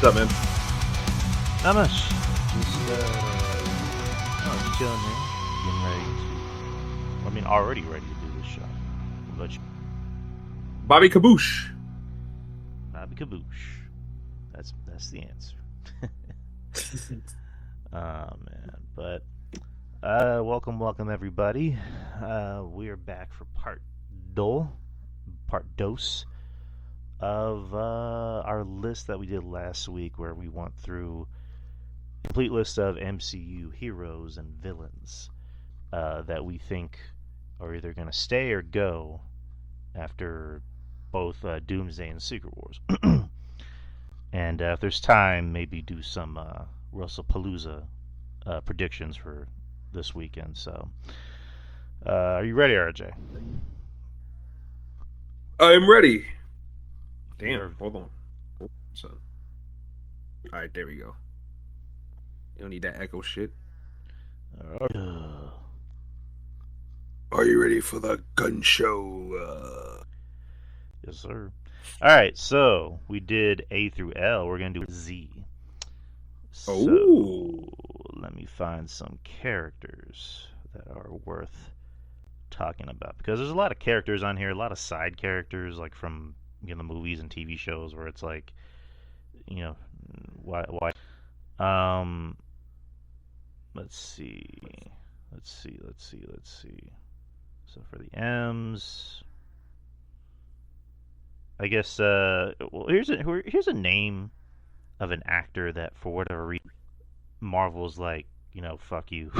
up, man? Not much. Just chilling here, getting ready to. I mean, already ready to do this show. What about you? Bobby Kaboosh. Bobby Kaboosh. That's the answer. Oh man, but welcome everybody. We are back for part dos of our list that we did last week, where we went through a complete list of MCU heroes and villains that we think are either going to stay or go after both Doomsday and Secret Wars. And if there's time, maybe do some WRESTLEPALUULUZA predictions for this weekend. So, are you ready, RJ? I'm ready. Damn, hold on. So, all right, there we go. You don't need that echo shit. Are you ready for the gun show? Yes, sir. All right, so we did A through L. We're gonna do Z. So let me find some characters that are worth talking about, because there's a lot of characters on here, a lot of side characters, like from the movies and TV shows, where it's like, why? Let's see. So for the M's, I guess. Well, here's a name of an actor that, for whatever reason, Marvel's like, fuck you.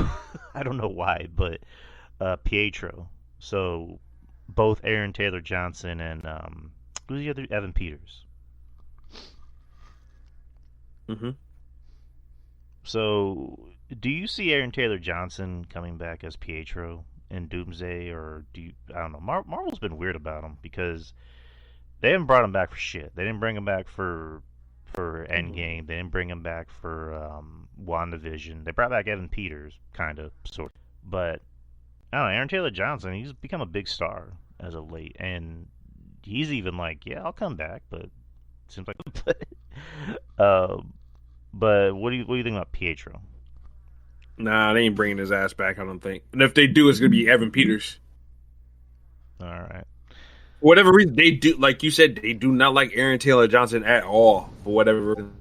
I don't know why, but Pietro. So both Aaron Taylor Johnson and who's the other? Evan Peters. Mm-hmm. So, do you see Aaron Taylor Johnson coming back as Pietro in Doomsday, or do you? I don't know. Marvel's been weird about him, because they haven't brought him back for shit. They didn't bring him back for Endgame. They didn't bring him back for WandaVision. They brought back Evan Peters, kind of, sort of. But I don't know. Aaron Taylor Johnson, he's become a big star as of late, and he's even like, yeah, I'll come back, but it seems like. But what do you think about Pietro? Nah, they ain't bringing his ass back, I don't think. And if they do, it's gonna be Evan Peters. All right. For whatever reason, they do, like you said, they do not like Aaron Taylor Johnson at all, for whatever reason.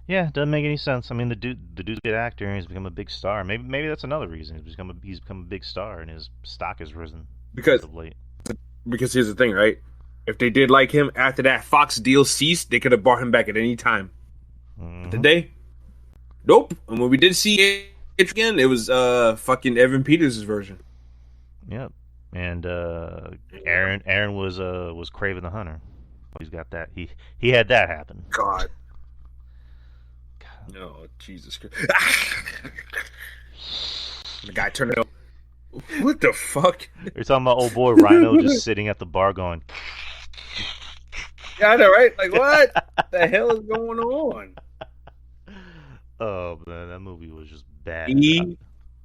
Yeah, doesn't make any sense. I mean, the dude's a good actor, and he's become a big star. Maybe that's another reason he's become a big star, and his stock has risen of late. Because here's the thing, right? If they did like him after that Fox deal ceased, they could have brought him back at any time. Mm-hmm. But did they? Nope. And when we did see it again, it was fucking Evan Peters' version. Yep. And Aaron was Craven the Hunter. He's got that. He had that happen. God. No, Jesus Christ. The guy turned it on. What the fuck? You're talking about old boy Rhino just sitting at the bar going. Yeah, I know, right? Like, what the hell is going on? Oh man, that movie was just bad.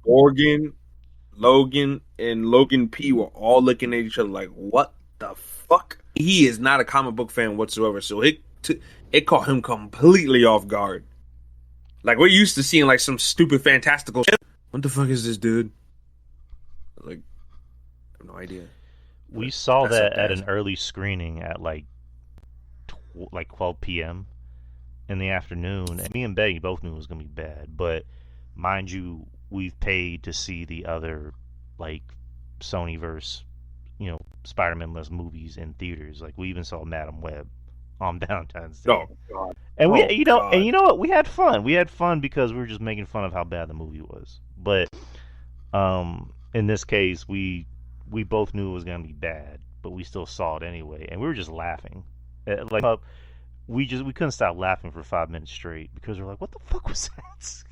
Morgan, Logan, and Logan P were all looking at each other like, what the fuck? He is not a comic book fan whatsoever, so it caught him completely off guard. Like, we're used to seeing like some stupid fantastical shit. What the fuck is this, dude? Like, I have no idea. We saw that at an early screening at like 12 p.m. in the afternoon, and me and Betty both knew it was gonna be bad. But mind you, we've paid to see the other like Sonyverse, Spider-Man less movies in theaters. Like, we even saw Madam Web on Valentine's Day. Oh God! And God. And you know what? We had fun. We had fun because we were just making fun of how bad the movie was. But in this case, we both knew it was gonna be bad, but we still saw it anyway, and we were just laughing. Like, we couldn't stop laughing for 5 minutes straight, because we're like, what the fuck was that?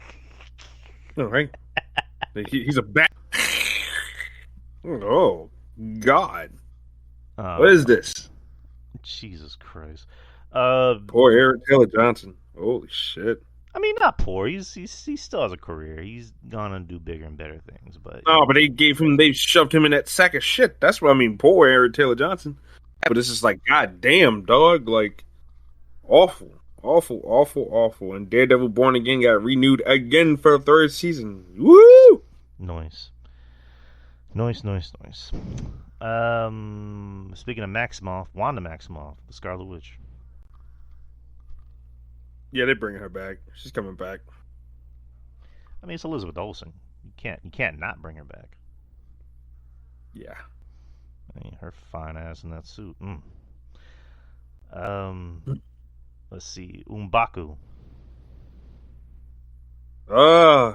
No, right? He's a bat. Oh God! What is this? Jesus Christ! Poor Aaron Taylor Johnson. Holy shit! I mean, not poor. He still has a career. He's gonna do bigger and better things. But but they shoved him in that sack of shit. That's what I mean. Poor Aaron Taylor Johnson. But it's just like, God damn, dog. Like, Awful, awful, awful, awful. And Daredevil Born Again got renewed again for a third season. Woo! Noise. Noise. Speaking of Maximoff, Wanda Maximoff, the Scarlet Witch. Yeah, they're bringing her back. She's coming back. I mean, it's Elizabeth Olsen. You can't not bring her back. Yeah. I mean, her fine ass in that suit. Um, let's see, Umbaku. Uh,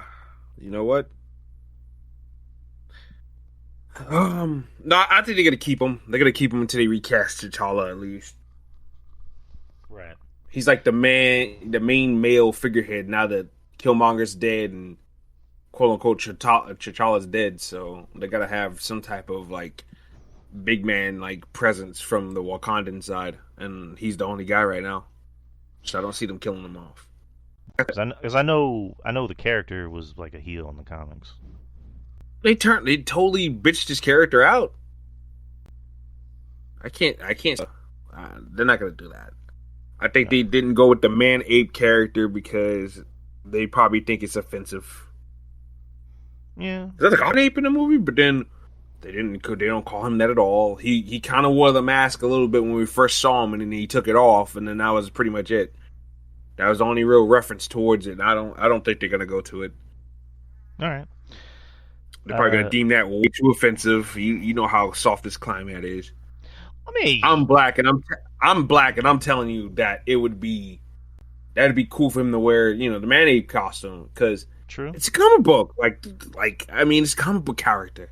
you know what? No, I think they're gonna keep him. They're gonna keep him until they recast T'Challa at least. Right. He's like the main male figurehead now that Killmonger's dead and quote unquote T'Challa's dead. So they gotta have some type of like big man like presence from the Wakandan side, and he's the only guy right now. So I don't see them killing him off. Because I know the character was like a heel in the comics. They totally bitched his character out. I can't. They're not gonna do that. I think they didn't go with the man ape character because they probably think it's offensive. Yeah. There's like an ape in the movie, but then they don't call him that at all. He kind of wore the mask a little bit when we first saw him, and then he took it off, and then that was pretty much it. That was the only real reference towards it. I don't think they're gonna go to it. All right. They're probably gonna deem that way too offensive. You know how soft this climate is. I mean, I'm black and I'm telling you that that'd be cool for him to wear, the man-ape costume because true. it's a comic book. I mean, it's a comic book character,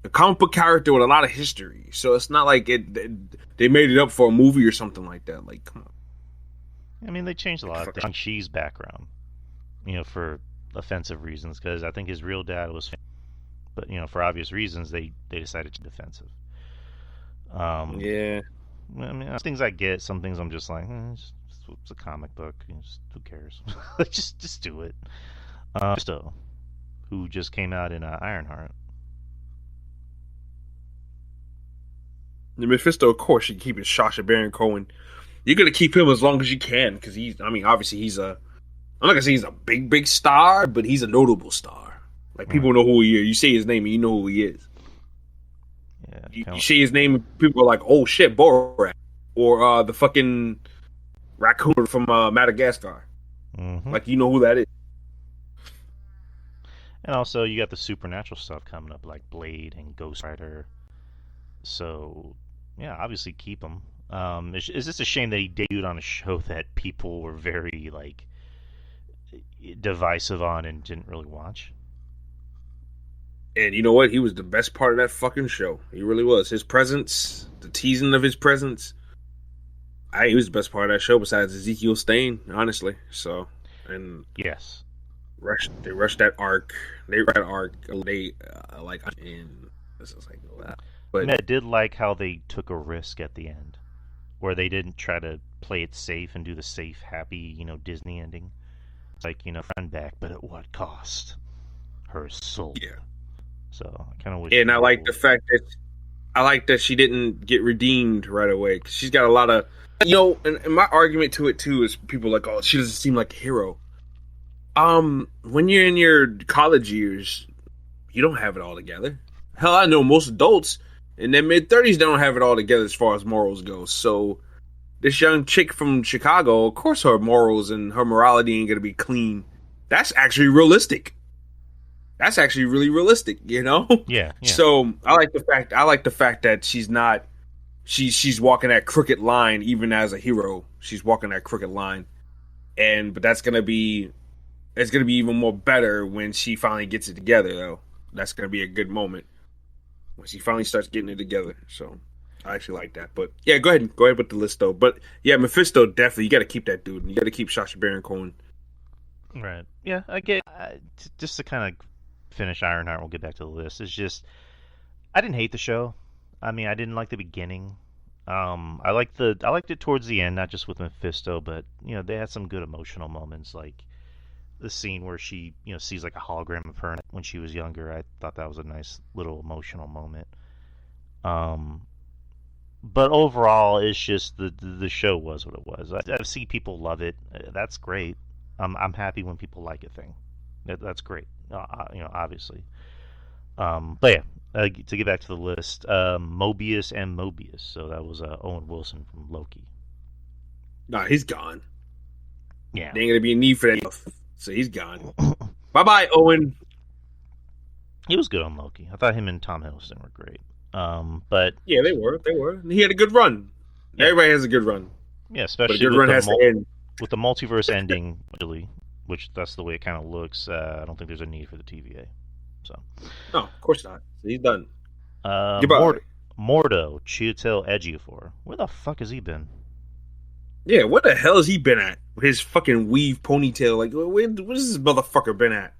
a comic book character with a lot of history. So it's not like they made it up for a movie or something like that. Like, come on. I mean, they changed a lot of things. Shang-Chi's background, for offensive reasons, because I think his real dad was, but for obvious reasons, they decided to be defensive. Yeah. I mean, things I get. Some things I'm just like, it's a comic book. Who cares? just do it. Mephisto, who just came out in Ironheart. The Mephisto, of course, you can keep it Sacha Baron Cohen. You're gonna keep him as long as you can because obviously I'm not gonna say he's a big star, but he's a notable star. Like people know who he is. You say his name and you know who he is. Yeah, you say his name and people are like, oh shit, Borat. Or the fucking raccoon from Madagascar. Mm-hmm. Like, you know who that is. And also, you got the supernatural stuff coming up, like Blade and Ghost Rider. So, yeah, obviously keep him. It's just a shame that he debuted on a show that people were very, like, divisive on and didn't really watch. And you know what? He was the best part of that fucking show. He really was. His presence, the teasing of his presence. He was the best part of that show besides Ezekiel Stain, honestly. So, and yes, they rushed that arc. They rushed that arc. They and this is like that. But I mean, I did like how they took a risk at the end, where they didn't try to play it safe and do the safe, happy, Disney ending. It's like, friend back, but at what cost? Her soul. Yeah. So I kind of wish. And I like the fact that she didn't get redeemed right away. 'Cause she's got a lot of, and my argument to it too is people are like, oh, she doesn't seem like a hero. When you're in your college years, you don't have it all together. Hell, I know most adults in their mid-30s don't have it all together as far as morals go. So this young chick from Chicago, of course her morals and her morality ain't gonna be clean. That's actually realistic. That's actually really realistic, Yeah. So I like the fact that she's not she's walking that crooked line even as a hero. She's walking that crooked line. But it's gonna be even more better when she finally gets it together though. That's gonna be a good moment. When she finally starts getting it together. So I actually like that. But yeah, go ahead with the list though. But yeah, Mephisto definitely, you gotta keep that dude. You gotta keep Sacha Baron Cohen. Right. Yeah, I get just to kind of finish Ironheart, we'll get back to the list. It's just I didn't hate the show. I mean, I didn't like the beginning. I liked it towards the end, not just with Mephisto, but they had some good emotional moments, like the scene where she sees like a hologram of her when she was younger. I thought that was a nice little emotional moment. But overall, it's just the show was what it was. I see people love it. That's great. I'm happy when people like a thing. That's great. Obviously. But yeah, to get back to the list, Mobius and Mobius. So that was Owen Wilson from Loki. Nah, he's gone. Yeah. There ain't gonna be a need for that. So he's gone. Bye, Owen. He was good on Loki. I thought him and Tom Hiddleston were great. But yeah, they were. He had a good run. Yeah. Everybody has a good run. Yeah, especially but a good run has to end. With the multiverse ending, really, which that's the way it kind of looks. I don't think there's a need for the TVA. So. No, of course not. He's done. Mordo, Chiwetel Ejiofor. Where the fuck has he been? Yeah, what the hell has he been at? With his fucking weave ponytail. Like, what has this motherfucker been at?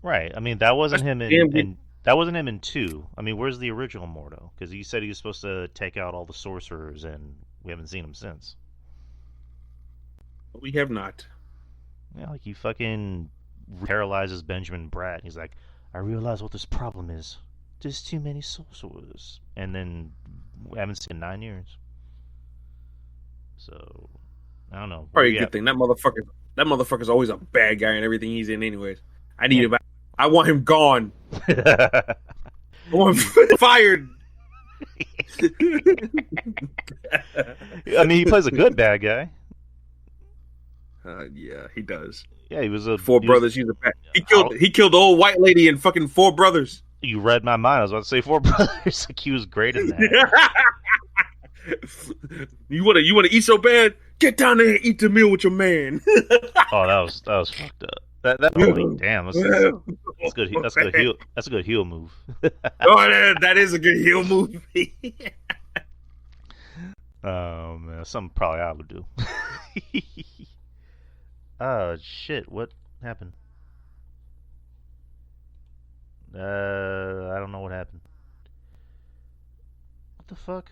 Right. I mean, that wasn't him in that wasn't him in 2. I mean, where's the original Mordo? Because he said he was supposed to take out all the sorcerers, and we haven't seen him since. We have not. Yeah, like he fucking paralyzes Benjamin Bratt. He's like, I realize what this problem is. There's too many sorcerers. And then we haven't seen in 9 years. So, I don't know. Probably a good thing. That motherfucker's always a bad guy in everything he's in anyways. I need him. I want him gone. I want him fired. I mean, he plays a good bad guy. Yeah, he does. Yeah, he was Four Brothers. He's a bad. He killed the old white lady in fucking Four Brothers. You read my mind. I was about to say Four Brothers. Like he was great in that. You wanna eat so bad? Get down there and eat the meal with your man. Oh, that was fucked up. That movie, damn, that's good. That's a good heel. That's a good heel move. Oh, that is a good heel move. Oh man, something probably I would do. Oh shit! What happened? I don't know what happened. What the fuck?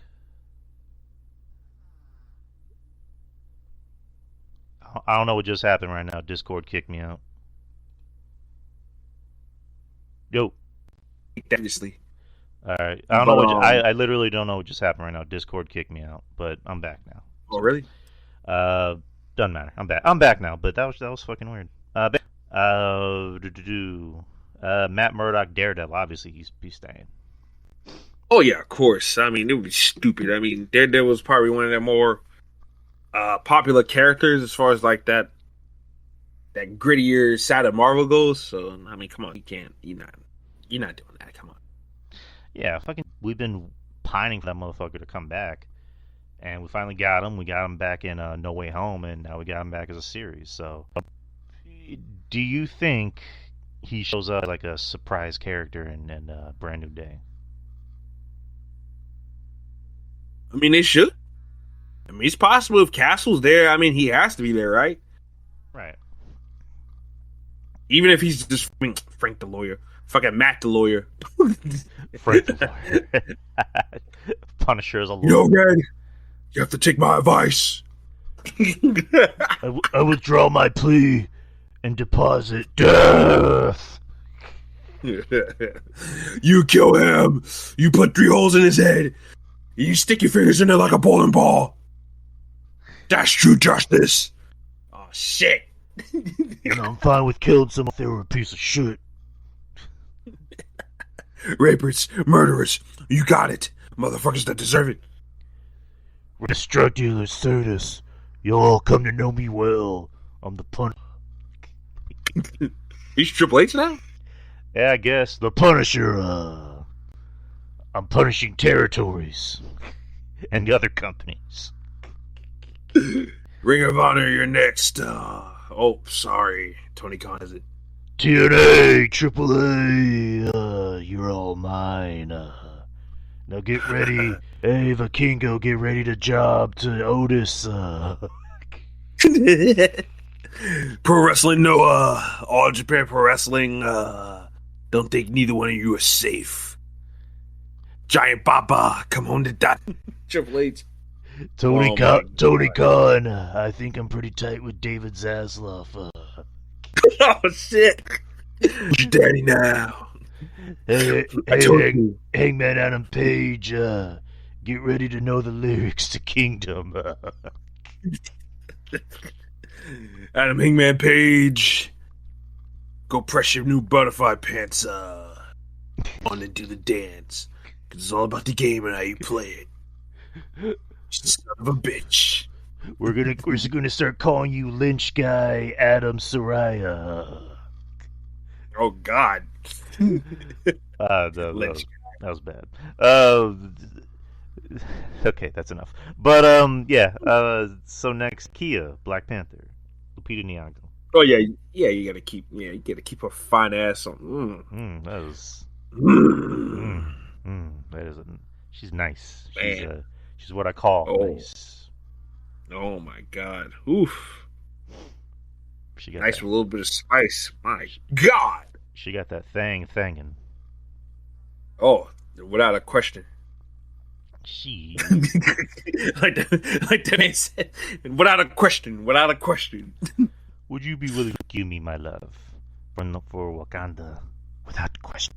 I don't know what just happened right now. Discord kicked me out. Yo. Obviously. Alright. I don't know what I literally don't know what just happened right now. Discord kicked me out, but I'm back now. So, oh really? Doesn't matter. I'm back. I'm back now, but that was fucking weird. Matt Murdock Daredevil, obviously he's staying. Oh yeah, of course. I mean, it would be stupid. I mean, Daredevil was probably one of the more popular characters as far as like that grittier side of Marvel goes. So I mean, come on, you're not doing that. Come on. Yeah, we've been pining for that motherfucker to come back, and we finally got him. We got him back in No Way Home, and now we got him back as a series. So, do you think he shows up like a surprise character in Brand New Day? I mean, they should. I mean, it's possible if Castle's there. I mean, he has to be there, right? Right. Even if he's just Frank the lawyer. Fucking Matt the lawyer. Frank the lawyer. Punisher is a lawyer. You know, Red, you have to take my advice. I withdraw my plea and deposit death. You kill him. You put 3 holes in his head. You stick your fingers in there like a bowling ball. That's true justice. Oh, shit. And I'm fine with killing someone if they were a piece of shit. Rapists, murderers, you got it. Motherfuckers that deserve it. With drug dealers, Certus, you'll all come to know me well. I'm the Punisher. He's Triple H now? Yeah, I guess. The Punisher, I'm punishing territories and other companies. Ring of Honor, you're next. Oh, sorry. Tony Khan, is it? TNA, AAA, you're all mine. Now get ready. Hey, Vikingo, get ready to job to Otis. Pro Wrestling Noah, All Japan Pro Wrestling. Don't think neither one of you are safe. Giant Baba, come home to die. Triple H. Tony Khan, I think I'm pretty tight with David Zaslav. Oh shit! Who's your daddy now? Hey, Hangman Adam Page, get Get ready to know the lyrics to Kingdom. Adam Hangman Page, go press your new butterfly pants on and do the dance. Cause it's all about the game and how you play it. Son of a bitch. We're gonna start calling you Lynch Guy Adam Soraya. Oh God. No, Lynch. that was bad. Okay, that's enough. But yeah. So next, Kia, Black Panther, Lupita Nyong'o. Oh yeah, you gotta keep her fine ass on. That was. That is. She's nice. Man. She's what I call nice. Oh my God. Oof. She got nice that. with a little bit of spice. My God. She got that thangin'. Oh, without a question. She like that ain't said. Without a question. Would you be willing to give me my love for Wakanda? Without question.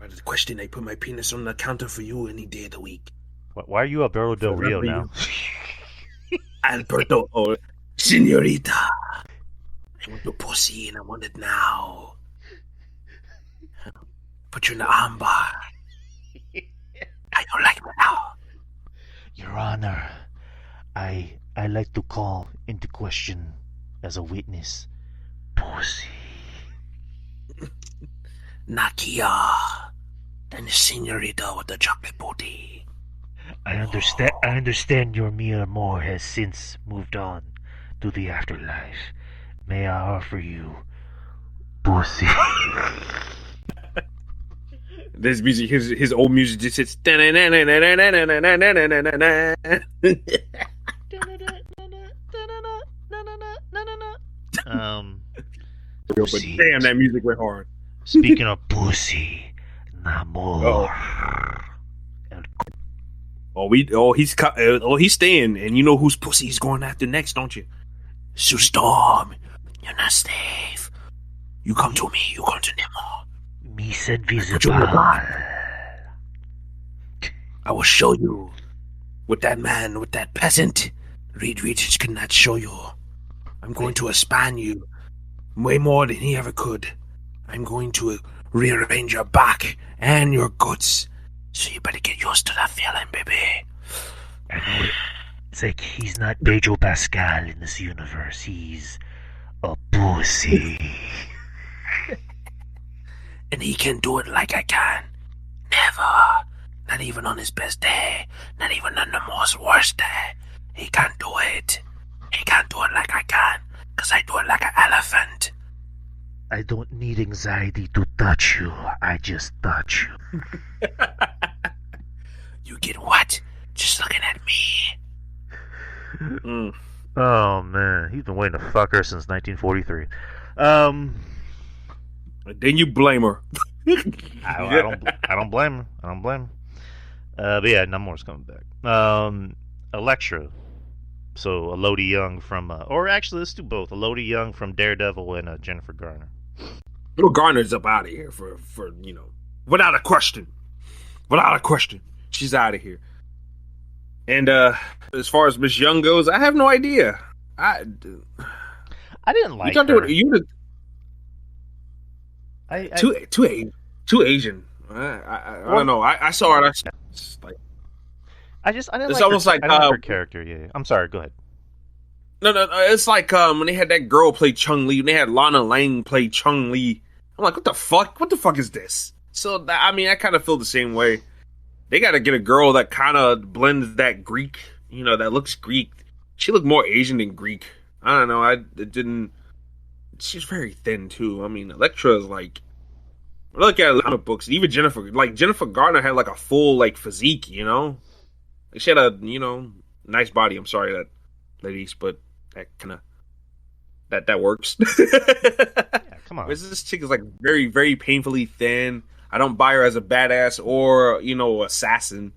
Without the question, I put my penis on the counter for you any day of the week. Why are you Alberto Del Rio now? Alberto, senorita. I want your pussy and I want it now. Put you in the armbar. I don't like it now. Your Honor, I like to call into question as a witness pussy. Nakia, then the senorita with the chocolate booty. I understand your Mia Moore has since moved on to the afterlife. May I offer you pussy? This music, his old music just hits. But damn, that music went hard. Speaking of pussy, Namor. He's staying, and you know whose pussy he's going after next, don't you? Sue Storm, you're not safe. You come to me. You come to Nemo. Me said visible. I will show you what that man, with that peasant, Reed Richards could not show you. I'm going to expand you way more than he ever could. I'm going to rearrange your back and your guts. So you better get used to that feeling, baby. I know it. It's like he's not Pedro Pascal in this universe. He's a pussy. And he can do it like I can. Never. Not even on his best day. Not even on the most worst day. He can't do it. He can't do it like I can. Because I do it like an elephant. I don't need anxiety to touch you. I just touch you. You get what? Just looking at me. Oh man, he's been waiting to fuck her since 1943. Then you blame her. I don't blame her. But yeah, Namor's coming back. Elektra. So Elodie Young from, or actually let's do both. Elodie Young from Daredevil and Jennifer Garner. Little Garner's up out of here for without a question. She's out of here. And as far as Miss Young goes, I have no idea. I didn't like her. Too Asian. I don't know. I saw it. I didn't it's like almost her, like I didn't like her character. Yeah, I'm sorry. Go ahead. No. It's like when they had that girl play Chung-Li. When they had Lana Lang play Chung-Li. I'm like, what the fuck? What the fuck is this? So I kind of feel the same way. They got to get a girl that kind of blends that Greek. That looks Greek. She looked more Asian than Greek. I don't know. It didn't. She's very thin too. I mean, Elektra is like. I look at a lot of books. Even Jennifer Garner had like a full physique. She had a nice body. I'm sorry that ladies, but that kind of that works. Yeah, come on. This chick is like very, very painfully thin. I don't buy her as a badass or assassin.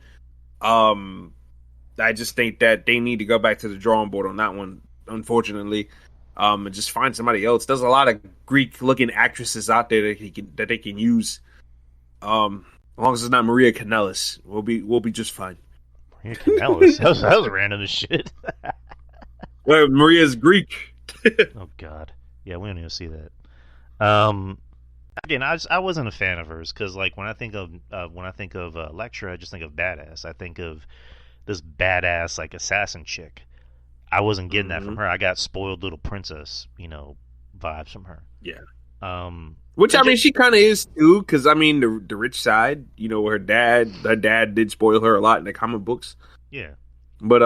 I just think that they need to go back to the drawing board on that one. Unfortunately, and just find somebody else. There's a lot of Greek-looking actresses out there that they can use. As long as it's not Maria Kanellis, we'll be just fine. Maria Kanellis? that was random as shit. Well, Maria's Greek. Oh God, yeah, we don't even see that. Again, I wasn't a fan of hers because like when I think of Lectra, I just think of badass. I think of this badass like assassin chick. I wasn't getting that from her. I got spoiled little princess, vibes from her. Yeah. Which I mean, she kind of is too, because I mean, the rich side, her dad did spoil her a lot in the comic books. Yeah. But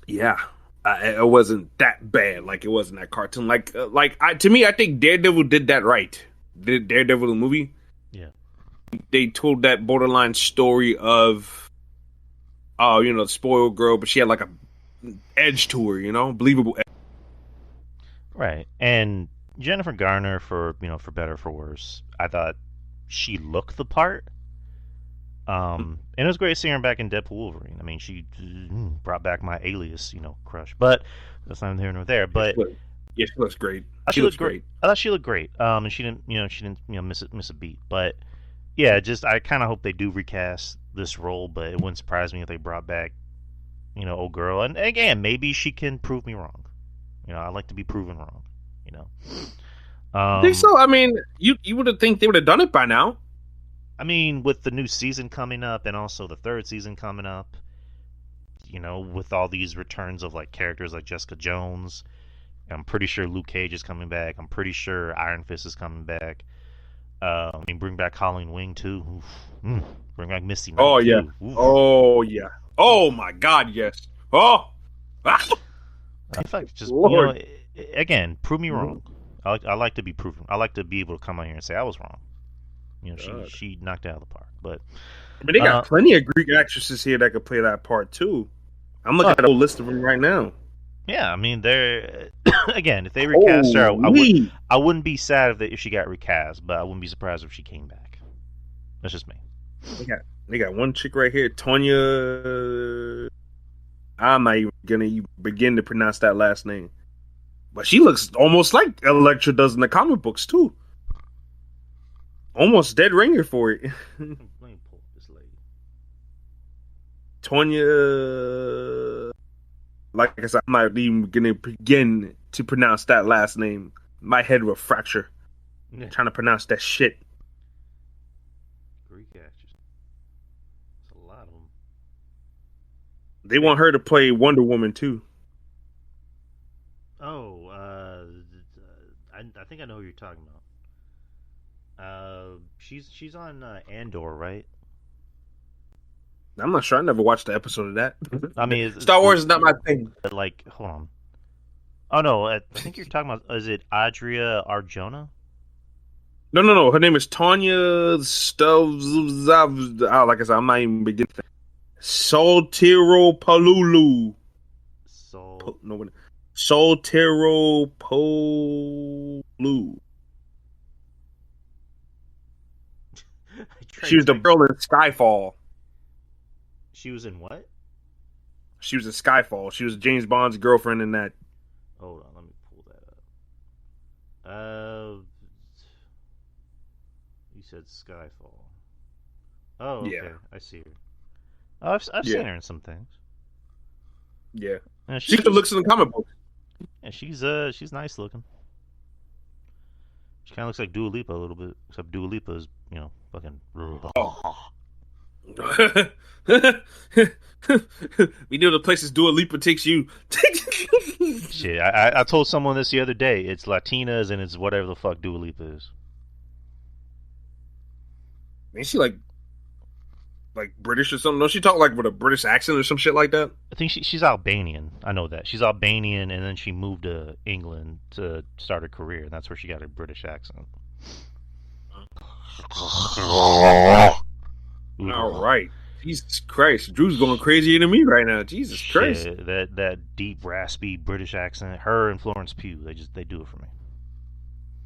yeah, it wasn't that bad. Like it wasn't that cartoon. To me, I think Daredevil did that right. Daredevil the movie. Yeah. They told that borderline story of, the spoiled girl, but she had like a edge to her, believable. Right, and Jennifer Garner, for better or for worse, I thought she looked the part. And it was great seeing her back in Deadpool Wolverine. I mean, she brought back my Alias, crush. But that's neither here nor there. But yeah, she looks great. She looks great. I thought she looked great. And she didn't miss a beat. But yeah, just I kind of hope they do recast this role. But it wouldn't surprise me if they brought back, old girl. And again, maybe she can prove me wrong. I like to be proven wrong. I think so. I mean, you would have think they would have done it by now. I mean, with the new season coming up and also the third season coming up, with all these returns of like characters like Jessica Jones, I'm pretty sure Luke Cage is coming back. I'm pretty sure Iron Fist is coming back. I mean, bring back Colleen Wing too. Bring back Misty Knight. Oh yeah. Too. Oh yeah. Oh my God, yes. Oh. In fact, just again, prove me wrong. I like to be proven. I like to be able to come out here and say I was wrong. She knocked it out of the park. But I mean, they got plenty of Greek actresses here that could play that part too. I'm looking at a whole list of them right now. Yeah, I mean, they're again, if they recast her, I wouldn't be sad if she got recast, but I wouldn't be surprised if she came back. That's just me. They got one chick right here, Tonya. I'm not even gonna begin to pronounce that last name, but she looks almost like Elektra does in the comic books too. Almost dead ringer for it. Let me pull this lady. Tonya. Like I said, I'm not even gonna begin to pronounce that last name. My head will fracture. Trying to pronounce that shit. Greek actress. There's a lot of them. They want her to play Wonder Woman too. Oh, I think I know who you're talking about. She's on Andor, right? I'm not sure. I never watched the episode of that. I mean, Star Wars is not my thing. Like, hold on. Oh no, I think you're talking about. Is it Adria Arjona? No. Her name is Tonya like I said, I'm not even beginning. Soteropalulu. Soteropolu. She was the girl in Skyfall. She was in what? She was in Skyfall. She was James Bond's girlfriend in that. Hold on, let me pull that up. You said Skyfall. Oh, okay. Yeah. I see her. Oh, I've seen her in some things. Yeah. She could look in the comic book. Yeah, she's nice looking. She kind of looks like Dua Lipa a little bit, except Dua Lipa is, fucking. Oh. We know the places Dua Lipa takes you. Shit, I told someone this the other day. It's Latinas and it's whatever the fuck Dua Lipa is. Ain't she like British or something? Don't she talk like with a British accent or some shit like that? I think she's Albanian. I know that. She's Albanian and then she moved to England to start her career, and that's where she got her British accent. All right. Jesus Christ. Drew's going crazier than me right now. Jesus Christ. That deep, raspy British accent. Her and Florence Pugh, they do it for me.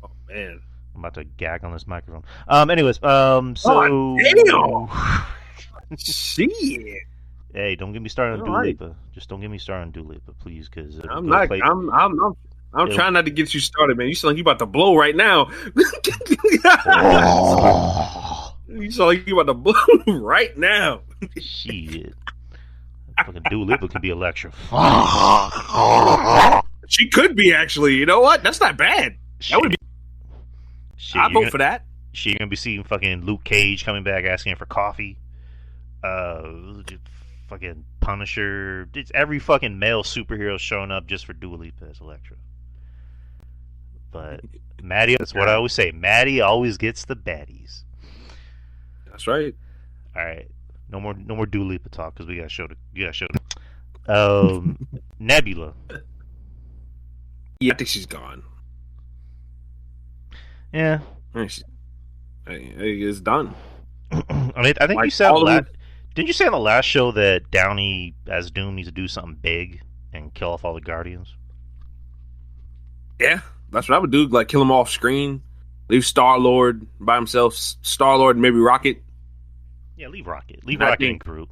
Oh, man. I'm about to gag on this microphone. Anyways, so... Oh, damn! Shit. Hey, don't get me started on Dua Lipa. Just don't get me started on Dua Lipa, please, because... I'm trying not to get you started, man. You sound like you about to blow right now. You saw like you about to blow right now. Shit. Fucking Dua Lipa could be Electra. She could be actually. You know what? That's not bad. That would be. I'd vote for that. She gonna be seeing fucking Luke Cage coming back asking for coffee. Fucking Punisher. It's every fucking male superhero showing up just for Dua Lipa as Electra. But Maddie, that's what I always say. Maddie always gets the baddies. That's right. All right, no more Dua Lipa talk because we gotta show Nebula. Yeah, I think she's gone. Yeah, it's done. I mean, I think you said didn't you say on the last show that Downey as Doom needs to do something big and kill off all the Guardians? Yeah, that's what I would do. Like kill him off screen, leave Star-Lord by himself. Star-Lord and maybe Rocket. Yeah, leave Rocket. Leave Rocket and Groot.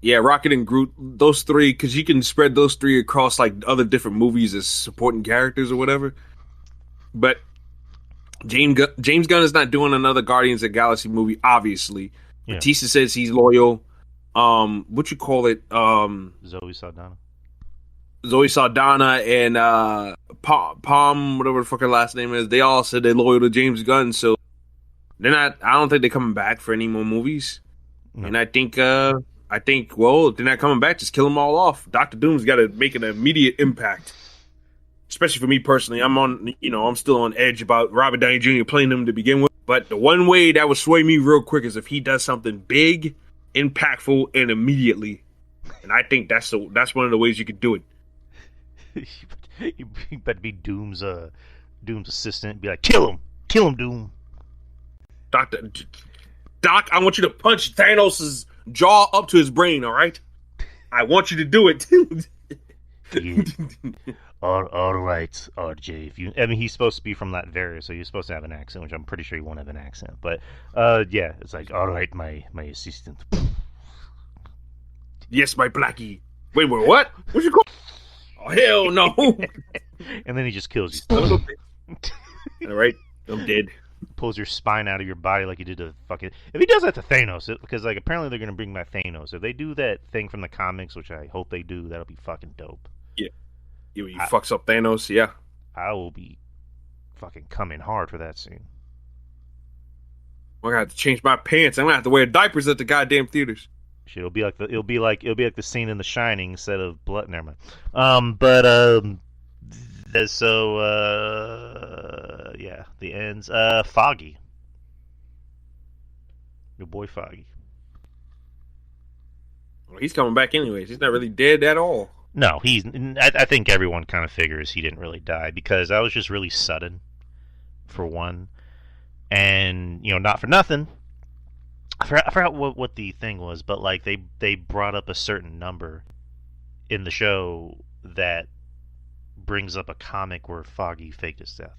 Yeah, Rocket and Groot. Those three, because you can spread those three across like other different movies as supporting characters or whatever. But James Gunn is not doing another Guardians of the Galaxy movie, obviously. Yeah. Batista says he's loyal. What you call it? Zoe Saldana and Palm, whatever the fuck her last name is. They all said they're loyal to James Gunn, so they're not. I don't think they're coming back for any more movies. No. And I think, well, if they're not coming back, just kill them all off. Doctor Doom's got to make an immediate impact. Especially for me personally, I'm still on edge about Robert Downey Jr. playing him to begin with. But the one way that would sway me real quick is if he does something big, impactful, and immediately. And I think that's one of the ways you could do it. You better be Doom's assistant. Be like, kill him, Doom. Doc, I want you to punch Thanos' jaw up to his brain. All right, I want you to do it. Yeah. All right, RJ. He's supposed to be from Latveria, so you're supposed to have an accent, which I'm pretty sure he won't have an accent. But yeah, it's like, all right, my assistant. Yes, my blackie. Wait, what? What you call? Oh hell no! And then he just kills you. All right, I'm dead. Pulls your spine out of your body like he did to fucking. If he does that to Thanos, because like apparently they're gonna bring back Thanos. If they do that thing from the comics, which I hope they do, that'll be fucking dope. Yeah. You fucks up Thanos, yeah. I will be fucking coming hard for that scene. I'm gonna have to change my pants. I'm gonna have to wear diapers at the goddamn theaters. Shit, it'll be like the scene in The Shining instead of blood. Never mind. Yeah, the ends. Foggy, your boy Foggy. Well, he's coming back anyways. He's not really dead at all. No, I think everyone kind of figures he didn't really die because that was just really sudden, for one, and not for nothing. I forgot what the thing was, but like they brought up a certain number in the show that brings up a comic where Foggy faked his death,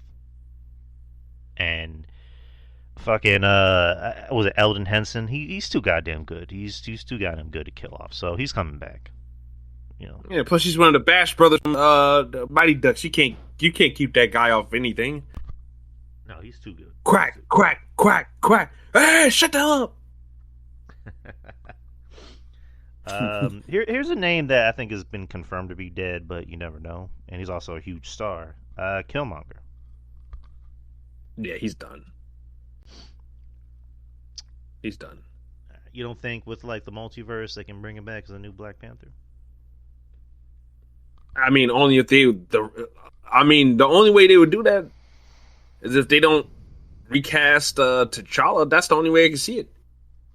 and fucking was it Eldon Henson? He's too goddamn good. He's too goddamn good to kill off, so he's coming back. Yeah, plus he's one of the Bash brothers from the Mighty Ducks. You can't keep that guy off anything. No, he's too good. Quack, quack, quack, quack. Hey, shut the hell up. Here's a name that I think has been confirmed to be dead, but you never know. And he's also a huge star. Killmonger. Yeah, he's done. He's done. You don't think with like the multiverse they can bring him back as a new Black Panther? I mean, only if the only way they would do that is if they don't recast T'Challa. That's the only way I can see it.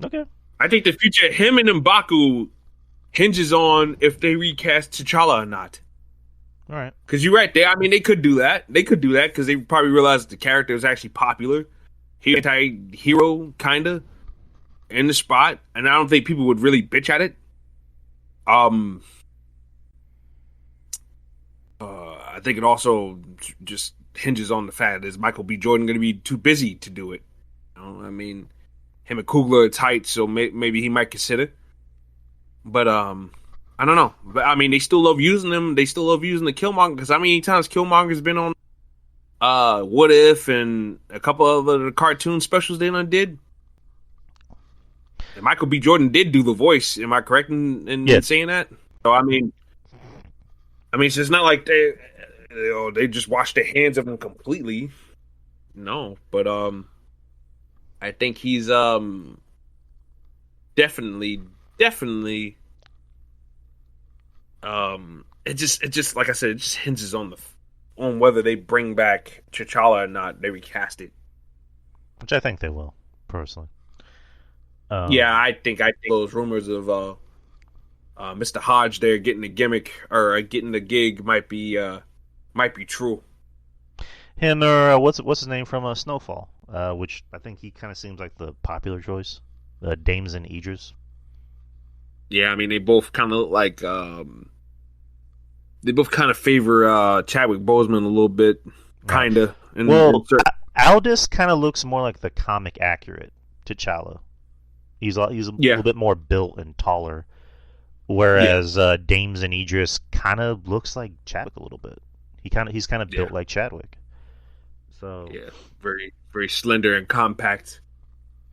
Okay. I think the future him and M'Baku hinges on if they recast T'Challa or not. All right. Because you're right there. I mean, they could do that. They could do that because they probably realized the character is actually popular. He's anti-hero, kind of, in the spot. And I don't think people would really bitch at it. I think it also just hinges on the fact that is Michael B. Jordan going to be too busy to do it. I mean, him and Coogler are tight, so maybe he might consider. But I don't know. But I mean, they still love using them. They still love using the Killmonger because how many times Killmonger's been on What If and a couple of the cartoon specials they done did. And Michael B. Jordan did do the voice. Am I correct in saying that? So I mean, so it's not like they just wash their hands of him completely. No, but I think he's definitely it just like I said, it just hinges on whether they bring back T'Challa or not. They recast it, which I think they will, personally. Yeah, I think those rumors of Mr. Hodge there getting the gimmick or getting the gig might be true. Him or what's his name from Snowfall, which I think he kind of seems like the popular choice. Damson Idris. Yeah, I mean they both kind of look like they both kind of favor Chadwick Boseman a little bit, kind of. Well, Aldis kind of looks more like the comic accurate T'Challa. He's a little bit more built and taller, whereas Damson Idris kind of looks like Chadwick a little bit. He's kind of built like Chadwick. So yeah, very very slender and compact.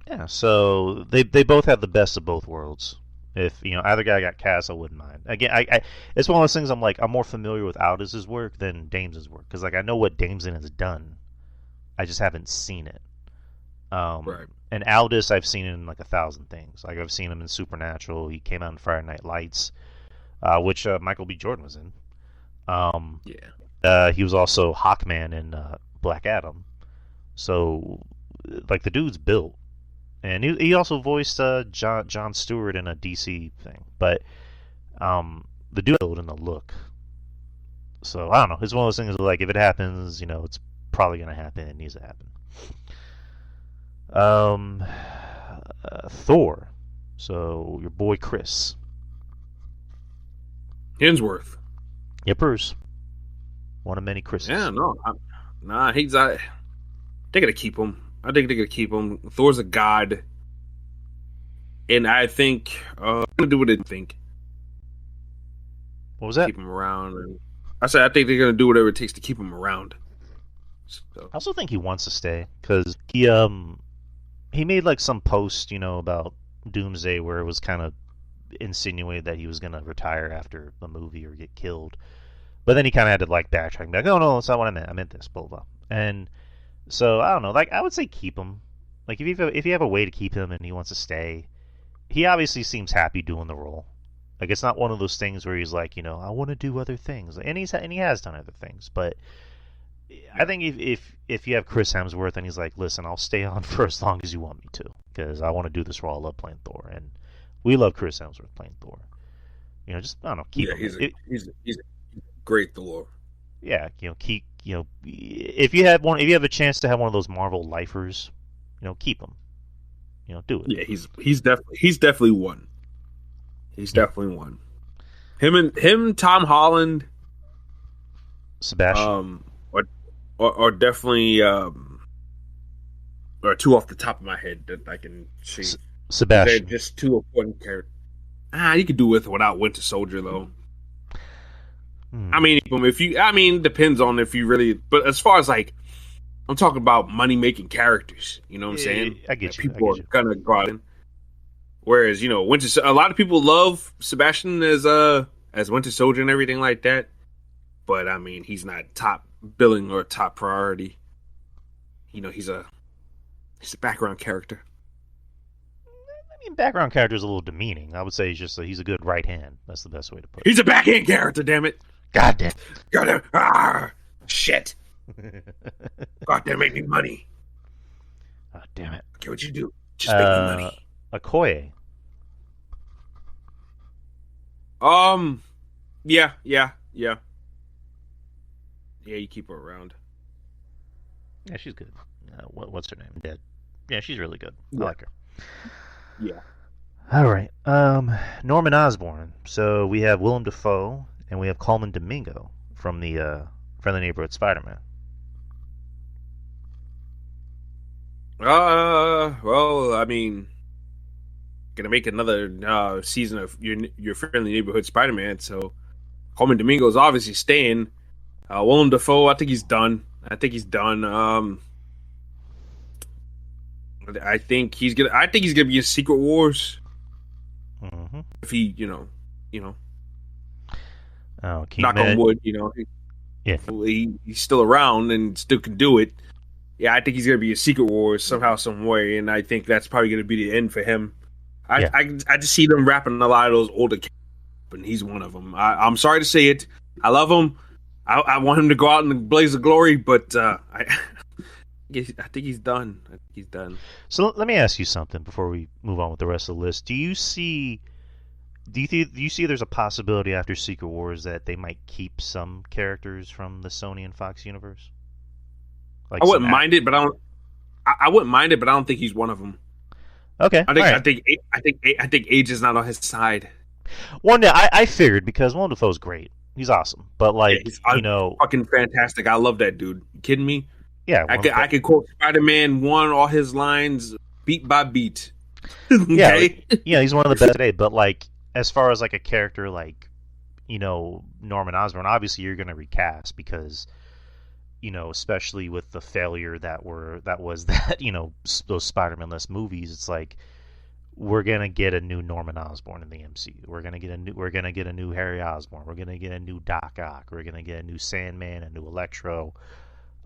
Yeah, so they both have the best of both worlds. If either guy got cast, I wouldn't mind. Again, I it's one of those things. I'm more familiar with Aldis's work than Damson's work because I know what Damson has done. I just haven't seen it. Right. And Aldis, I've seen in 1,000 things. I've seen him in Supernatural. He came out in Friday Night Lights, which Michael B. Jordan was in. He was also Hawkman in Black Adam. So, the dude's built. And he also voiced John Stewart in a DC thing. But the dude built in the look. So, I don't know. It's one of those things if it happens, it's probably going to happen. It needs to happen. Thor. So, your boy Chris Hemsworth. Yippers. One of many Chris's. Yeah, no. He's they're going to keep him. I think they're going to keep him. Thor's a god. And I think I'm going to do what they think. What was that? Keep him around. And I said I think they're going to do whatever it takes to keep him around. So. I also think he wants to stay because he made some post, about Doomsday where it was kind of insinuated that he was going to retire after the movie or get killed. But then he kind of had to backtrack, oh no, that's not what I meant. I meant this, blah blah. And so I don't know. I would say keep him. If you have a way to keep him and he wants to stay, he obviously seems happy doing the role. It's not one of those things where he's I want to do other things, and he has done other things. But I think if you have Chris Hemsworth and he's listen, I'll stay on for as long as you want me to because I want to do this role. I love playing Thor, and we love Chris Hemsworth playing Thor. Just I don't know, keep him. He's a great Thor. Yeah, keep if you have a chance to have one of those Marvel lifers, keep him. Do it. Yeah, he's definitely one. He's definitely one. Him, Tom Holland, Sebastian, or definitely or two off the top of my head that I can see. Sebastian, they're just two important characters. You could do without Winter Soldier though. I mean, depends on if you really. But as far as I'm talking about money making characters. You know what I'm saying? I get you. People are gonna go out in. Whereas a lot of people love Sebastian as Winter Soldier and everything like that. But he's not top billing or top priority. He's a background character. Background character is a little demeaning. I would say he's a good right hand. That's the best way to put it. He's a backhand character, damn it. God damn. Shit. God damn, make me money. Oh, damn it. Okay, what you do? Just make me money. Okoye. Yeah. Yeah, you keep her around. Yeah, she's good. What's her name? Dead. Yeah, she's really good. I like her. Yeah. All right. Norman Osborn. So we have Willem Dafoe and we have Coleman Domingo from the Friendly Neighborhood Spider-Man. Well, gonna make another season of your Friendly Neighborhood Spider-Man, so Coleman Domingo's obviously staying. Willem Dafoe, I think he's done. I think he's gonna. I think he's gonna be in Secret Wars. Mm-hmm. If he, Oh, keep knock on wood, yeah, he's still around and still can do it. Yeah, I think he's gonna be in Secret Wars somehow, some way, and I think that's probably gonna be the end for him. Yeah. I just see them wrapping a lot of those older characters, and he's one of them. I'm sorry to say it. I love him. I want him to go out in the blaze of glory, but I think he's done. I think he's done. So let me ask you something before we move on with the rest of the list. Do you see there's a possibility after Secret Wars that they might keep some characters from the Sony and Fox universe? Like I wouldn't mind it, but I wouldn't mind it, but I don't think he's one of them. Okay, I think age is not on his side. One day I figured because Willem Dafoe's great, he's awesome, but like he's fucking fantastic. I love that dude. You kidding me? Yeah, I could quote Spider-Man 1, all his lines beat by beat. Okay? Yeah, he's one of the best today. But like, as far as like a character like, Norman Osborn, obviously you're gonna recast because, especially with the failure that was those Spider-Man-less movies, it's like we're gonna get a new Norman Osborn in the MCU. We're gonna get a new Harry Osborn. We're gonna get a new Doc Ock. We're gonna get a new Sandman, a new Electro.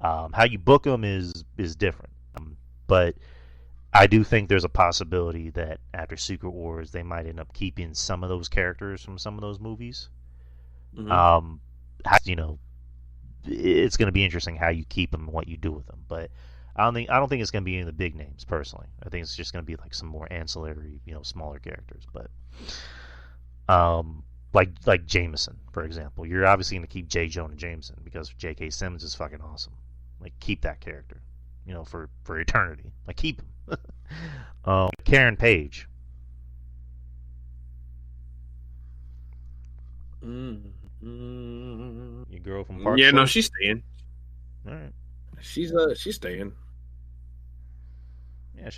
How you book them is different, but I do think there's a possibility that after Secret Wars they might end up keeping some of those characters from some of those movies. Mm-hmm. It's going to be interesting how you keep them and what you do with them, but I don't think it's going to be any of the big names personally. I think it's just going to be like some more ancillary, smaller characters, but like Jameson, for example. You're obviously going to keep J. Jonah Jameson because J.K. Simmons is fucking awesome. Like, keep that character, for eternity. Like, keep him. Karen Page. Your girl from Park Yeah, Slope? no, she's staying. All right. She's staying. Yeah,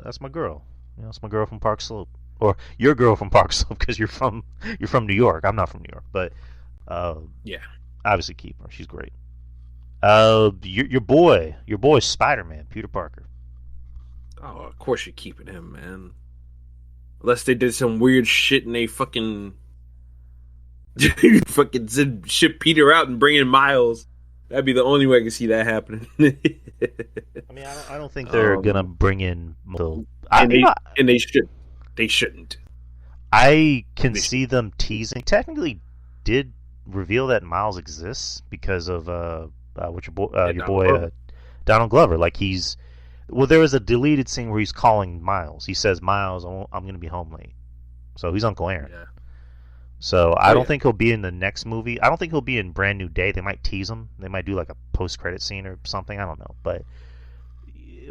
that's my girl. That's my girl from Park Slope, or your girl from Park Slope because you're from New York. I'm not from New York, but yeah, obviously keep her. She's great. Your boy Spider-Man, Peter Parker. Oh, of course you're keeping him, man. Unless they did some weird shit and they fucking ship Peter out and bring in Miles. That'd be the only way I can see that happening. I mean, I don't think they're gonna bring in. They should. They shouldn't. I can see them teasing. Technically, did reveal that Miles exists because of your boy Donald Glover. Like there was a deleted scene where he's calling Miles. He says, "Miles, I'm going to be home late." So he's Uncle Aaron. Yeah. So I don't think he'll be in the next movie. I don't think he'll be in Brand New Day. They might tease him. They might do like a post-credit scene or something. I don't know, but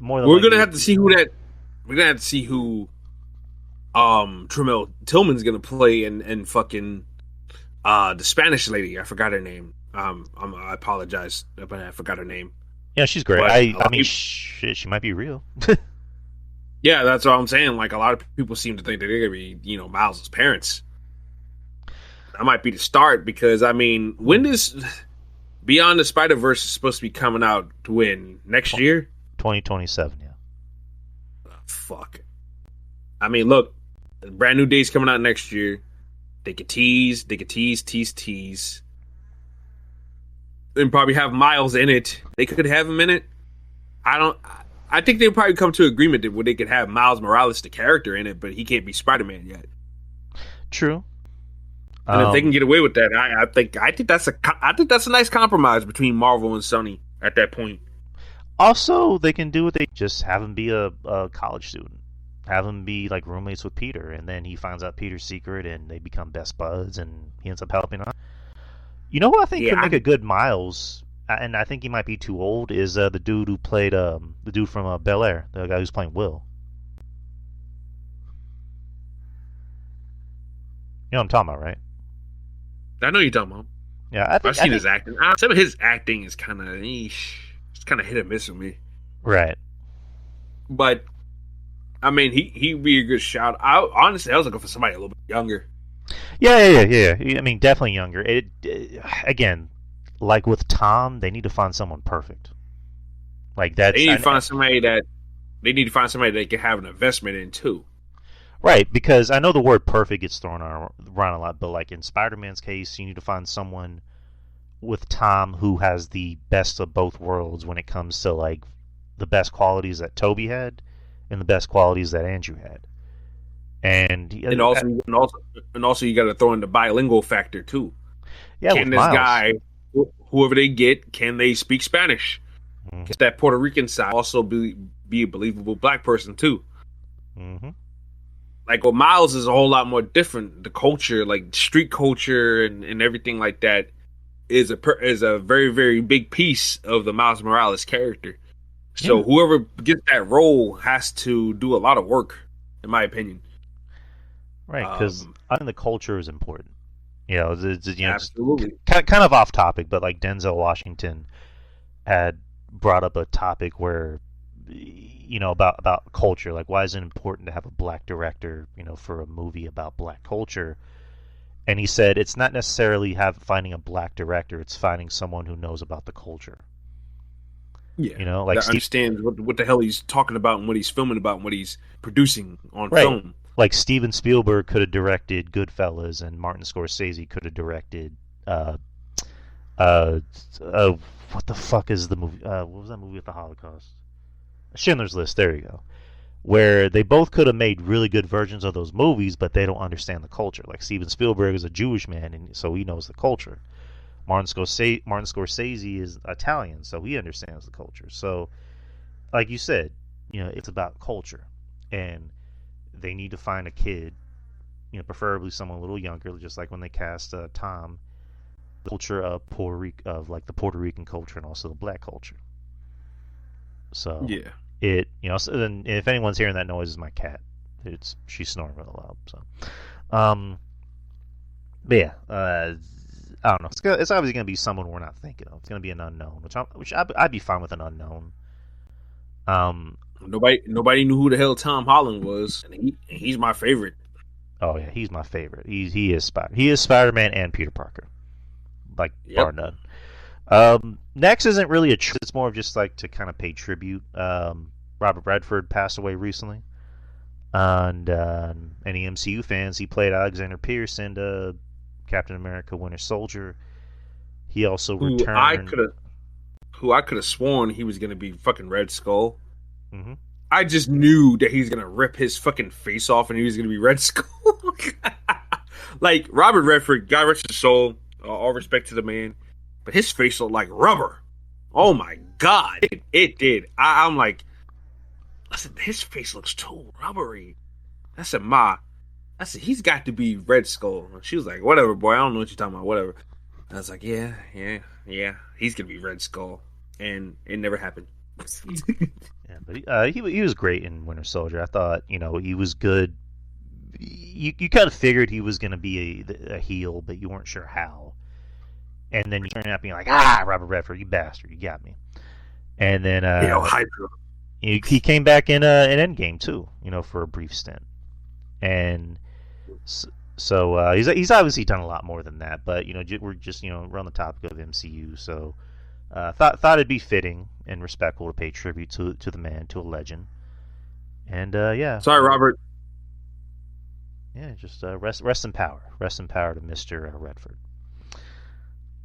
we're gonna have to see who that. We're gonna have to see who Tremel Tillman's gonna play and fucking the Spanish lady. I forgot her name. I apologize, but I forgot her name. Yeah, she's great. But, I mean, she might be real. Yeah, that's what I'm saying. Like, a lot of people seem to think that they're gonna be, Miles' parents. That might be the start because I mean, when does Beyond the Spider-Verse is supposed to be coming out? When next year? 2027. Yeah. Oh, fuck. I mean, look, Brand New Day's coming out next year. They could tease, and probably have Miles in it. They could have him in it. I think they'll probably come to an agreement that where they could have Miles Morales, the character, in it, but he can't be Spider-Man yet. True. And if they can get away with that, I think that's a nice compromise between Marvel and Sony at that point. Also, they can do what they just have him be a college student, have him be like roommates with Peter, and then he finds out Peter's secret, and they become best buds, and he ends up helping out. You know who I think could make a good Miles, and I think he might be too old, is the dude who played the dude from Bel Air, the guy who's playing Will. You know what I'm talking about, right? I know you're talking about. Yeah, I've seen his acting. Some of his acting is kind of it's kind of hit or miss with me. Right. But I mean, he'd be a good shout. I was looking for somebody a little bit younger. Yeah. I mean, definitely younger. Again, like with Tom, they need to find someone perfect. Like that. They need to find somebody that they need to find somebody they can have an investment in too. Right, because I know the word perfect gets thrown around a lot, but like in Spider-Man's case, you need to find someone with Tom who has the best of both worlds when it comes to like the best qualities that Toby had and the best qualities that Andrew had. And also, you got to throw in the bilingual factor too. Yeah, can with this Miles. guy, whoever they get, can they speak Spanish? Get that Puerto Rican side. Also be a believable black person too. Mm-hmm. Like with Miles is a whole lot more different. The culture, like street culture and everything like that, is a very, very big piece of the Miles Morales character. So whoever gets that role has to do a lot of work, in my opinion. Right, because I think the culture is important. You know, absolutely. Kind of off topic, but like Denzel Washington had brought up a topic where, you know, about culture. Like, why is it important to have a black director, you know, for a movie about black culture? And he said it's not necessarily finding a black director; it's finding someone who knows about the culture. Yeah, you know, like that understands what the hell he's talking about and what he's filming about and what he's producing on film. Like Steven Spielberg could have directed Goodfellas, and Martin Scorsese could have directed what the fuck is the movie? What was that movie with the Holocaust? Schindler's List. There you go. Where they both could have made really good versions of those movies, but they don't understand the culture. Like Steven Spielberg is a Jewish man, and so he knows the culture. Martin Scorsese is Italian, so he understands the culture. So, like you said, you know, it's about culture, and they need to find a kid, you know, preferably someone a little younger, just like when they cast Tom, the culture of the Puerto Rican culture and also the black culture. So yeah, you know, so then if anyone's hearing that noise, is my cat. She's snoring real loud. So, but yeah, I don't know. It's obviously going to be someone we're not thinking of. It's going to be an unknown, which I'd be fine with an unknown. Nobody knew who the hell Tom Holland was, and he's my favorite. Oh yeah, he's my favorite. He is Spider-Man and Peter Parker, like bar none. Next isn't really it's more of just like to kind of pay tribute. Robert Redford passed away recently, and any MCU fans, he played Alexander Pierce in Captain America: Winter Soldier. He also returned. Who I could have sworn he was going to be fucking Red Skull. Mm-hmm. I just knew that he's going to rip his fucking face off and he was going to be Red Skull. Like, Robert Redford, God rest his soul, all respect to the man, but his face looked like rubber. Oh my God. It did. I'm like, listen, his face looks too rubbery. I said, he's got to be Red Skull. She was like, whatever, boy, I don't know what you're talking about, whatever. I was like, yeah, he's going to be Red Skull. And it never happened. Yeah, but he was great in Winter Soldier. I thought, you know, he was good. You kind of figured he was going to be a heel, but you weren't sure how. And then you turned out being like, Robert Redford, you bastard, you got me. And then he came back in Endgame too, you know, for a brief stint. And so he's obviously done a lot more than that. But you know, we're on the topic of MCU, so thought it'd be fitting and respectful to pay tribute to the man, to a legend. And yeah. Sorry, Robert. Yeah, just rest in power. Rest in power to Mr. Redford.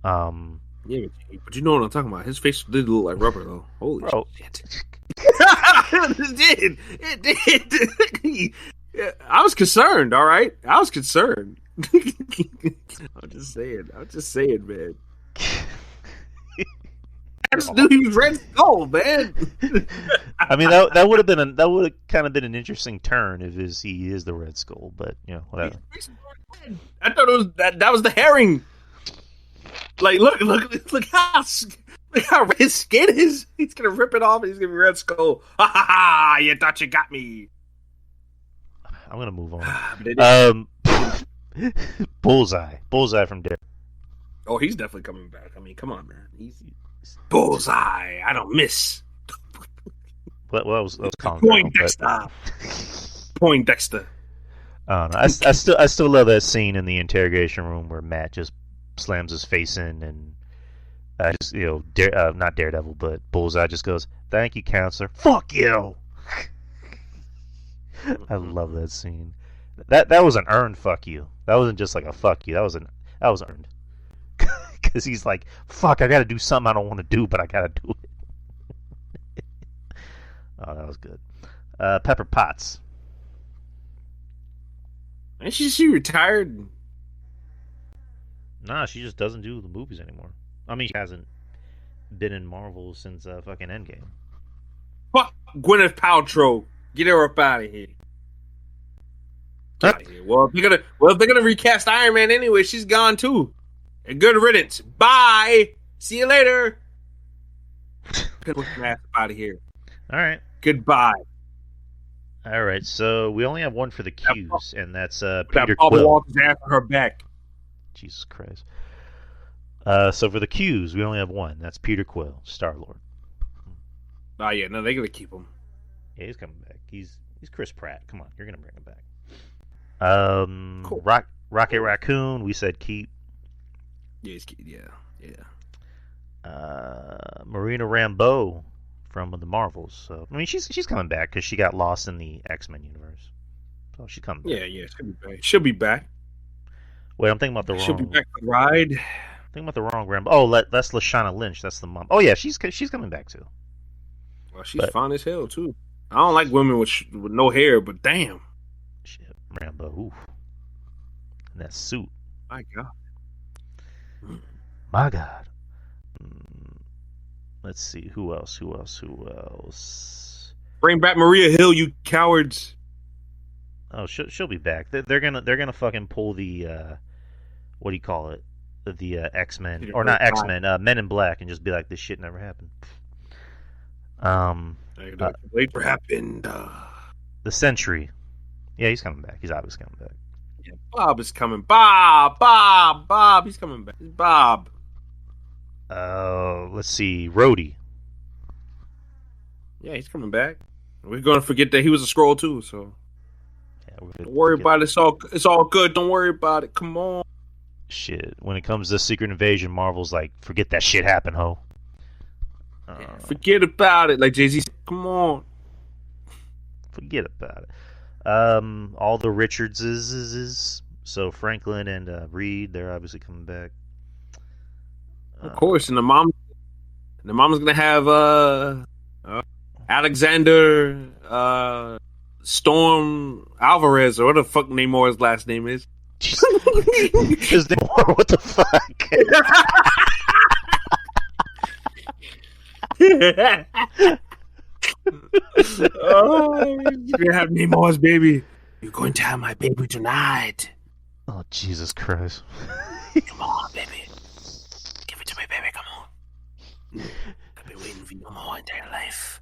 Yeah, but you know what I'm talking about. His face did look like rubber, though. Holy shit! It did. I was concerned. All right, I was concerned. I'm just saying, man. I just knew he was Red Skull, man. I mean, that would have kind of been an interesting turn if he is the Red Skull, but you know, whatever. I thought it was that was the herring. Like, look how red his skin is. He's gonna rip it off and he's gonna be Red Skull. Ha ha ha! You thought you got me. I'm gonna move on. Bullseye from Dare. Oh, he's definitely coming back. I mean, come on, man. He's Bullseye. I don't miss. Well, that was Poindexter. I don't know. I still love that scene in the interrogation room where Matt just slams his face in and just not Daredevil, but Bullseye just goes, "Thank you, counselor." Fuck you. I love that scene. That was an earned fuck you. That wasn't just like a fuck you. That was earned. Because he's like, fuck, I gotta do something I don't want to do, but I gotta do it. Oh, that was good. Pepper Potts. And she retired. Nah, she just doesn't do the movies anymore. I mean, she hasn't been in Marvel since fucking Endgame. Fuck Gwyneth Paltrow. Get her up out of here. Get out of here. Well, if they're gonna recast Iron Man anyway, she's gone too. And good riddance. Bye. See you later. Get your ass out of here. All right. Goodbye. All right. So we only have one for the Qs, and that's Peter Paul Quill. Walker's after her back. Jesus Christ. So for the Qs, we only have one. That's Peter Quill, Star-Lord. Oh yeah, no, they're gonna keep him. Yeah, he's coming back. He's Chris Pratt. Come on, you're gonna bring him back. Cool. Rocket Raccoon, we said keep. Yeah, yeah. Marina Rambeau from the Marvels. So I mean, she's coming back because she got lost in the X-Men universe. So she's coming back. Yeah, she'll be back. Wait, I'm thinking about the wrong. She'll be back for the ride. Thinking about the wrong Rambeau. Oh, that's Lashana Lynch. That's the mom. Oh yeah, she's coming back too. Well, she's fine as hell too. I don't like women with no hair, but damn. Shit, Rambeau. Oof. And that suit. My God. My God. Let's see. Who else? Bring back Maria Hill, you cowards. Oh, she'll be back. They're gonna fucking pull the what do you call it? The X-Men, or not X-Men, Men in Black, and just be like, this shit never happened. Later happened. The Sentry. Yeah, he's coming back. He's obviously coming back. Yeah, Bob is coming. Bob. He's coming back. Bob. Let's see. Rhodey. Yeah, he's coming back. We're gonna forget that he was a Skrull too. So don't worry about it. It's all good. Don't worry about it. Come on. Shit. When it comes to Secret Invasion, Marvel's like, forget that shit happened, ho. Forget about it. Like Jay-Z said, come on. Forget about it. All the Richardses. So Franklin and Reed, they're obviously coming back. Of course, and the mom's gonna have Alexander Storm Alvarez, or what the fuck Namor's last name is. Because Namor, what the fuck? Oh, you're gonna have Namor's baby. You're going to have my baby tonight. Oh, Jesus Christ. Come on, baby. Give it to me, baby. Come on. I've been waiting for you my whole entire life.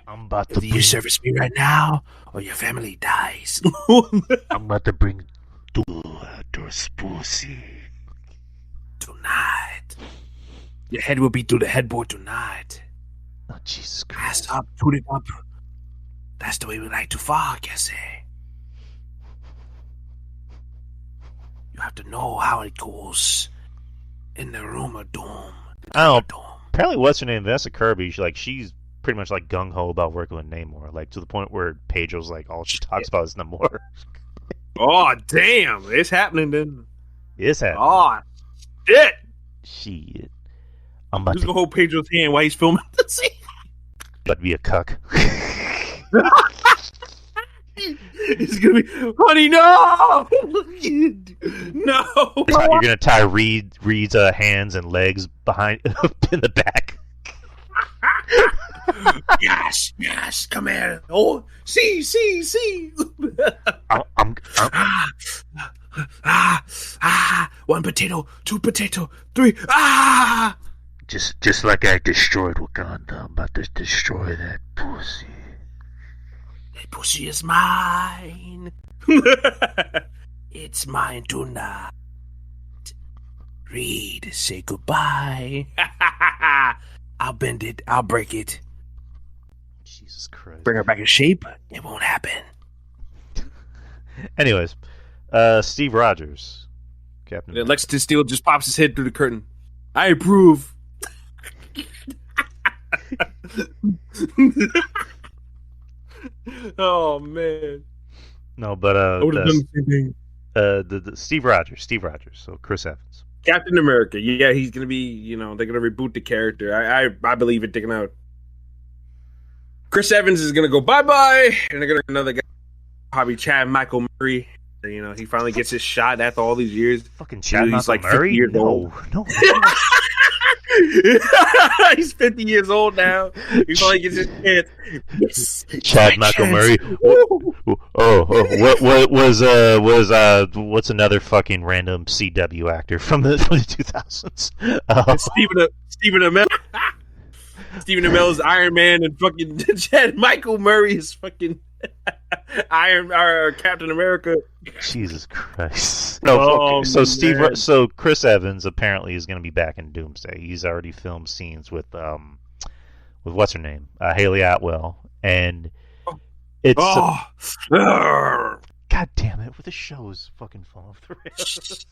I'm about to. You service me right now, or your family dies. I'm about to bring to pussy tonight. Your head will be through the headboard tonight. Oh, Jesus Christ! Stop, toot it up. That's the way we like to fuck, you see. You have to know how it goes in the rumor dome. I don't know. Apparently, what's her name? Vanessa Kirby. She's pretty much like gung ho about working with Namor, like to the point where Pedro's like all she talks about is Namor. Oh damn! It's happening then. It's happening. Oh shit! Shit. Who's gonna hold Pedro's hand while he's filming the scene? About to be a cuck. It's gonna be, honey, no, no. You're gonna tie Reed's hands and legs behind in the back. Yes, come here. Oh, see. One potato, two potato, three. Just like I destroyed Wakanda, I'm about to destroy that pussy. That pussy is mine. It's mine tonight. Reed, say goodbye. I'll bend it. I'll break it. Jesus Christ. Bring her back in shape. It won't happen. Anyways, Steve Rogers, Captain. Lexington Steele just pops his head through the curtain. I approve. Oh man. No, but I would have done the same thing. the Steve Rogers. So Chris Evans. Captain America. Yeah, he's gonna be. They're gonna reboot the character. I believe it. They're gonna. Chris Evans is gonna go bye, and they're gonna another guy, probably Chad Michael Murray. He finally gets his shot after all these years. Fucking Chad Michael like Murray. 50 years old. No. He's 50 years old now. He finally gets his chance. Yes, Chad Michael Murray. What was what's another fucking random CW actor from the 2000s? Stephen Amell. Stephen Amell's Iron Man, and fucking Chad Michael Murray is fucking Captain America. Jesus Christ! No, so Chris Evans apparently is going to be back in Doomsday. He's already filmed scenes with what's her name, Haley Atwell, and it's God damn it! The show is fucking falling off the rails.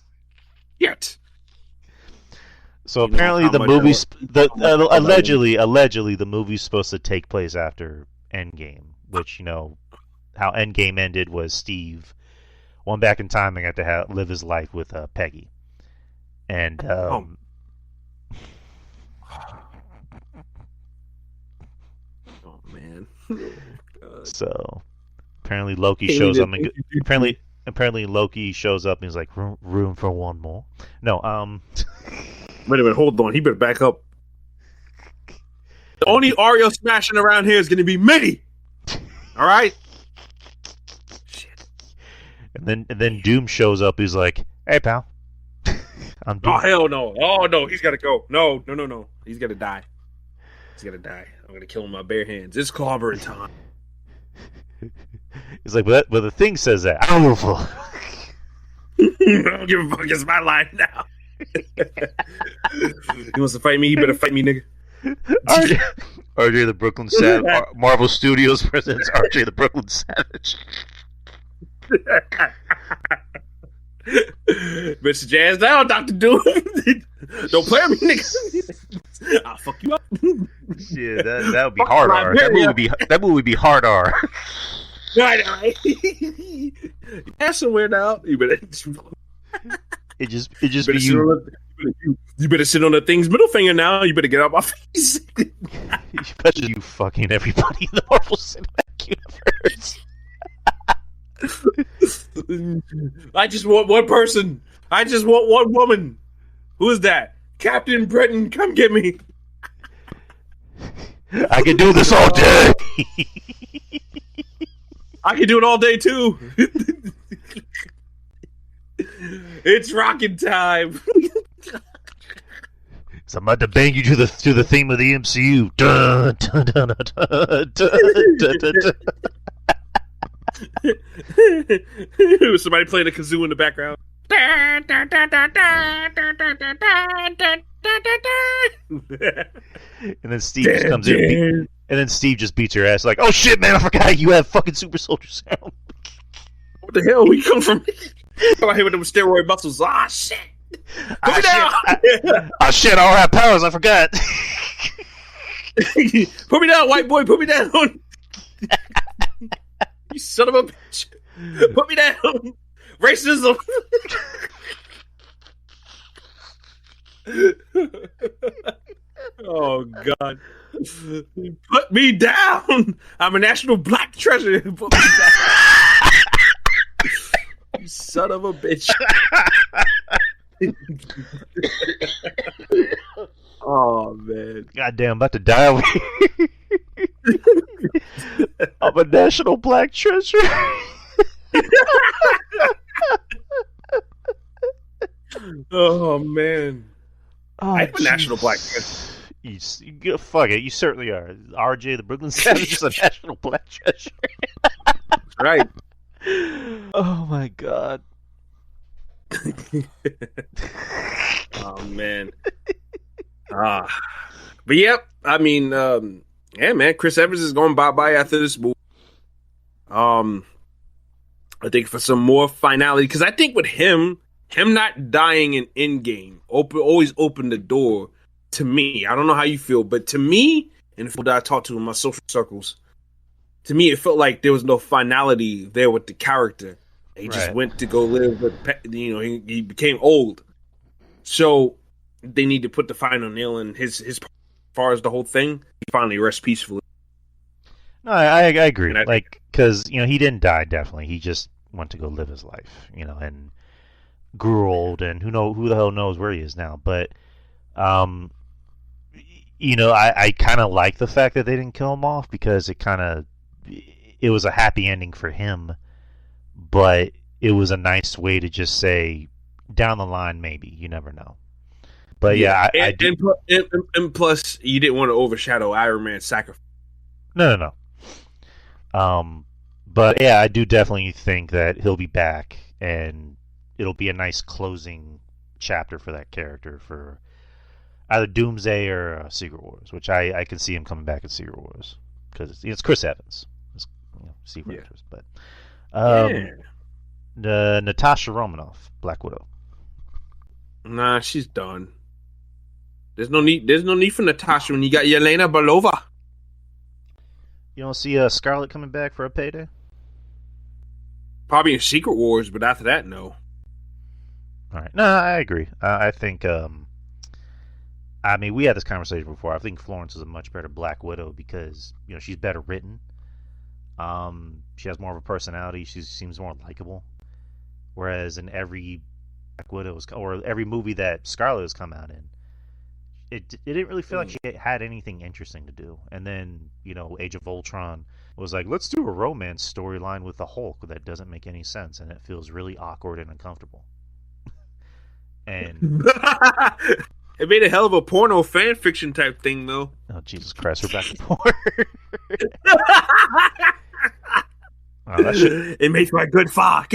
Yet. So apparently the movie's allegedly the movie's supposed to take place after Endgame, which how Endgame ended was Steve went back in time and got to live his life with Peggy, and oh man. So apparently Loki shows up and apparently Loki shows up and he's like room for one more. No, Wait a minute, hold on. He better back up. The only Oreo smashing around here is going to be me. All right. Shit. And then Doom shows up. He's like, "Hey, pal." I'm Doom. Oh hell no! Oh no, he's got to go. No. He's got to die. I'm going to kill him with my bare hands. It's clobbering time. He's like, but the thing says that. I don't give a fuck. I don't give a fuck. It's my life now. He wants to fight me. He better fight me, nigga. RJ the Brooklyn Savage. Marvel Studios presents RJ the Brooklyn Savage. Mr. Jazz down, Dr. Doom. Don't play with me, nigga. I'll fuck you up. Yeah, that would be hard R. That movie would be hard R. Yeah, somewhere now. You better. It just be you. You better sit on the thing's middle finger now. You better get out my face. Especially you fucking everybody in the Marvel Cinematic Universe. I just want one person. I just want one woman. Who is that? Captain Britain, come get me. I can do this all day. I can do it all day too. It's rockin' time. So I'm about to bang you to the theme of the MCU. Dun, dun, dun, dun, dun, dun, dun. Somebody playing a kazoo in the background. And then Steve just comes in. And then Steve just beats your ass like, "Oh shit, man! I forgot you have fucking super soldier serum." What the hell? We come from? Come out here with them steroid muscles. Ah shit! Put me down! Shit! I don't have powers. I forgot. Put me down, white boy. Put me down. You son of a bitch. Put me down. Racism. Oh God. Put me down. I'm a national black treasure. Put me down. You son of a bitch. Oh man. Goddamn, I'm about to die over here. I'm a national black treasure. Oh man. Oh, I'm a national black treasure. Fuck it, you certainly are. RJ the Brooklyn Savage is a national black treasure. That's right. Oh my God. Oh man. But yep, I mean, yeah, man, Chris Evans is going bye after this movie. I think for some more finality, because I think with him, him not dying in Endgame always opened the door to me. I don't know how you feel, but to me, and people that I talk to in my social circles, to me, it felt like there was no finality there with the character. He just went to go live with, he became old. So they need to put the final nail in his as far as the whole thing. He finally rests peacefully. No, I agree. Because he didn't die. Definitely, he just went to go live his life. And grew old, and who the hell knows where he is now. But, I kind of like the fact that they didn't kill him off, because it was a happy ending for him, but it was a nice way to just say, down the line, maybe, you never know. But and plus, you didn't want to overshadow Iron Man's sacrifice. No. But yeah, I do definitely think that he'll be back, and it'll be a nice closing chapter for that character for either Doomsday or Secret Wars, which I can see him coming back in Secret Wars, because it's Chris Evans, Secret Wars. But the Natasha Romanoff, Black Widow. Nah, she's done. There's no need for Natasha when you got Yelena Belova. You don't see Scarlet coming back for a payday? Probably in Secret Wars, but after that, no. All right. No, I agree. I think, we had this conversation before. I think Florence is a much better Black Widow because, she's better written. She has more of a personality. She seems more likable. Whereas in every Black Widow, or every movie that Scarlet has come out in, it didn't really feel like she had anything interesting to do. And then, Age of Ultron was like, let's do a romance storyline with the Hulk that doesn't make any sense, and it feels really awkward and uncomfortable. And it made a hell of a porno fan fiction type thing, though. Oh, Jesus Christ, we're back to porn. It makes my good fuck.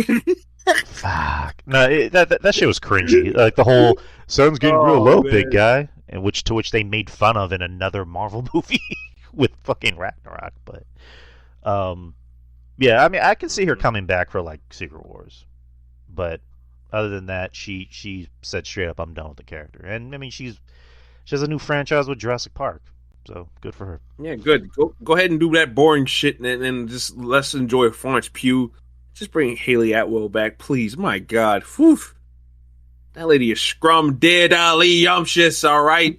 Fuck. No, that shit was cringy. Like the whole sun's getting real low, man. Big guy, and to which they made fun of in another Marvel movie with fucking Ragnarok. But yeah, I can see her coming back for like Secret Wars, but other than that, she said straight up, I'm done with the character. And she has a new franchise with Jurassic Park, so good for her. Yeah, good. Go ahead and do that boring shit, and just let's enjoy Florence Pugh. Just bring Haley Atwell back, please. My God, whew. That lady is scrum dead, Ali yumptious. All right.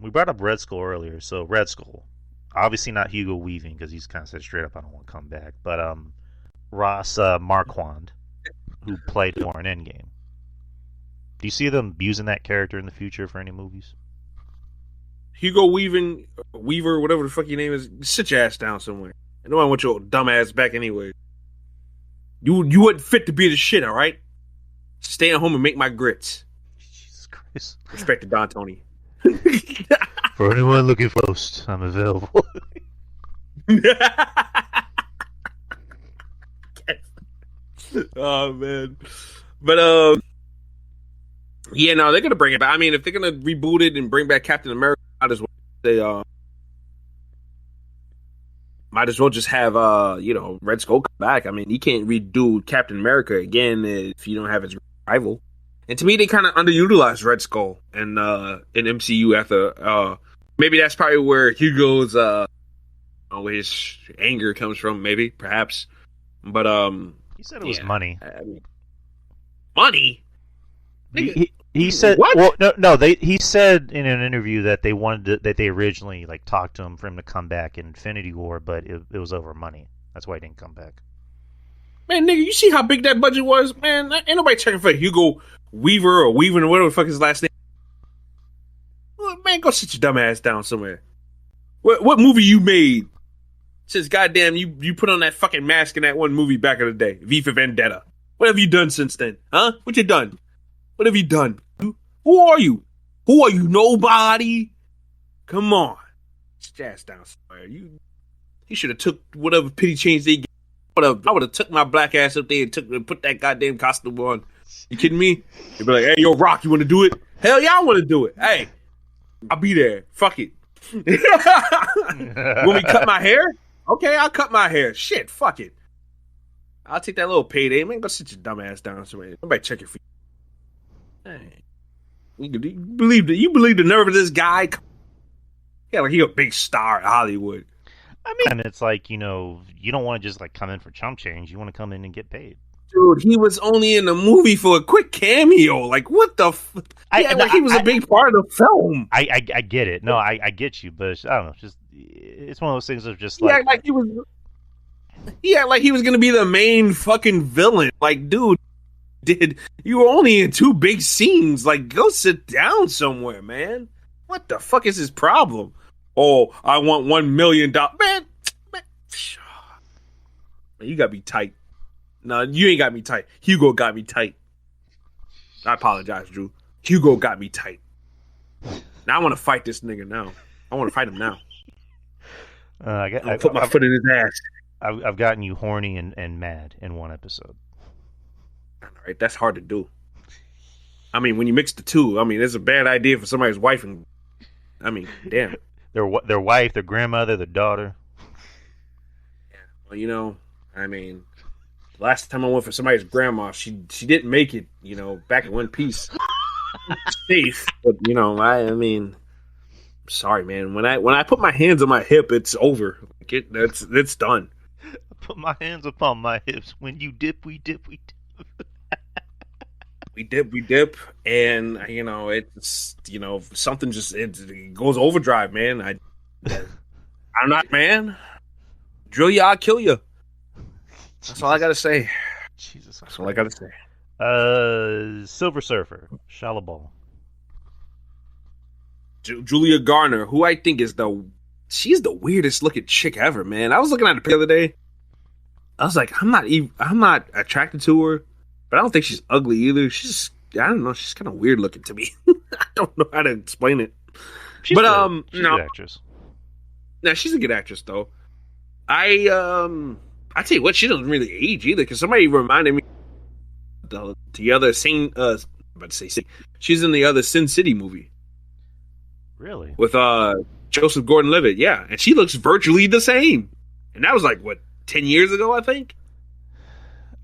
We brought up Red Skull earlier, so Red Skull, obviously not Hugo Weaving because he's kind of said straight up, I don't want to come back, but Ross Marquand, who played more in Endgame. Do you see them using that character in the future for any movies? Hugo Weaver, whatever the fuck your name is, sit your ass down somewhere. I know I want your dumb ass back anyway. You wouldn't fit to be the shit, all right? Stay at home and make my grits. Jesus Christ. Respect to Don Tony. For anyone looking for a host, I'm available. Oh man, but yeah, no, they're gonna bring it back. I mean, if they're gonna reboot it and bring back Captain America, might as well just have Red Skull come back. I mean, you can't redo Captain America again if you don't have his rival. And to me, they kind of underutilized Red Skull in MCU after. Maybe that's probably where Hugo's his anger comes from. Maybe, perhaps, but he said it was money. I mean, money. He said what? Well, no. He said in an interview that they wanted that they originally talked to him for him to come back in Infinity War, but it was over money. That's why he didn't come back. Man, nigga, you see how big that budget was? Man, ain't nobody checking for Hugo Weaver or Weaving or whatever the fuck his last name. Well, man, go sit your dumb ass down somewhere. What movie you made since goddamn you put on that fucking mask in that one movie back in the day, V for Vendetta? What have you done since then? Huh? What you done? What have you done? Who are you? Who are you? Nobody? Come on. Sit your ass down somewhere. You should have took whatever pity change they gave. I would have took my black ass up there and put that goddamn costume on. You kidding me? They'd be like, hey, yo, Rock, you want to do it? Hell yeah, I want to do it. Hey, I'll be there. Fuck it. When we cut my hair? Okay, I'll cut my hair. Shit, fuck it. I'll take that little payday. Man, go sit your dumb ass down somewhere. Nobody check your feet. Hey, you believe the nerve of this guy? Yeah, like he a big star in Hollywood. I mean, and it's like, you don't want to just like come in for chump change. You want to come in and get paid. Dude, he was only in the movie for a quick cameo. Like, what the? He was a big part of the film. I get it. No, I get you, but I don't know. It's one of those things of just like he was. Yeah, like he was gonna be the main fucking villain. Like, dude, you were only in 2 big scenes. Like, go sit down somewhere, man. What the fuck is his problem? Oh, I want $1 million. Man, you gotta be tight. No, you ain't got me tight. Hugo got me tight. I apologize, Drew. Hugo got me tight. Now I want to fight this nigga now. I want to fight him now. I put my foot in his ass. I've gotten you horny and mad in one episode. All right, that's hard to do. I mean, when you mix the two, I mean, it's a bad idea for somebody's wife and. I mean, damn. Their wife, their grandmother, their daughter. Yeah, well, I mean, last time I went for somebody's grandma, she didn't make it. Back in one piece, safe. But I mean, sorry, man. When I put my hands on my hip, it's over. It's done. I put my hands upon my hips. When you dip, we dip, we dip. We dip, and it's something just it goes overdrive, man. I'm not, man. Drill you, I'll kill you. That's all I gotta say. Jesus, that's all I gotta say. Silver Surfer, Shalabal. Julia Garner, who I think she's the weirdest looking chick ever, man. I was looking at her the other day. I was like, I'm not attracted to her. But I don't think she's ugly either. She's kind of weird looking to me. I don't know how to explain it. She's a good actress. No, she's a good actress though. I tell you what, she doesn't really age either. Because somebody reminded me the other she's in the other Sin City movie. Really? With Joseph Gordon-Levitt, yeah, and she looks virtually the same. And that was like 10 years ago, I think.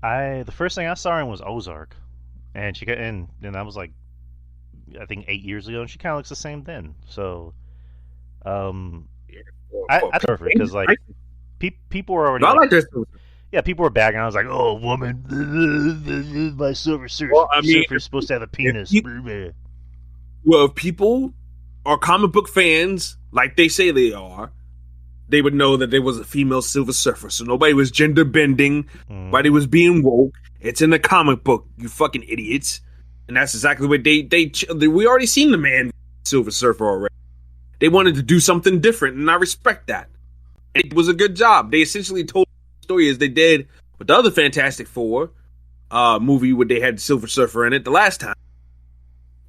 The first thing I saw her in was Ozark, and I was like, I think 8 years ago, and she kind of looks the same then. So, I prefer her because like people were already. I like this. Yeah, people were bagging. I was like, "Oh, woman, my Silver Surfer is supposed to have a penis." Well, if people are comic book fans, like they say they are, they would know that there was a female Silver Surfer, so nobody was gender bending, nobody was being woke. It's in the comic book, you fucking idiots. And that's exactly what we already seen the man Silver Surfer already. They wanted to do something different, and I respect that. And it was a good job. They essentially told the story as they did with the other Fantastic Four movie where they had Silver Surfer in it the last time.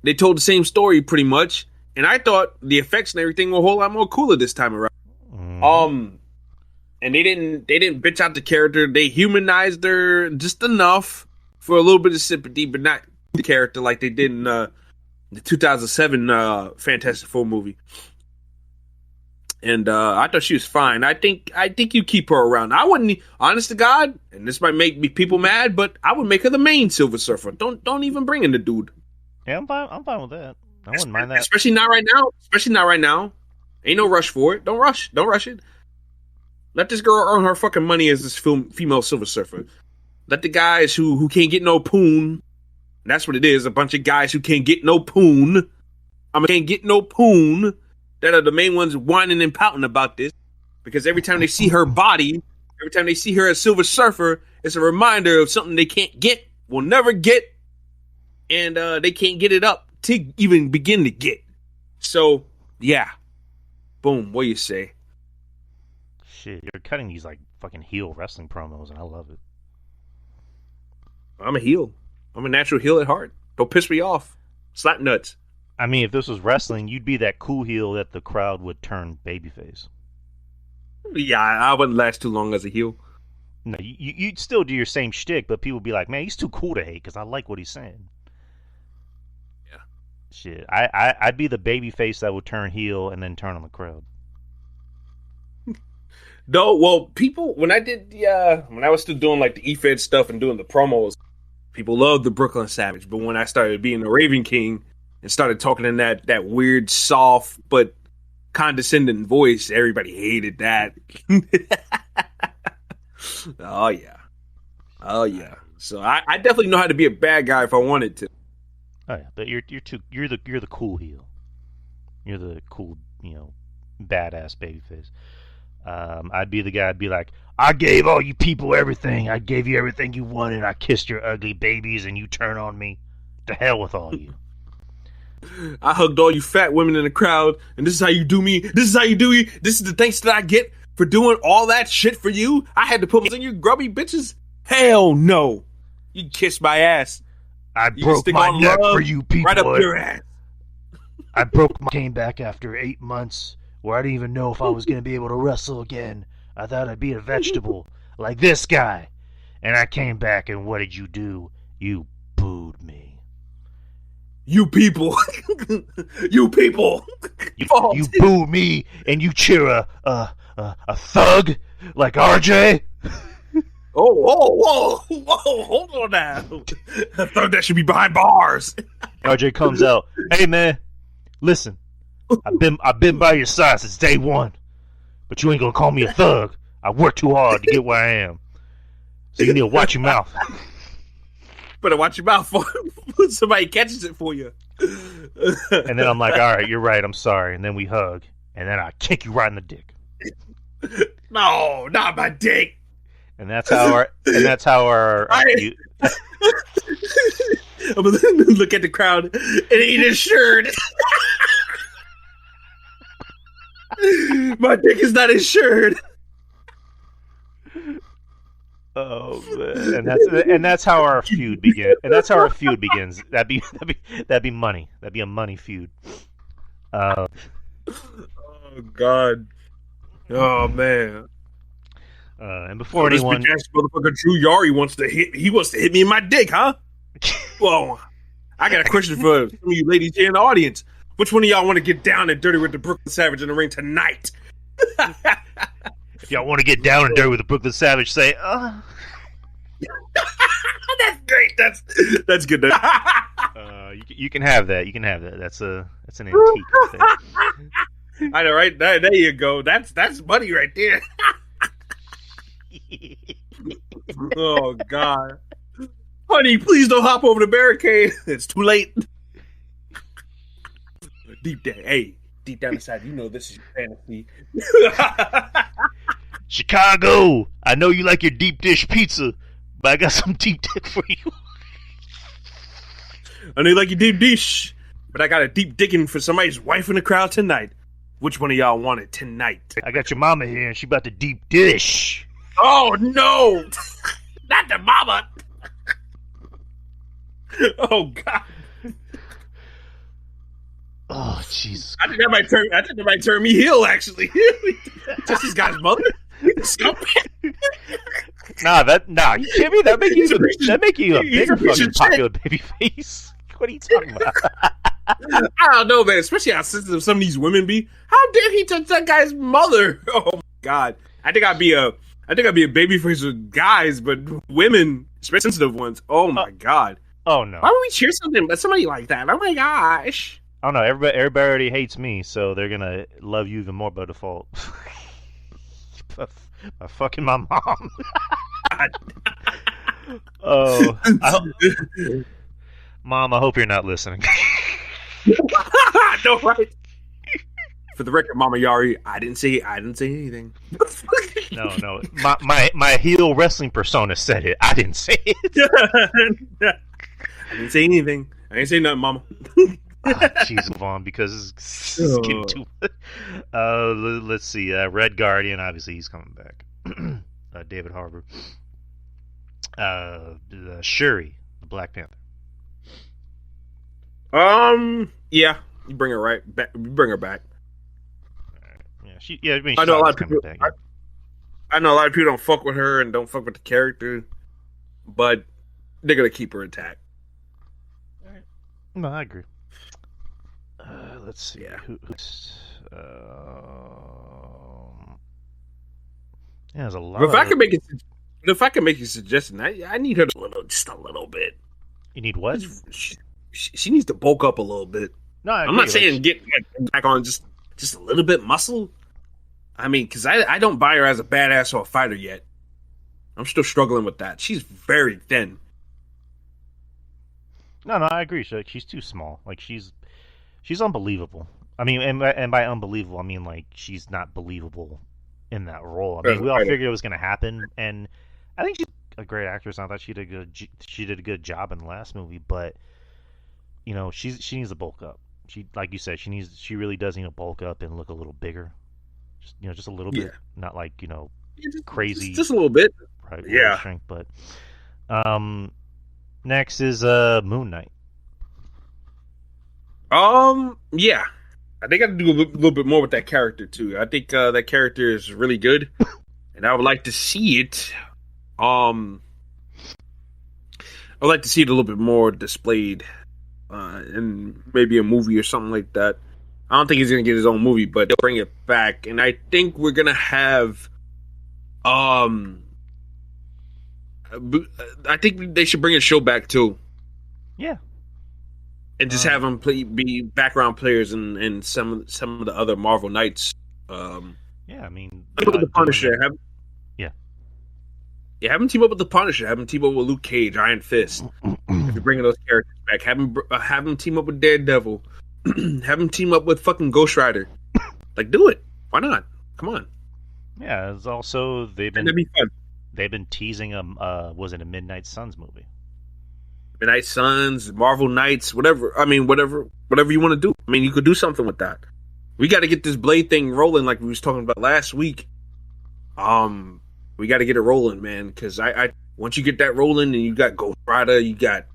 They told the same story pretty much, and I thought the effects and everything were a whole lot more cooler this time around. And they didn't bitch out the character. They humanized her just enough for a little bit of sympathy, but not the character like they did in the 2007 Fantastic Four movie. And I thought she was fine. I think you keep her around. I wouldn't, honest to God, and this might make people mad, but I would make her the main Silver Surfer. Don't even bring in the dude. Yeah, I'm fine with that. I wouldn't mind that. Especially not right now. Ain't no rush for it. Don't rush it. Let this girl earn her fucking money as this female Silver Surfer. Let the guys who can't get no poon. That's what it is. A bunch of guys who can't get no poon. Can't get no poon. That are the main ones whining and pouting about this. Because every time they see her body, every time they see her as Silver Surfer, it's a reminder of something they can't get, will never get, and they can't get it up to even begin to get. So, yeah. Boom. What do you say? Shit, you're cutting these like fucking heel wrestling promos, and I love it. I'm a heel. I'm a natural heel at heart. Don't piss me off. Slap nuts. I mean, if this was wrestling, you'd be that cool heel that the crowd would turn babyface. Yeah, I wouldn't last too long as a heel. No, you'd still do your same shtick, but people would be like, man, he's too cool to hate because I like what he's saying. Yeah. Shit, I'd be the babyface that would turn heel and then turn on the crowd. No, well, people when I did the when I was still doing like the E-Fed stuff and doing the promos, people loved the Brooklyn Savage. But when I started being the Raven King and started talking in that weird, soft but condescending voice, everybody hated that. Oh yeah, oh yeah. So I definitely know how to be a bad guy if I wanted to. Oh yeah, but you're the cool heel. You're the cool, badass babyface. I'd be the guy. I'd be like, I gave all you people everything. I gave you everything you wanted. I kissed your ugly babies, and you turn on me. To hell with all you. I hugged all you fat women in the crowd, and this is how you do me. This is how you do me. This is the thanks that I get for doing all that shit for you. I had to put my in you grubby bitches. Hell no. You kiss my ass. I broke my neck for you people. Right up your ass. I came back after 8 months where I didn't even know if I was going to be able to wrestle again. I thought I'd be a vegetable like this guy. And I came back, and what did you do? You booed me. You people. You people. You boo me, and you cheer a thug like RJ? Whoa, hold on now. A thug that should be behind bars. RJ comes out. Hey man, listen. I've been by your side since day one, but you ain't gonna call me a thug. I worked too hard to get where I am. So you need to watch your mouth. Better watch your mouth for somebody catches it for you. And then I'm like, all right, you're right. I'm sorry. And then we hug, and then I kick you right in the dick. No, not my dick. And that's how our. I'm gonna look at the crowd and eat his shirt. My dick is not his shirt. Oh man, and that's how our feud begins. And that's how our feud begins. That'd be money. That'd be a money feud. Oh God. Oh man. And before anyone, this bitch-ass motherfucker Drew Yari wants to hit me in my dick, huh? Well, I got a question for some of you ladies here in the audience. Which one of y'all want to get down and dirty with the Brooklyn Savage in the ring tonight? If y'all want to get down and dirty with the Brooklyn Savage, say, That's great. That's good. You can have that. You can have that. That's an antique. I know, right? There you go. That's money right there. Oh God, honey, please don't hop over the barricade. It's too late. Deep down inside, you know this is your fantasy. Chicago, I know you like your deep dish pizza, but I got some deep dick for you. I know you like your deep dish, but I got a deep dicking for somebody's wife in the crowd tonight. Which one of y'all want it tonight? I got your mama here, and she about to deep dish. Oh no, not the mama. Oh God. Oh Jesus! I think that might turn me heel. Actually, just this guy's mother. Nah, you kidding me? That make you a bigger fucking popular baby face. What are you talking about? I don't know, man. Especially how sensitive some of these women be. How dare he touch that guy's mother? Oh my God! I think I'd be a baby face with guys, but women, especially sensitive ones. Oh my God! Oh no! Why would we cheer somebody like that? Oh my gosh! I don't know. Everybody already hates me, so they're gonna love you even more by default. By fucking my mom. Oh, Mom, I hope you're not listening. No, right? For the record, Mama Yari, I didn't say anything. No. My heel wrestling persona said it. I didn't say it. I didn't say anything. I didn't say nothing, Mama. Jeez, move on because this is getting too. Let's see. Red Guardian, obviously he's coming back. David Harbour. Shuri, the Black Panther. Yeah, you bring her right back. You bring her back. Yeah, I mean, I know a lot of people. Back, I know a lot of people don't fuck with her and don't fuck with the character, but they're gonna keep her intact. No, I agree. Let's see. Yeah. Who's Yeah, there's a But lot if I of. can make it, if I can make a suggestion, I need her to just a little bit. You need what? She needs to bulk up a little bit. No, I I'm not agree. Like, saying get back on just a little bit muscle. I mean, because I don't buy her as a badass or a fighter yet. I'm still struggling with that. She's very thin. no, I agree. She's too small. Like she's unbelievable. I mean, and by unbelievable, I mean like she's not believable in that role. I As mean, a we all fighter. figured it was going to happen, and I think she's a great actress. I thought she did a good job in the last movie, but she needs to bulk up. She, like you said, she really does need to bulk up and look a little bigger. Just a little Yeah, bit, not like yeah crazy, just a little bit. right, world Yeah. strength. But um, next is Moon Knight. Yeah. I think I have to do a little bit more with that character too. I think that character is really good, and I would like to see it. Um, I'd like to see it a little bit more displayed, in maybe a movie or something like that. I don't think he's gonna get his own movie, but they'll bring it back, and I think we're gonna have. Um, I think they should bring a show back too, Yeah. and just have them be background players in some of the other Marvel Knights. Um, Yeah, I mean, with the doing Punisher, it. Yeah. yeah, have him team up with the Punisher, have him team up with Luke Cage, Iron Fist. If you're bringing those characters back, have him team up with Daredevil, have him team up with fucking Ghost Rider. Like, do it. Why not? Come on, Yeah, it's also and that'd be fun. they've been teasing was it a Midnight Suns movie? Midnight Suns, Marvel Knights, whatever. I mean, whatever you want to do. I mean, you could do something with that. We got to get this Blade thing rolling, like we was talking about last week. We got to get it rolling, man. Because I once you get that rolling, and you got Ghost Rider, you got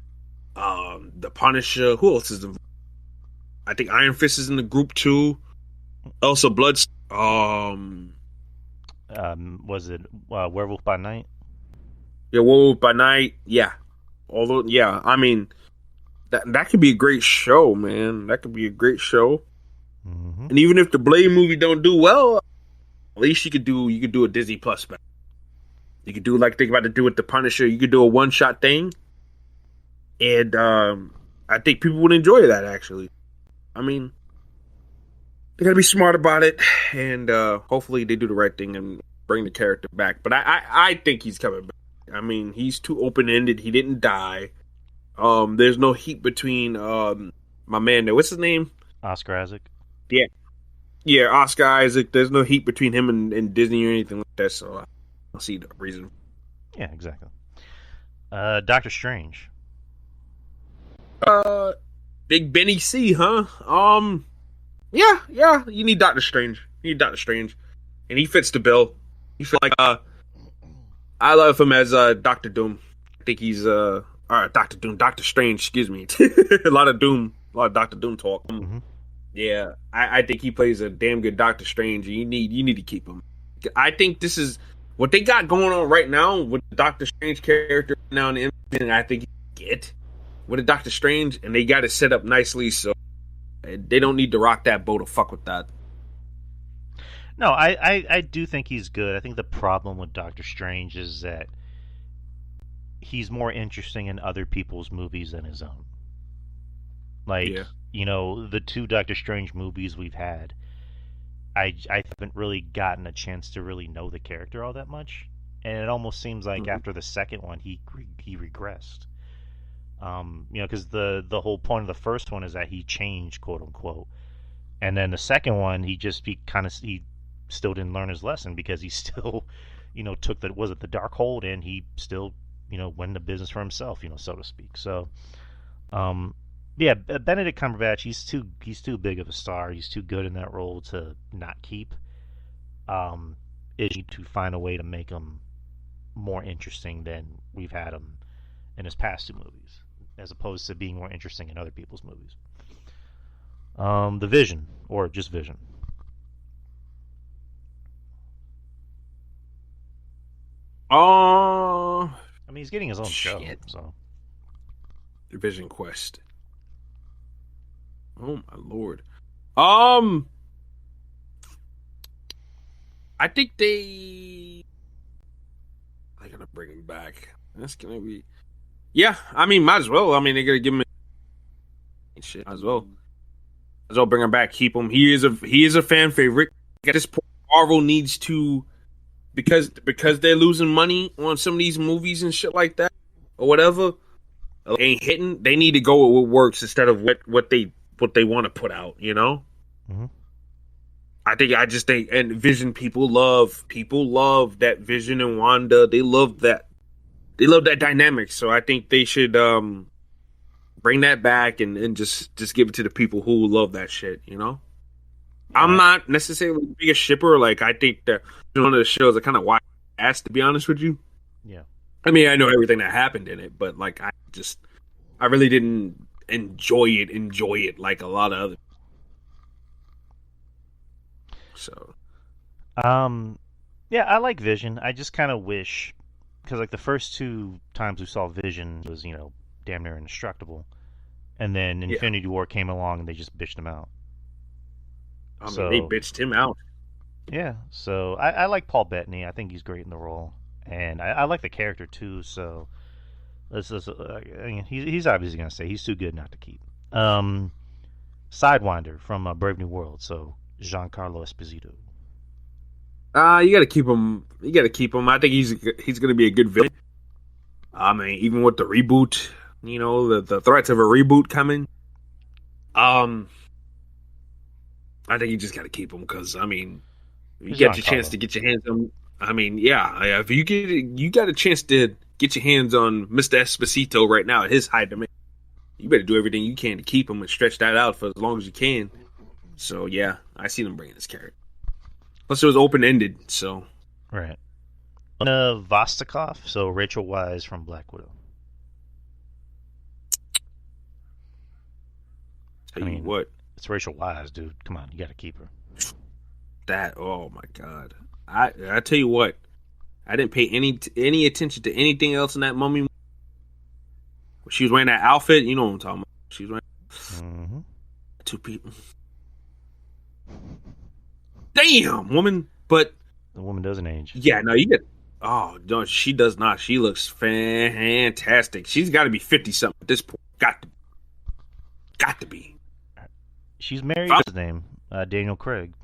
the Punisher. Who else is? I think Iron Fist is in the group too. Also, Blood. Was it Werewolf by Night? Yeah, Werewolf by Night. Yeah, although, yeah, I mean that could be a great show, man. That could be a great show. Mm-hmm. And even if the Blade movie don't do well, at least you could do a Disney Plus special. You could do like think about to do with the Punisher. You could do a one shot thing, and I think people would enjoy that. Actually, I mean, they gotta be smart about it, and hopefully they do the right thing and bring the character back. But I think he's coming back. I mean, he's too open ended. He didn't die. There's no heat between my man there. What's his name? Oscar Isaac. Yeah, yeah, Oscar Isaac. There's no heat between him and Disney or anything like that. So I don't see the reason. Yeah, exactly. Doctor Strange. Uh, Big Benny C, huh? Yeah. You need Doctor Strange. You need Doctor Strange, and he fits the bill. He feel like I love him as Doctor Doom. I think he's Doctor Doom, Doctor Strange. Excuse me. A lot of Doctor Doom talk. Mm-hmm. Yeah, I think he plays a damn good Doctor Strange. You need to keep him. I think this is what they got going on right now with the Doctor Strange character now in the MCU, and I think you get with a Doctor Strange, and they got it set up nicely, so they don't need to rock that boat or fuck with that. No, I do think he's good. I think the problem with Doctor Strange is that he's more interesting in other people's movies than his own. Like, Yeah. the two Doctor Strange movies we've had, I haven't really gotten a chance to really know the character all that much, and it almost seems like after the second one he regressed. Because the whole point of the first one is that he changed, quote unquote, and then the second one he still didn't learn his lesson because he still, took the dark hold, and he still, went into business for himself, so to speak. So, yeah, Benedict Cumberbatch, he's too big of a star. He's too good in that role to not keep. Is to find a way to make him more interesting than we've had him in his past two movies, as opposed to being more interesting in other people's movies. The Vision, or just Vision. I mean, he's getting his own show, so. Vision Quest. Oh my lord. I think they They're gonna bring him back. That's gonna be. Yeah, I mean, might as well. I mean, they're gonna give him shit. Might as well. Might as well bring him back. Keep him. He is a fan favorite. At this point, Marvel needs to because they're losing money on some of these movies and shit like that or whatever. Ain't hitting. They need to go with what works instead of what they want to put out. You know. Mm-hmm. I just think and Vision people love that Vision and Wanda. They love that dynamic. So I think they should bring that back and just give it to the people who love that shit. You know. Yeah. I'm not necessarily the biggest shipper. Like I think that one of the shows are kind of wide ass, to be honest with you. Yeah. I mean, I know everything that happened in it, but like I really didn't enjoy it like a lot of other. So, yeah, I like Vision. I just kind of wish, because like the first 2 times we saw Vision was damn near indestructible, and then Infinity War came along and they just bitched him out. I mean, they bitched him out. Yeah, so I like Paul Bettany. I think he's great in the role, and I like the character too. So he's obviously gonna say he's too good not to keep. Sidewinder from Brave New World. So Giancarlo Esposito. You got to keep him. You got to keep him. I think he's going to be a good villain. I mean, even with the reboot, the threats of a reboot coming. I think you just got to keep him because I mean, you get your chance to get your hands on. I mean, yeah, if you got a chance to get your hands on Mr. Esposito right now at his high demand, you better do everything you can to keep him and stretch that out for as long as you can. So yeah, I see them bringing this character. Plus, it was open ended, so right. Vostokov, so Rachel Weisz from Black Widow. Tell you what, it's Rachel Weisz, dude. Come on, you got to keep her. Oh my god, I tell you what, I didn't pay any attention to anything else in that Mummy. She was wearing that outfit, you know what I'm talking about. She was wearing 2 people. Damn, woman! But the woman doesn't age. Yeah, no, you get. Oh no, she does not. She looks fantastic. She's got to be 50 something at this point. Got to be. She's married. What's his name? Daniel Craig.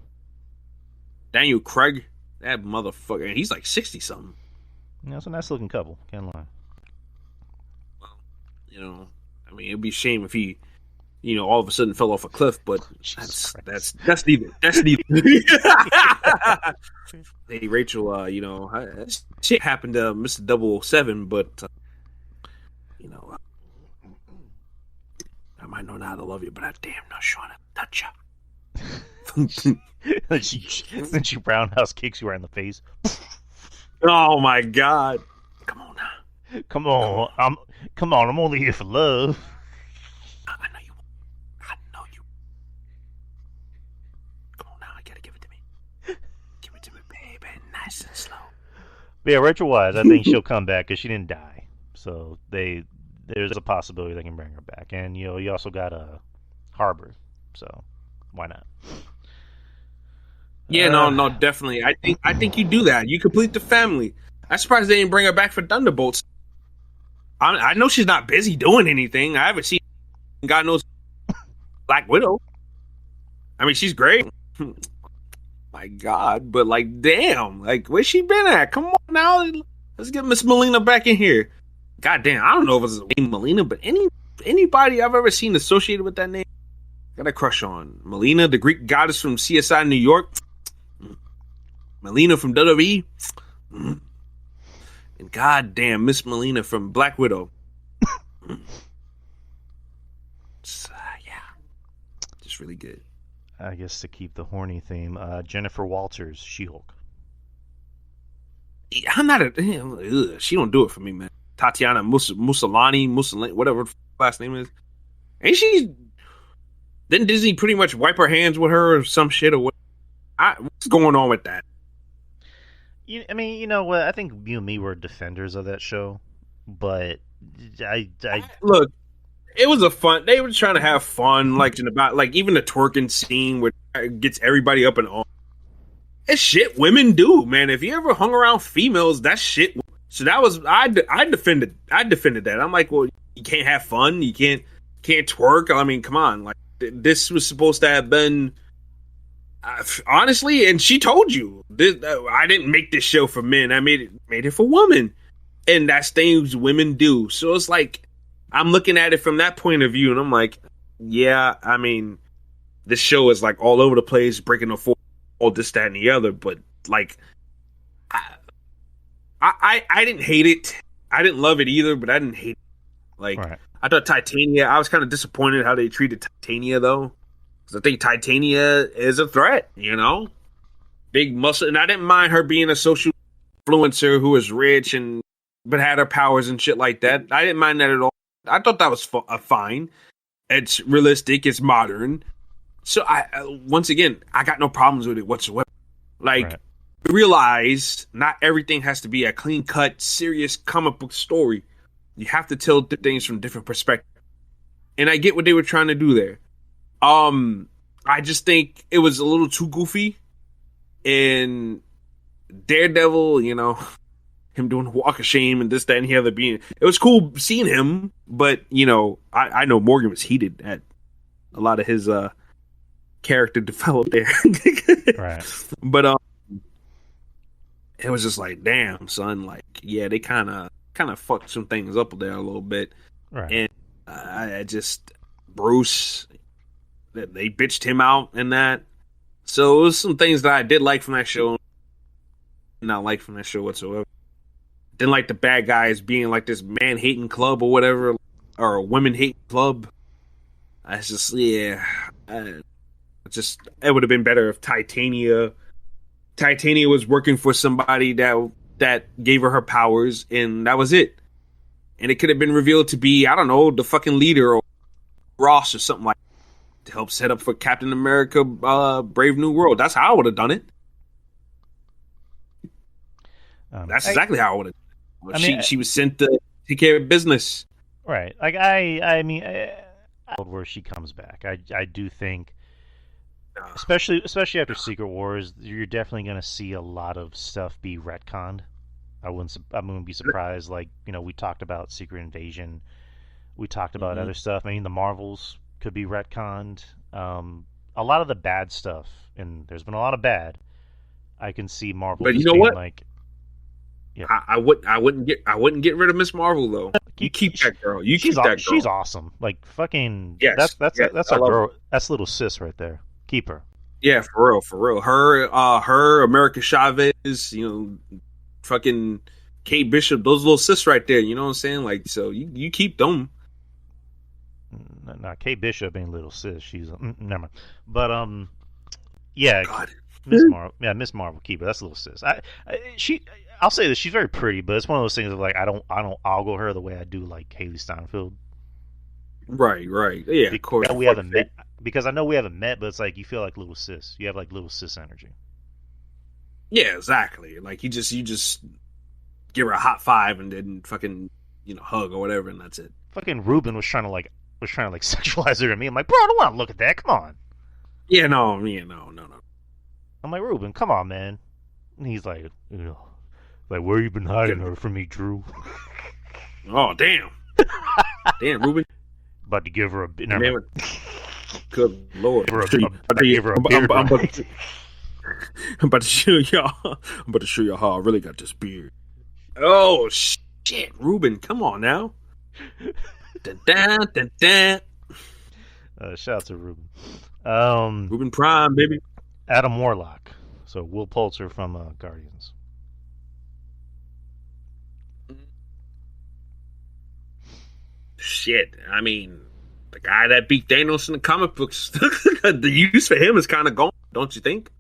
Daniel Craig, that motherfucker. And he's like 60 something. Yeah, it's a nice looking couple. Can't lie. Well, I mean, it'd be a shame if he. All of a sudden fell off a cliff, but that's neither. Hey, Rachel, shit happened to Mr. 007, but I might not know how to love you, but I damn not sure how to touch you. Then she roundhouse kicks you right in the face. Oh my god! Come on now. Come on. I'm only here for love. I know you. Come on now, I gotta give it to me. Give it to me, baby, nice and slow. But yeah, Rachel Weisz, I think she'll come back because she didn't die. So there's a possibility they can bring her back, and you also got a Harbor, so why not? Yeah, no, definitely. I think you do that. You complete the family. I'm surprised they didn't bring her back for Thunderbolts. I know she's not busy doing anything. I haven't seen God knows Black Widow. I mean, she's great. My God, but like, damn, like, where's she been at? Come on now, let's get Miss Melina back in here. God damn, I don't know if it's name Melina, but anybody I've ever seen associated with that name, got a crush on. Melina, the Greek goddess from CSI New York. Melina from WWE. And goddamn, Miss Melina from Black Widow. Yeah, just really good. I guess to keep the horny theme, Jennifer Walters, She-Hulk. I'm not she don't do it for me, man. Tatiana Mussolini, whatever her last name is. Ain't she? Didn't Disney pretty much wipe her hands with her or some shit or what? What's going on with that? I mean, you know what? I think you and me were defenders of that show, but I look. It was they were trying to have fun, like even the twerking scene where it gets everybody up and on. It's shit women do, man. If you ever hung around females, that's shit So that was I defended that. I'm like, well, you can't have fun, you can't twerk. I mean, come on, like this was supposed to have been honestly, and she told you this. I didn't make this show for men. I made it for women, and that's things women do. So it's like I'm looking at it from that point of view, and I'm like, yeah, I mean, this show is like all over the place, breaking the fourth, all this, that, and the other. But like, I didn't hate it. I didn't love it either, but I didn't hate it. Like, right. I thought Titania. I was kind of disappointed how they treated Titania though. I think Titania is a threat, you know? Big muscle. And I didn't mind her being a social influencer who was rich and but had her powers and shit like that. I didn't mind that at all. I thought that was fine. It's realistic. It's modern. So, once again, I got no problems with it whatsoever. Like, right. Realize not everything has to be a clean-cut, serious comic book story. You have to tell things from different perspectives. And I get what they were trying to do there. I just think it was a little too goofy. And Daredevil, you know, him doing a walk of shame and this, that, and the other being. It was cool seeing him, but, you know, I know Morgan was heated at a lot of his character developed there. Right. But it was just like, damn, son, like, yeah, they kind of fucked some things up there a little bit. Right. And I just Bruce, they bitched him out in that. So it was some things that I did like from that show, not like from that show whatsoever. Didn't like the bad guys being like this man-hating club or whatever, or a women-hating club. I just, yeah, it would have been better if Titania was working for somebody that gave her powers, and that was it. And it could have been revealed to be, I don't know, the fucking leader or Ross or something like that, to help set up for Captain America Brave New World. That's how I would have done it. That's exactly how I would have done it. She was sent to take care of business. Right. Like, I mean, where she comes back. I do think, especially after Secret Wars, you're definitely going to see a lot of stuff be retconned. I wouldn't be surprised. Like, you know, we talked about Secret Invasion. We talked about other stuff. I mean, the Marvels could be retconned. A lot of the bad stuff, and there's been a lot of bad. I can see Marvel. But you know what? Like, yeah. I wouldn't get rid of Miss Marvel though. You keep that girl. You keep that girl. She's awesome. Like, fucking. Yes. That's our girl. That's little sis right there. Keep her. Yeah, for real. Her America Chavez, you know, fucking Kate Bishop, those little sis right there. You know what I'm saying? Like, so you keep them. Nah, Kate Bishop ain't little sis. She's never mind. But yeah, God. Miss Marvel. Yeah, Miss Marvel. Keep her. That's little sis. I'll say this. She's very pretty, but it's one of those things of like I don't ogle her the way I do like Haley Steinfeld. Right. Yeah, of course. We haven't met because I know we haven't met, but it's like you feel like little sis. You have like little sis energy. Yeah, exactly. Like you just give her a hot five and then fucking, you know, hug or whatever, and that's it. Fucking Ruben was trying to sexualize her to me. I'm like, bro, I don't want to look at that. Come on. Yeah, no. I'm like, Ruben, come on, man. And he's like, you know, like, where you been hiding her from me, Drew? Oh, damn. Damn, Ruben. About to give her a bit. Good Lord. Give her a beard. I'm about to show y'all. I'm about to show y'all how I really got this beard. Oh, shit. Ruben, come on now. Dun. Shout out to Ruben. Ruben Prime, baby. Adam Warlock. So Will Poulter from Guardians. Shit, I mean, the guy that beat Thanos in the comic books, the use for him is kind of gone, don't you think?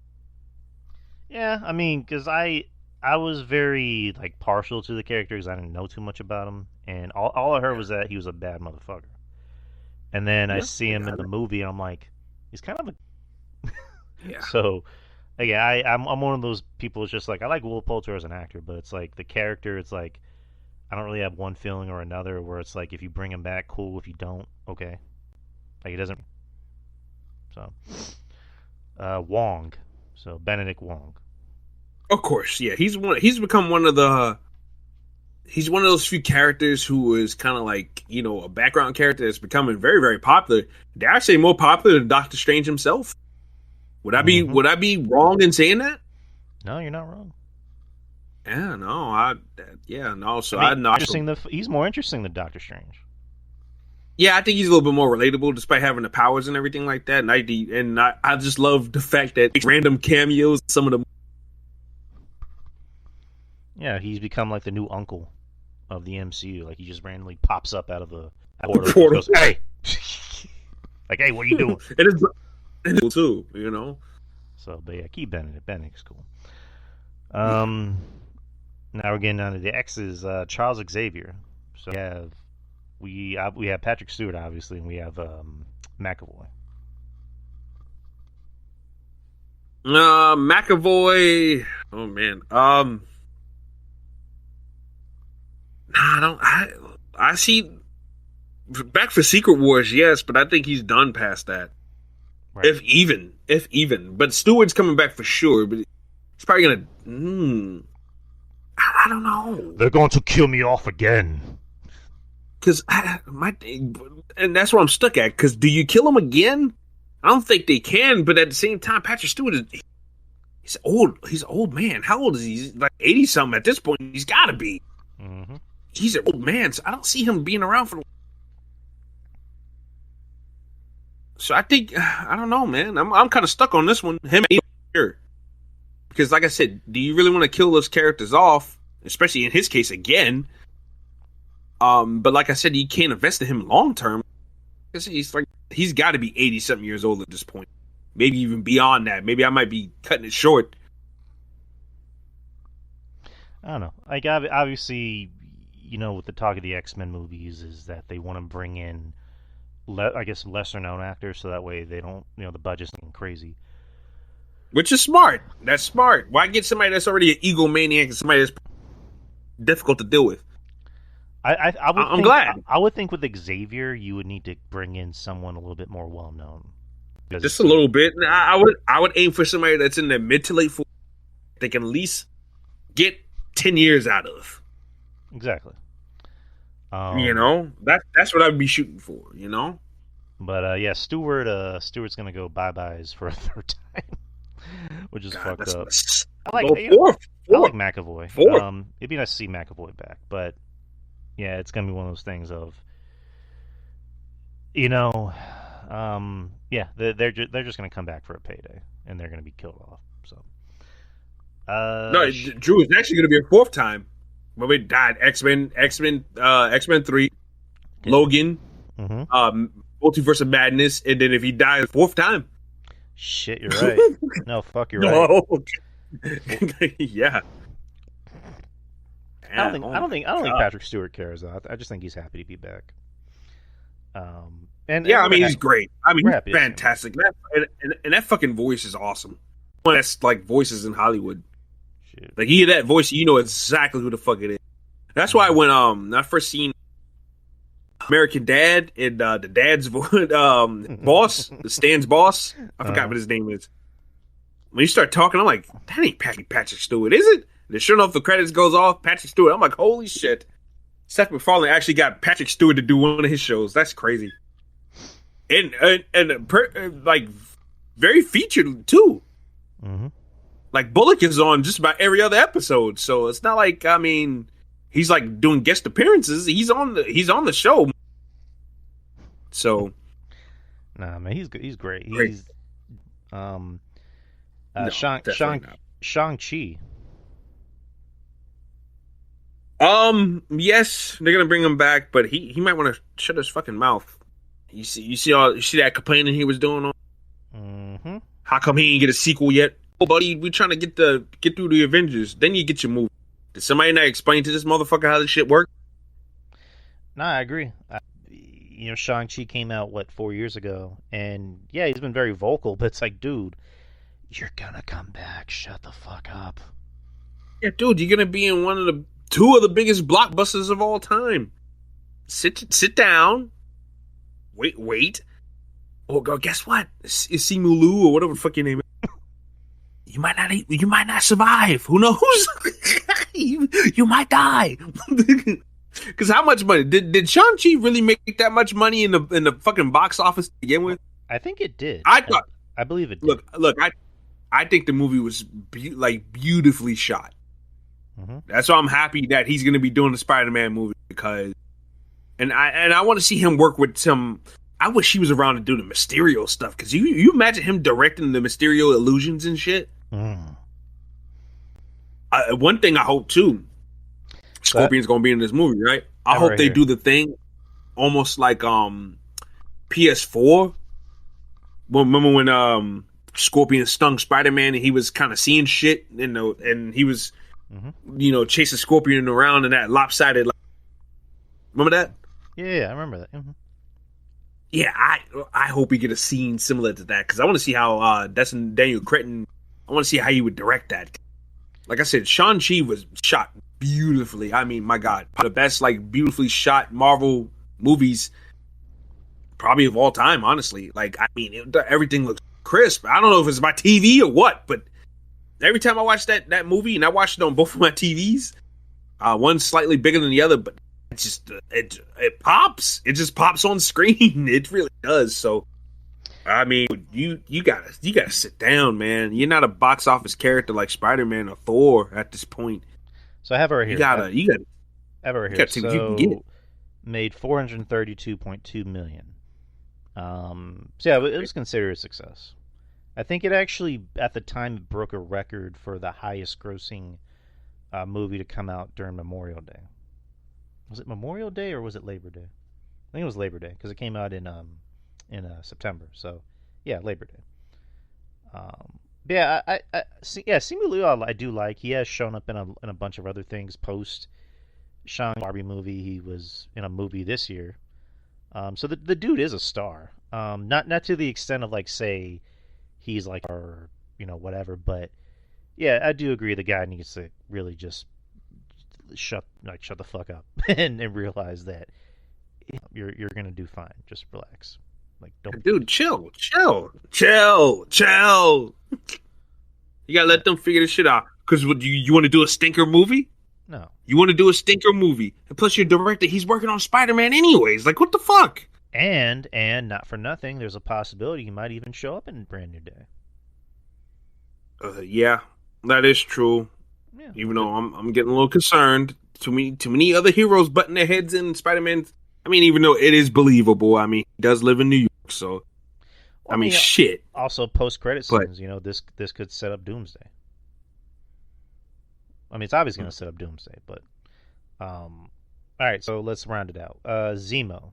Yeah, I mean, because I was very like partial to the character because I didn't know too much about him, and all I heard was that he was a bad motherfucker. And then I see him in the movie, and I'm like, he's kind of a yeah. So, yeah, I'm one of those people. It's just like I like Will Poulter as an actor, but it's like the character. It's like I don't really have one feeling or another. Where it's like if you bring him back, cool. If you don't, okay. Like he doesn't. So, Wong. So Benedict Wong. Of course, yeah. He's become one of the he's one of those few characters who is kind of like, you know, a background character that's becoming very, very popular. Dare I say more popular than Doctor Strange himself? Would I be wrong in saying that? No, you're not wrong. Yeah, no, So he's more interesting than Doctor Strange. Yeah, I think he's a little bit more relatable, despite having the powers and everything like that. And I just love the fact that random cameos, some of them. Yeah, he's become like the new uncle of the MCU. Like he just randomly pops up out of the portal. Goes, hey, like, hey, what are you doing? It is cool too, you know. So, but yeah, keep Benedict. Benedict's cool. Now we're getting down to the X's. Charles Xavier. So we have Patrick Stewart, obviously, and we have McAvoy. McAvoy. Oh man. I see. Back for Secret Wars, yes, but I think he's done past that. Right. If even. But Stewart's coming back for sure. But he's probably gonna. I don't know. They're going to kill me off again. Because and that's where I'm stuck at. Because do you kill him again? I don't think they can. But at the same time, Patrick Stewart he's old. He's an old man. How old is he? He's like 80 something at this point. He's got to be. Mm-hmm. He's an old man, so I don't see him being around for. So I think I don't know, man. I'm kind of stuck on this one. Him here, because like I said, do you really want to kill those characters off, especially in his case again? But like I said, you can't invest in him long term. He's got to be 80 something years old at this point, maybe even beyond that. Maybe I might be cutting it short. I don't know. Like obviously, you know, with the talk of the X-Men movies is that they want to bring in, I guess, lesser known actors, so that way they don't, you know, the budget's looking crazy. Which is smart. That's smart. Why get somebody that's already an egomaniac and somebody that's difficult to deal with? I'm glad. I would think with Xavier, you would need to bring in someone a little bit more well known. Just a little bit. I would aim for somebody that's in their mid to late 40s. They can at least get 10 years out of. Exactly. You know, that's what I'd be shooting for. You know. But yeah, Stewart's gonna go bye-byes for a third time, which is fucked up. I like McAvoy. It'd be nice to see McAvoy back, but yeah, it's gonna be one of those things of, you know, yeah, they're just gonna come back for a payday and they're gonna be killed off. So, no, Drew, it's actually gonna be a fourth time. When we died, X-Men 3, Logan, Multiverse of Madness, and then if he dies a fourth time. Shit, you're right. No, fuck, you're right. Yeah. I don't think Patrick Stewart cares though. I just think he's happy to be back. He's great. I mean, he's fantastic. And that fucking voice is awesome. One that's like voices in Hollywood. Shit. Like you hear that voice, you know exactly who the fuck it is. That's why when I first seen American Dad and the dad's boss, Stan's boss, I forgot what his name is. When you start talking, I'm like, that ain't Patrick Stewart, is it? And sure enough, the credits goes off, Patrick Stewart. I'm like, holy shit. Seth MacFarlane actually got Patrick Stewart to do one of his shows. That's crazy. And like very featured too. Mm-hmm. Like Bullock is on just about every other episode, so it's not like, I mean, he's like doing guest appearances. He's on the show. So, nah, man, he's great. He's Shang-Chi. Yes, they're gonna bring him back, but he might want to shut his fucking mouth. You see that complaining he was doing on. Mm-hmm. How come he ain't get a sequel yet? Oh, buddy, we're trying to get through the Avengers. Then you get your movie. Did somebody not explain to this motherfucker how this shit works? Nah, I agree. You know, Shang-Chi came out 4 years ago, and yeah, he's been very vocal, but it's like, dude, you're gonna come back. Shut the fuck up. Yeah, dude, you're gonna be in two of the biggest blockbusters of all time. Sit down. Wait. Oh, God, guess what? It's Simu Liu or whatever the fuck your name is. You might not survive. Who knows? You might die. Because how much money did Shang-Chi really make that much money in the fucking box office to begin with? I think it did. I thought. I believe it did. Look. I think the movie was beautifully shot. Mm-hmm. That's why I'm happy that he's going to be doing the Spider-Man movie because, and I want to see him work with some. I wish he was around to do the Mysterio stuff because you imagine him directing the Mysterio illusions and shit. Mm. One thing I hope too, Scorpion's going to be in this movie, right? I hope they do the thing almost like PS4. Well, remember when Scorpion stung Spider-Man and he was kind of seeing shit, and he was, chasing Scorpion around in that lopsided. Remember that? Yeah, I remember that. Mm-hmm. Yeah, I hope we get a scene similar to that because I want to see how that's Daniel Cretton. I want to see how he would direct that. Like I said, Shang-Chi was shot beautifully. I mean, my God, the best beautifully shot Marvel movies probably of all time. Honestly, everything looks crisp. I don't know if it's my TV or what, but every time I watch that movie, and I watched it on both of my TVs, one's slightly bigger than the other, but it just it pops. It just pops on screen. It really does. So, I mean, you gotta sit down, man. You're not a box office character like Spider-Man or Thor at this point. So I have it right here. You gotta have it right here. So you can get it. Made $432.2 million. So yeah, it was considered a success. I think it actually, at the time, it broke a record for the highest grossing movie to come out during Memorial Day. Was it Memorial Day or was it Labor Day? I think it was Labor Day because it came out in September. So yeah, Labor Day. Simu Liu I do like. He has shown up in a bunch of other things post Shang Barbie movie. He was in a movie this year. So the dude is a star. Not to the extent of say he's or whatever, but yeah, I do agree the guy needs to really just shut the fuck up and realize that you're gonna do fine. Just relax. Don't. Dude, chill. You gotta let them figure this shit out. Because you want to do a stinker movie? No. You want to do a stinker movie, and plus your director, he's working on Spider-Man anyways. What the fuck? And not for nothing, there's a possibility he might even show up in Brand New Day. Yeah, that is true. Yeah. Even though I'm getting a little concerned. Too many other heroes butting their heads in Spider-Man. I mean, even though it is believable, I mean, he does live in New York, so I mean, shit. Also, post-credit scenes, this could set up Doomsday. I mean, it's obviously going to set up Doomsday, but all right. So let's round it out. Zemo.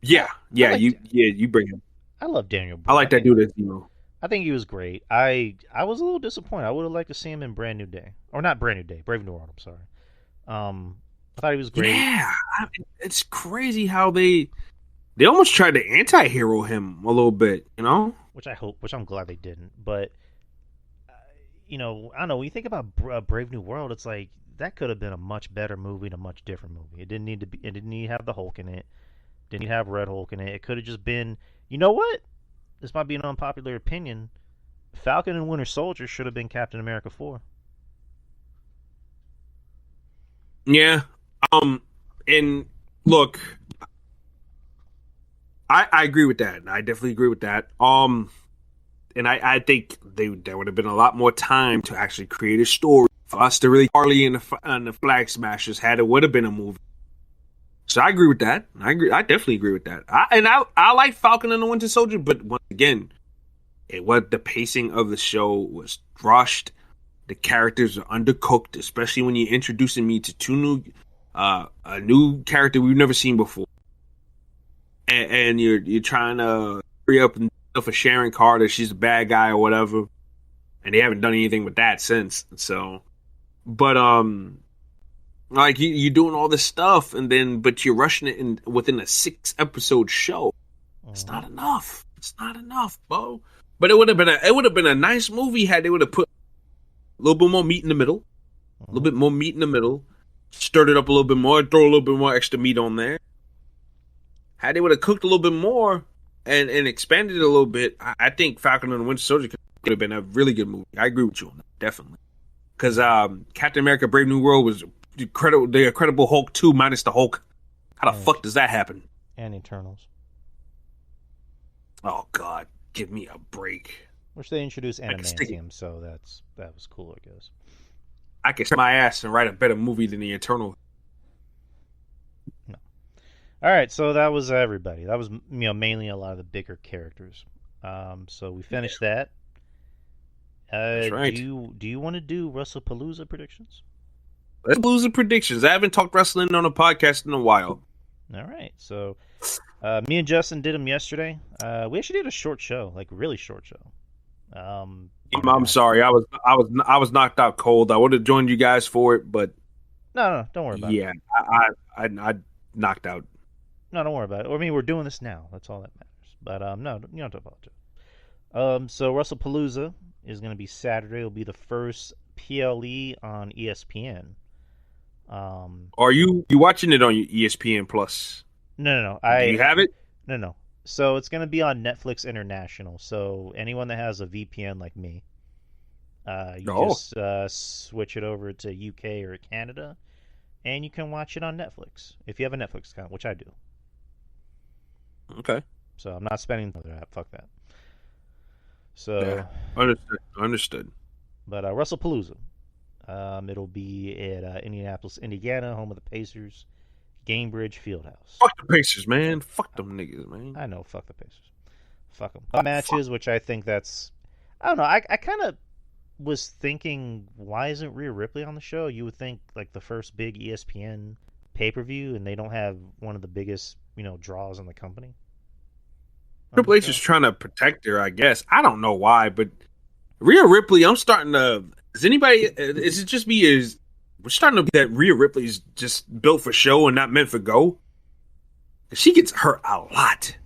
Yeah. You bring him. I love Daniel Brühl. I like that dude as Zemo. I think he was great. I was a little disappointed. I would have liked to see him in Brand New Day, or not Brand New Day, Brave New World. I'm sorry. I thought he was great. Yeah, it's crazy how they almost tried to anti-hero him a little bit, Which I'm glad they didn't. But I don't know. When you think about Brave New World, it's that could have been a much better movie and a much different movie. It didn't need to be. It didn't need to have the Hulk in it. Didn't need to have Red Hulk in it. It could have just been. You know what? This might be an unpopular opinion. Falcon and Winter Soldier should have been Captain America 4. Yeah. And look, I agree with that. I definitely agree with that. And I think there would have been a lot more time to actually create a story for us to really Harley and the Flag Smashers had. It would have been a movie. So I agree with that. I definitely agree with that. I like Falcon and the Winter Soldier, but once again, the pacing of the show was rushed. The characters are undercooked, especially when you're introducing me to a new character we've never seen before, and you're trying to hurry up and for Sharon Carter. She's a bad guy or whatever, and they haven't done anything with that since. So, but you're doing all this stuff, but you're rushing it within a 6-episode show. It's not enough. It's not enough, Bo. But it would have been a nice movie had they would have put a little bit more meat in the middle, a little bit more meat in the middle, stirred it up a little bit more, throw a little bit more extra meat on there. Had they would have cooked a little bit more, and expanded it a little bit, I think Falcon and the Winter Soldier could have been a really good movie. I agree with you on that, definitely. Because Captain America: Brave New World was the Incredible Hulk 2 minus the Hulk. How the fuck does that happen? And Eternals. Oh God, give me a break. Which they introduced adamantium, so that was cool, I guess. I can sit my ass and write a better movie than the Eternal. No. All right, so that was everybody. That was mainly a lot of the bigger characters. So we finished that. That's right. Do you want to do WrestlePalooza predictions? Let's lose the predictions. I haven't talked wrestling on a podcast in a while. All right, so me and Justin did them yesterday. We actually did a short show, like really short show. I'm sorry, I was knocked out cold. I would have joined you guys for it, but no, don't worry about it. Yeah, I knocked out. No, don't worry about it. I mean, we're doing this now. That's all that matters. But no, you don't have to apologize. So WrestlePalooza is going to be Saturday. It'll be the first PLE on ESPN. Are you watching it on ESPN Plus? No. Do you have it? No. So it's going to be on Netflix International. So anyone that has a VPN like me, just switch it over to UK or Canada, and you can watch it on Netflix if you have a Netflix account, which I do. Okay. So I'm not spending another app. Fuck that. So yeah, understood. But WrestlePalooza, it'll be at Indianapolis, Indiana, home of the Pacers, Gamebridge Fieldhouse. Fuck the Pacers, man. Fuck them niggas, man. I know. Fuck the Pacers. Fuck them. Matches, which I think I don't know. I kind of was thinking, why isn't Rhea Ripley on the show? You would think like the first big ESPN pay-per-view, and they don't have one of the biggest draws in the company. Triple H is trying to protect her, I guess. I don't know why, but Rhea Ripley, I'm starting to. Is it just me? We're starting to be that Rhea Ripley's just built for show and not meant for go? She gets hurt a lot,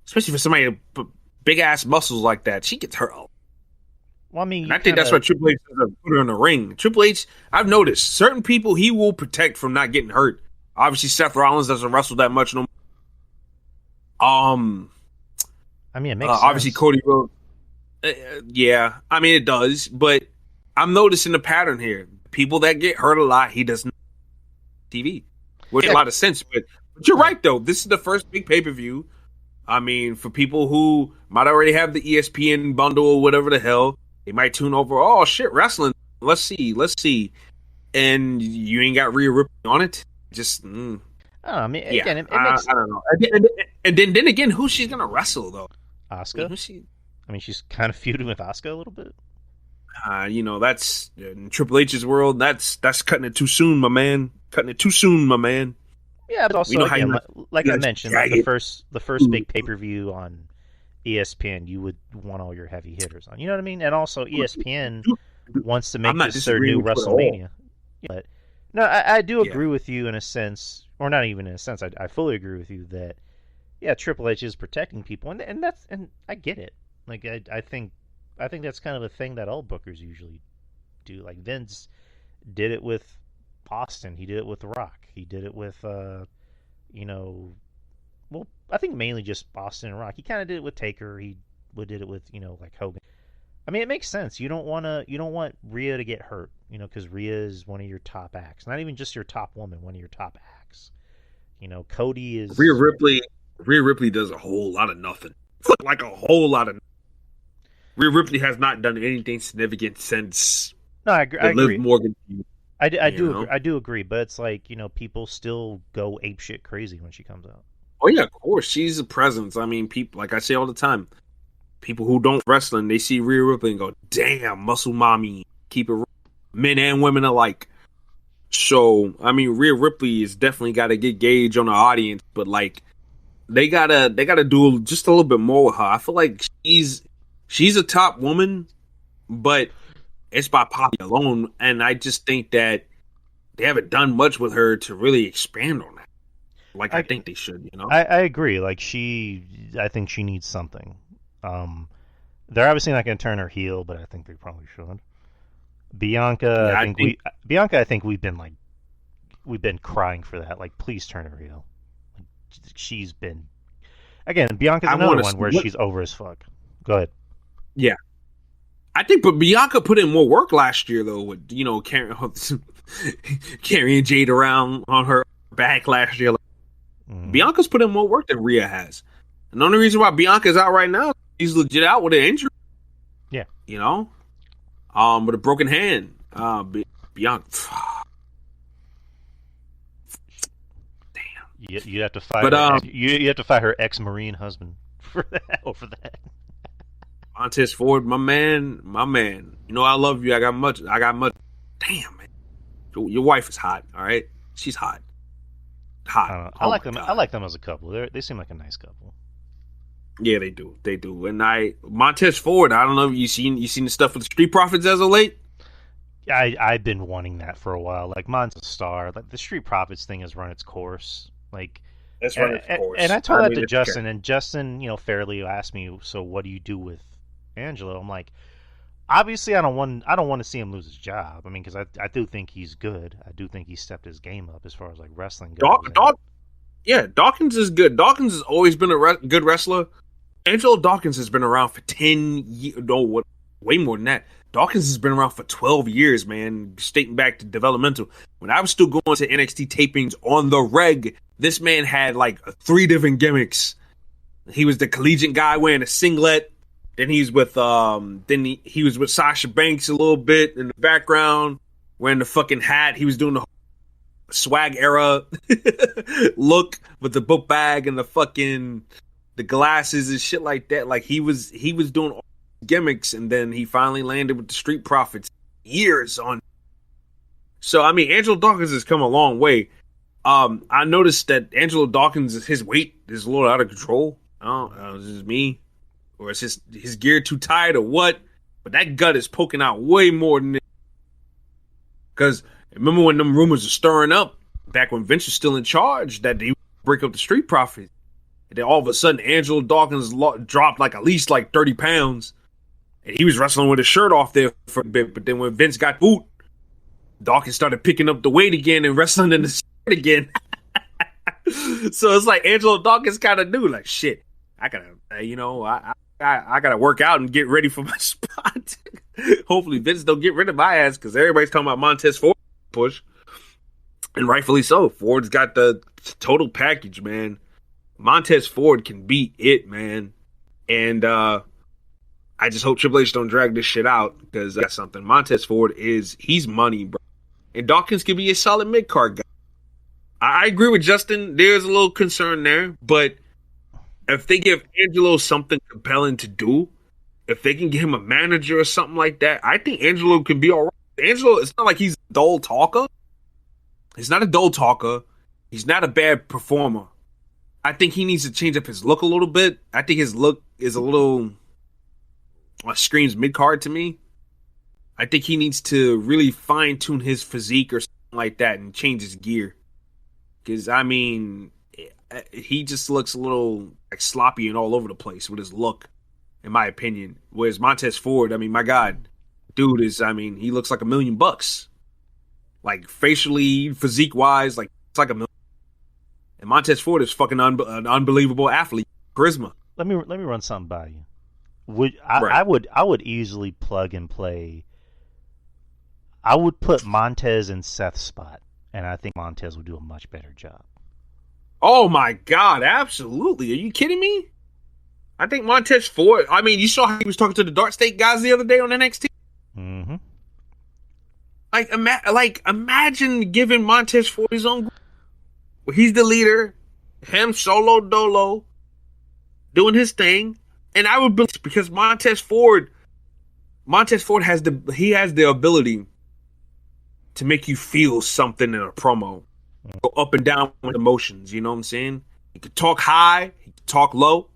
especially for somebody with big ass muscles like that. She gets hurt a lot. Well, I mean, and I think that's why Triple H does put her in the ring. Triple H, I've noticed certain people he will protect from not getting hurt. Obviously, Seth Rollins doesn't wrestle that much no more. I mean, it makes obviously sense. Cody Rhodes. Yeah, I mean it does, but I'm noticing a pattern here. People that get hurt a lot, he doesn't TV, which makes a lot of sense. But you're right though. This is the first big pay-per-view. I mean, for people who might already have the ESPN bundle or whatever the hell, they might tune over. Oh shit, wrestling. Let's see. And you ain't got Rhea Ripley on it. Just. I mean, again, it makes. I don't know. And then again, who's she's gonna wrestle though? Asuka. Who's she? I mean, she's kind of feuding with Asuka a little bit. That's in Triple H's world. That's cutting it too soon, my man. Yeah, but also, again, like I mentioned, the first big pay-per-view on ESPN, you would want all your heavy hitters on. You know what I mean? And also, ESPN wants to make this their new WrestleMania. But no, I do agree with you in a sense, or not even in a sense. I fully agree with you that Triple H is protecting people, and I get it. Like I think that's kind of a thing that all bookers usually do. Like Vince did it with Austin. He did it with Rock. He did it with I think mainly just Austin and Rock. He kind of did it with Taker. He did it with like Hogan. I mean, it makes sense. You don't want Rhea to get hurt, because Rhea is one of your top acts. Not even just your top woman, one of your top acts. Cody is Rhea Ripley does a whole lot of nothing. Like a whole lot of. Rhea Ripley has not done anything significant since. No, I agree. Liv Morgan. I do agree, but it's like people still go apeshit crazy when she comes out. Oh yeah, of course, she's a presence. I mean, people, like I say all the time, people who don't wrestling, they see Rhea Ripley and go, "Damn, muscle mommy." Keep it, men and women alike. So I mean, Rhea Ripley has definitely got a good gauge on the audience, but like they gotta do just a little bit more with her. I feel like she's a top woman, but it's by Poppy alone, and I just think that they haven't done much with her to really expand on that. Like I think they should, I agree. Like I think she needs something. They're obviously not going to turn her heel, but I think they probably should. Bianca, I think we've been crying for that. Like, please turn her heel. She's been. Again, Bianca's another one where she's over as fuck. Go ahead. Yeah. I think, but Bianca put in more work last year, though, with, carrying Jade around on her back last year. Bianca's put in more work than Rhea has. And the only reason why Bianca's out right now, she's legit out with an injury. Yeah. With a broken hand. Bianca. Damn. You have to fight you have to fight her ex-Marine husband for that, over that. Montez Ford, my man. I love you. I got much. Damn, man. Your wife is hot. All right, she's hot. I like them. God. I like them as a couple. They seem like a nice couple. Yeah, they do. And Montez Ford. I don't know if you seen the stuff with the Street Profits as of late. I've been wanting that for a while. Like, Montez a star. Like, the Street Profits thing has run its course. Like, that's run its course. And I told that to Justin, and Justin, fairly asked me, so what do you do with Angelo? I'm like, obviously, I don't want to see him lose his job. I mean, because I do think he's good. I do think he stepped his game up as far as like wrestling goes. Dawkins is good. Dawkins has always been a good wrestler. Angelo Dawkins has been around for 10 years. No, way more than that. Dawkins has been around for 12 years, man, dating back to developmental. When I was still going to NXT tapings on the reg, this man had like 3 different gimmicks. He was the collegiate guy wearing a singlet. Then he was with he was with Sasha Banks a little bit in the background, wearing the fucking hat. He was doing the swag era look with the book bag and the glasses and shit like that. Like he was doing all gimmicks, and then he finally landed with the Street Profits years on. So I mean, Angelo Dawkins has come a long way. I noticed that Angelo Dawkins, his weight is a little out of control. I don't know, it's just me. Or is his gear too tight or what? But that gut is poking out way more than it. Because remember when them rumors were stirring up back when Vince was still in charge that he would break up the Street Profits. And then all of a sudden Angelo Dawkins dropped at least 30 pounds. And he was wrestling with his shirt off there for a bit. But then when Vince got boot, Dawkins started picking up the weight again and wrestling in the shirt again. So it's like Angelo Dawkins kind of knew, like, shit, I gotta, I gotta work out and get ready for my spot. Hopefully Vince don't get rid of my ass, because everybody's talking about Montez Ford push, and rightfully so. Ford's got the total package, man. Montez Ford can be it, man. And I just hope Triple H don't drag this shit out, because that's something. Montez Ford he's money, bro. And Dawkins can be a solid mid card guy. I agree with Justin. There's a little concern there, but if they give Angelo something compelling to do, if they can get him a manager or something like that, I think Angelo can be all right. Angelo, it's not like he's a dull talker. He's not a dull talker. He's not a bad performer. I think he needs to change up his look a little bit. I think his look is a little screams mid-card to me. I think he needs to really fine-tune his physique or something like that and change his gear. Because, I mean, he just looks a little sloppy and all over the place with his look, in my opinion. Whereas Montez Ford, I mean, my God, dude he looks like $1 million. Like, facially, physique-wise, it's like $1 million. And Montez Ford is fucking an unbelievable athlete. Charisma. Let me run something by you. I would easily plug and play. I would put Montez in Seth's spot, and I think Montez would do a much better job. Oh my God, absolutely. Are you kidding me? I think Montez Ford, I mean, you saw how he was talking to the Dark State guys the other day on NXT? Mm-hmm. Imagine giving Montez Ford his own group. He's the leader, him solo dolo, doing his thing. And I would believe, because Montez Ford has the ability to make you feel something in a promo. Go up and down with emotions, you know what I'm saying? He could talk high, he could talk low.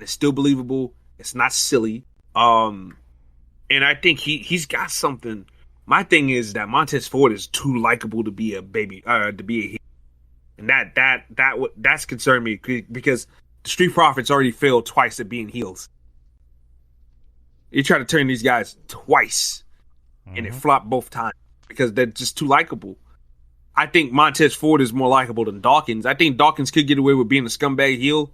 It's still believable. It's not silly. And I think he's got something. My thing is that Montez Ford is too likable to be a baby, to be a heel. And that's concerned me, because the Street Profits already failed twice at being heels. You try to turn these guys twice, and it flopped both times because they're just too likable. I think Montez Ford is more likable than Dawkins. I think Dawkins could get away with being a scumbag heel,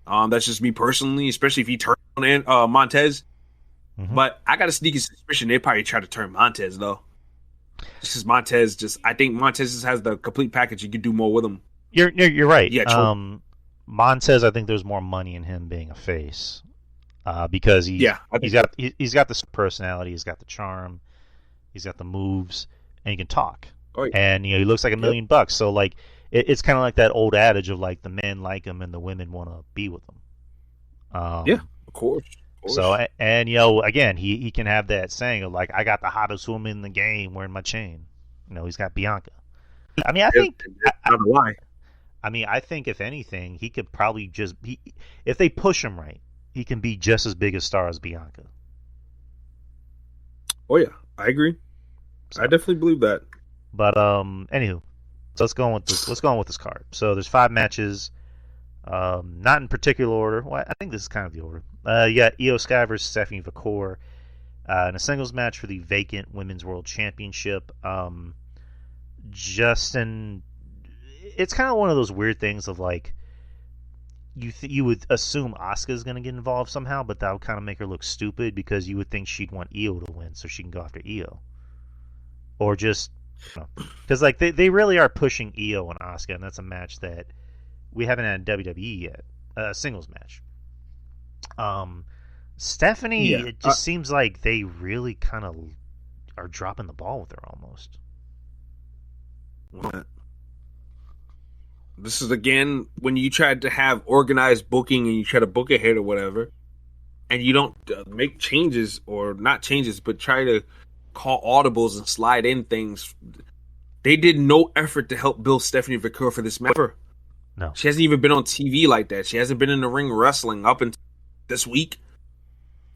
That's just me personally, especially if he turns on Montez. Mm-hmm. But I got a sneaky suspicion they probably try to turn Montez though. Just because Montez I think Montez just has the complete package. You could do more with him. You're right. Yeah, Montez, I think there's more money in him being a face, because yeah, he's got the personality, he's got the charm, he's got the moves, and he can talk. oh, yeah. And he looks like $1 million. So like it's kind of like that old adage of like the men like him and the women want to be with him. Yeah, of course. So and again he can have that saying of like, I got the hottest woman in the game wearing my chain. He's got Bianca. I mean, I think I don't know why. I mean, I think if anything, he could probably if they push him right, he can be just as big a star as Bianca. Oh yeah, I agree. So, I definitely believe that. But anywho, so let's go on with this. Let's go on with this card. So there's 5 matches, not in particular order. Well, I think this is kind of the order. You got Io Sky versus Stephanie Vacour in a singles match for the vacant Women's World Championship. Justin, it's kind of one of those weird things of like, you would assume Asuka's going to get involved somehow, but that would kind of make her look stupid because you would think she'd want Io to win so she can go after Io. Or just, because like they really are pushing Io and Asuka, and that's a match that we haven't had in WWE yet, a singles match. Stephanie, it just seems like they really kind of are dropping the ball with her almost. What? This is again when you try to have organized booking and you try to book ahead or whatever, and you don't make changes or not changes, but try to call audibles and slide in things. They did no effort to help build Stephanie Vacour for this match. No, she hasn't even been on TV like that. She hasn't been in the ring wrestling up until this week.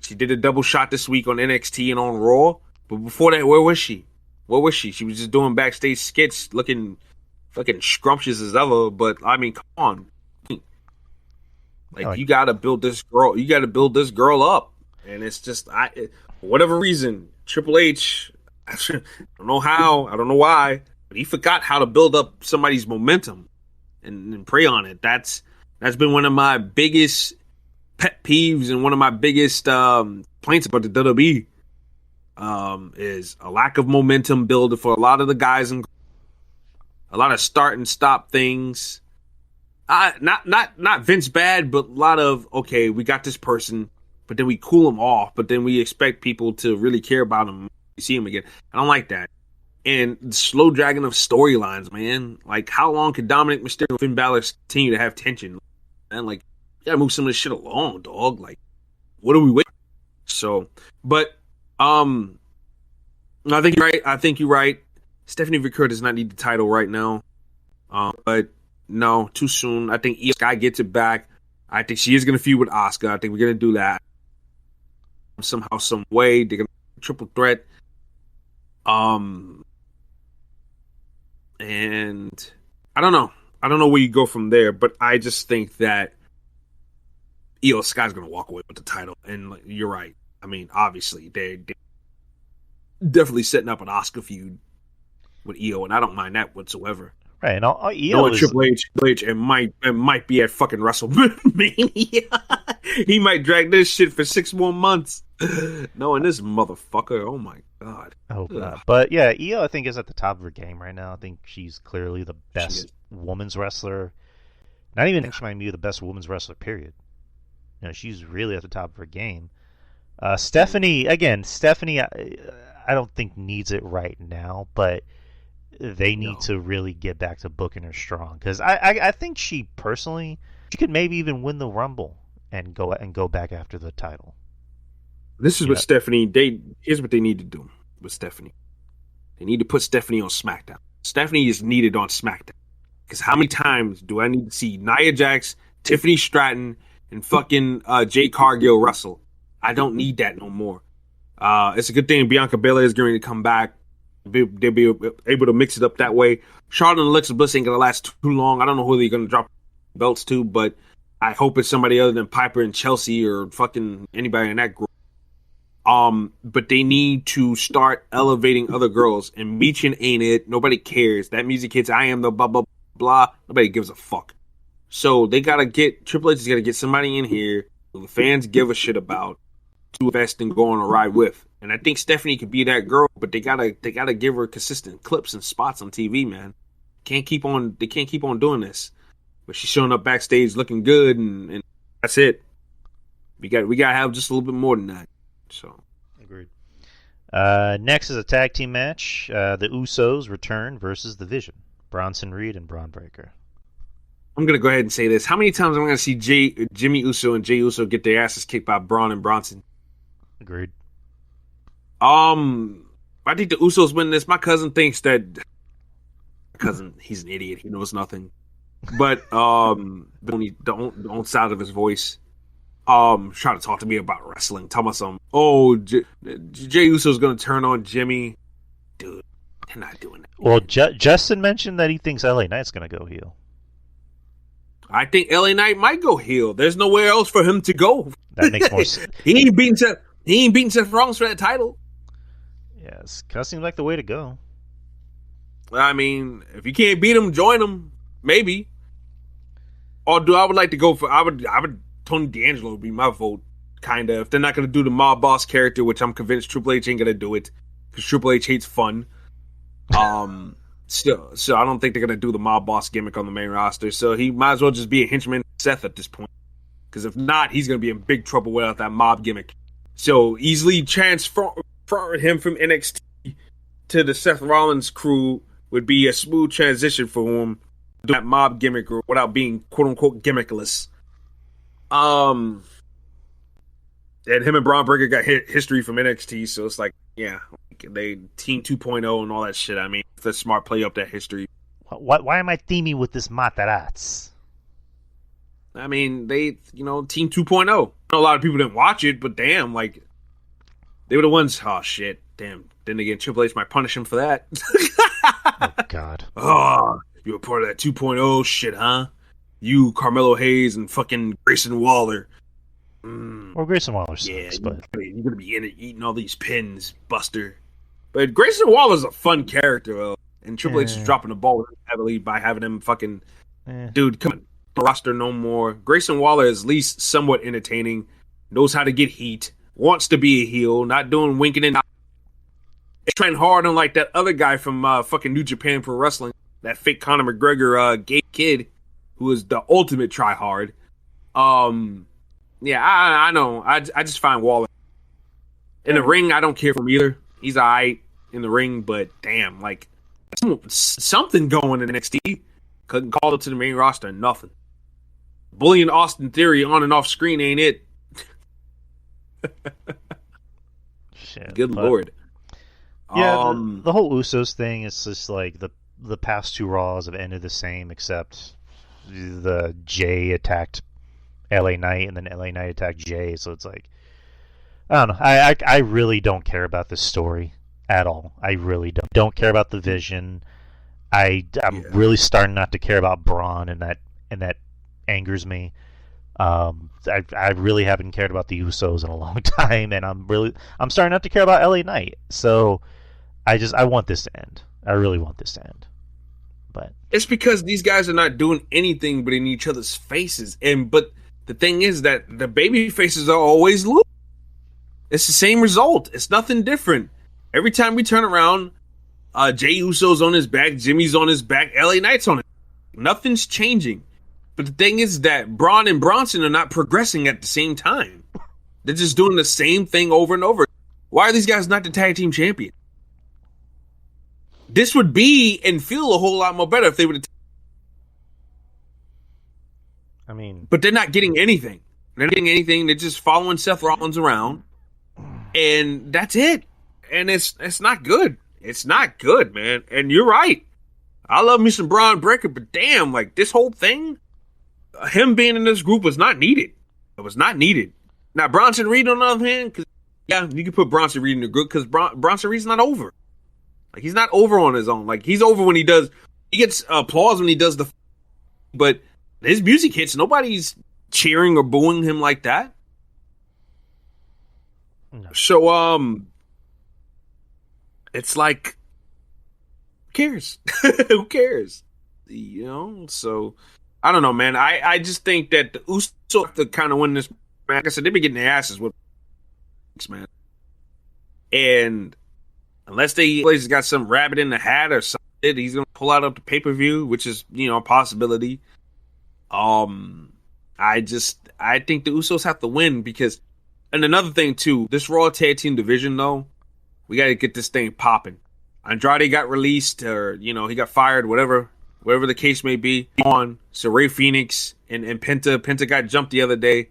She did a double shot this week on NXT and on Raw, but before that, where was she? What was she? She was just doing backstage skits, looking fucking scrumptious as ever. But I mean, come on, like you got to build this girl. You got to build this girl up, and it's just for whatever reason, Triple H. I don't know how. I don't know why, but he forgot how to build up somebody's momentum and prey on it. That's been one of my biggest pet peeves and one of my biggest complaints about the WWE. Is a lack of momentum building for a lot of the guys and a lot of start and stop things. Not Vince bad, but a lot of, okay, we got this person, but then we cool them off, but then we expect people to really care about them. You see them again. I don't like that. And the slow dragging of storylines, man. Like, how long can Dominic Mysterio and Finn Balor continue to have tension? Man, like, you gotta move some of this shit along, dog. Like, what are we waiting? So, but I think you're right. Stephanie Vacour does not need the title right now. But no, too soon. I think Io Sky gets it back. I think she is going to feud with Asuka. I think we're going to do that somehow, some way. They're going to triple threat. And I don't know. I don't know where you go from there, but I just think that Io Sky's going to walk away with the title. And you're right. I mean, obviously, they're definitely setting up an Asuka feud with Io, and I don't mind that whatsoever. Right, and Io is... Triple H, it might be at fucking WrestleMania. He might drag this shit for 6 more months. Knowing this motherfucker, oh my god. I hope not. But yeah, Io, I think, is at the top of her game right now. I think she's clearly the best women's wrestler. Not even she might be the best women's wrestler, period. She's really at the top of her game. Stephanie, I don't think needs it right now, but they need to really get back to booking her strong, because I think she could maybe even win the Rumble and go back after the title. This is what Stephanie. Here's what they need to do with Stephanie. They need to put Stephanie on SmackDown. Stephanie is needed on SmackDown, because how many times do I need to see Nia Jax, Tiffany Stratton, and fucking Jade Cargill wrestle? I don't need that no more. It's a good thing Bianca Belair is going to come back. They'll be able to mix it up that way. Charlotte and Alexa Bliss ain't going to last too long. I don't know who they're going to drop belts to, but I hope it's somebody other than Piper and Chelsea or fucking anybody in that group. But they need to start elevating other girls. And Meechin ain't it. Nobody cares. That music hits I am the blah, blah, blah. Nobody gives a fuck. So they gotta get Triple H is gonna get somebody in here who the fans give a shit about to invest and go on a ride with. And I think Stephanie could be that girl, but they gotta give her consistent clips and spots on TV, man. They can't keep on doing this. But she's showing up backstage looking good, and that's it. We gotta have just a little bit more than that. So agreed. Next is a tag team match. The Usos return versus the Vision, Bronson Reed and Braun Breaker. I'm gonna go ahead and say this: how many times am I gonna see Jimmy Uso and Jey Uso get their asses kicked by Braun and Bronson? Agreed. I think the Usos win this. My cousin thinks that. My cousin, he's an idiot. He knows nothing. But don't sound of his voice. Trying to talk to me about wrestling. Tell me something. Oh, Jey Uso's gonna turn on Jimmy. Dude, they're not doing that. Well, Justin mentioned that he thinks LA Knight's gonna go heel. I think LA Knight might go heel. There's nowhere else for him to go. That makes more sense. He ain't beating Seth Rollins for that title. Yes, kind of seems like the way to go. I mean, if you can't beat him, join him. Maybe. Or I would like to go for I would Tony D'Angelo would be my vote, kinda. If they're not gonna do the mob boss character, which I'm convinced Triple H ain't gonna do it, because Triple H hates fun. So I don't think they're gonna do the mob boss gimmick on the main roster. So he might as well just be a henchman to Seth at this point. Because if not, he's gonna be in big trouble without that mob gimmick. So easily transfer him from NXT to the Seth Rollins crew would be a smooth transition for him. Do that mob gimmick or without being quote unquote gimmickless. And him and Braun Breaker got history from NXT, so it's like, yeah, they Team 2.0 and all that shit. I mean, it's a smart play up that history. Why am I theming with this Matarazzi? I mean, Team 2.0. I know a lot of people didn't watch it, but damn, like, they were the ones. Oh shit, damn. Then again, Triple H might punish him for that. Oh God. Oh, you were part of that 2.0 shit, huh? You, Carmelo Hayes, and fucking Grayson Waller. Well, Grayson Waller sucks, but you're gonna be in it eating all these pins, Buster. But Grayson Waller's a fun character, though. And Triple H is dropping the ball heavily by having him fucking dude come on the roster no more. Grayson Waller is at least somewhat entertaining, knows how to get heat, wants to be a heel, not doing winking and trying hard unlike that other guy from fucking New Japan Pro Wrestling, that fake Conor McGregor gay kid who is the ultimate try hard. Yeah, I know. I just find Waller in the ring. I don't care for him either. He's alright in the ring, but damn, like something going in NXT. Couldn't call it to the main roster. Nothing. Bullying Austin Theory on and off screen ain't it. Shit, Good lord. Yeah, the whole Usos thing is just like the past two Raws have ended the same, except the Jay attacked LA Knight and then LA Knight attacked Jay. So it's like, I don't know. I really don't care about this story at all. I really don't care about the Vision. I'm really starting not to care about Braun, and that angers me. I really haven't cared about the Usos in a long time, and I'm starting not to care about LA Knight. So I want this to end. I really want this to end. But it's because these guys are not doing anything but in each other's faces. But the thing is that the baby faces are always losing. It's the same result. It's nothing different. Every time we turn around, Jey Uso's on his back, Jimmy's on his back, LA Knight's on it. Nothing's changing. But the thing is that Braun and Bronson are not progressing at the same time. They're just doing the same thing over and over. Why are these guys not the tag team champion? This would be and feel a whole lot more better if they would. I mean, but they're not getting anything. They're not getting anything. They're just following Seth Rollins around, and that's it. And it's not good. It's not good, man. And you're right. I love me some Braun Breaker, but damn, like this whole thing, him being in this group was not needed. It was not needed. Now Bronson Reed on the other hand, because yeah, you can put Bronson Reed in the group because Bronson Reed's not over. Like he's not over on his own. Like he's over when he gets applause when he does the, but his music hits. Nobody's cheering or booing him like that. No. So it's like, who cares? Who cares? You know. So I don't know, man. I just think that the Usos have to kind of win this. Like I said, they've been getting their asses with man, and unless they got some rabbit in the hat or something, he's gonna pull out of the pay per view, which is a possibility. I think the Usos have to win because, and another thing too, this Raw Tag Team division though, we got to get this thing popping. Andrade got released, or he got fired, whatever the case may be. So Ray Phoenix and Penta got jumped the other day.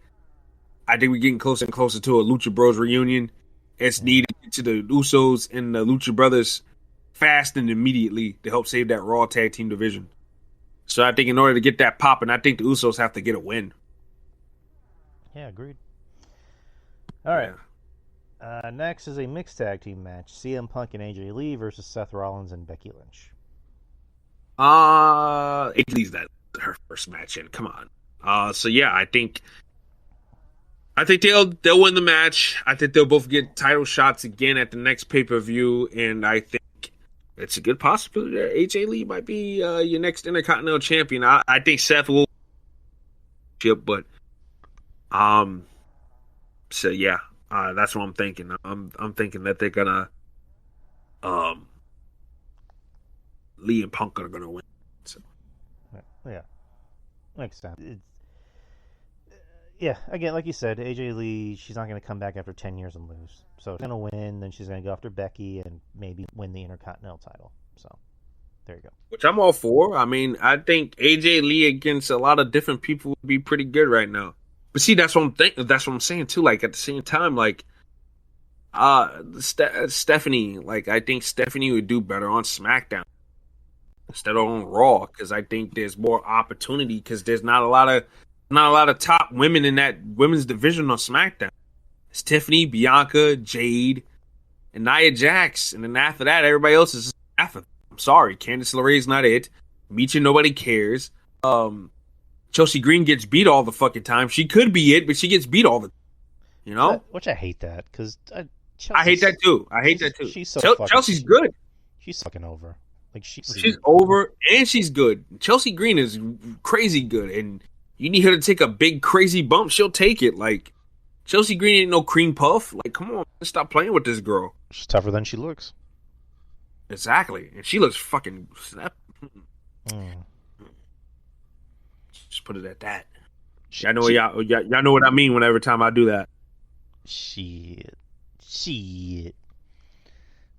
I think we're getting closer and closer to a Lucha Bros reunion. It's needed to the Usos and the Lucha Brothers fast and immediately to help save that Raw Tag Team division. So I think in order to get that popping, I think the Usos have to get a win. Yeah, agreed. All right. Next is a mixed tag team match: CM Punk and AJ Lee versus Seth Rollins and Becky Lynch. AJ Lee's her first match in. Come on. So yeah, I think they'll win the match. I think they'll both get title shots again at the next pay-per-view, and I think it's a good possibility that AJ Lee might be your next Intercontinental Champion. I think Seth will, but so yeah, that's what I'm thinking. I'm thinking that they're gonna Lee and Punk are gonna win. So. Yeah, makes sense. Yeah, again, like you said, AJ Lee, she's not going to come back after 10 years and lose. So she's going to win, then she's going to go after Becky and maybe win the Intercontinental title. So there you go. Which I'm all for. I mean, I think AJ Lee against a lot of different people would be pretty good right now. But see, that's what I'm thinking. That's what I'm saying too. Like at the same time, like Stephanie, like I think Stephanie would do better on SmackDown instead of on Raw, because I think there's more opportunity, because there's not a lot of top women in that women's division on SmackDown. It's Tiffany, Bianca, Jade, and Nia Jax, and then after that, everybody else is after. I'm sorry, Candice LeRae's not it. Micha, nobody cares. Chelsea Green gets beat all the fucking time. She could be it, but she gets beat all the time. Which I hate that, because I hate that too. She's so Chelsea's good. She's fucking over. Like she's over and she's good. Chelsea Green is crazy good, and you need her to take a big crazy bump, she'll take it. Like Chelsea Green ain't no cream puff. Like, come on, stop playing with this girl. She's tougher than she looks. Exactly, and she looks fucking snap. Just put it at that. Y'all know what I mean whenever time I do that. Shit.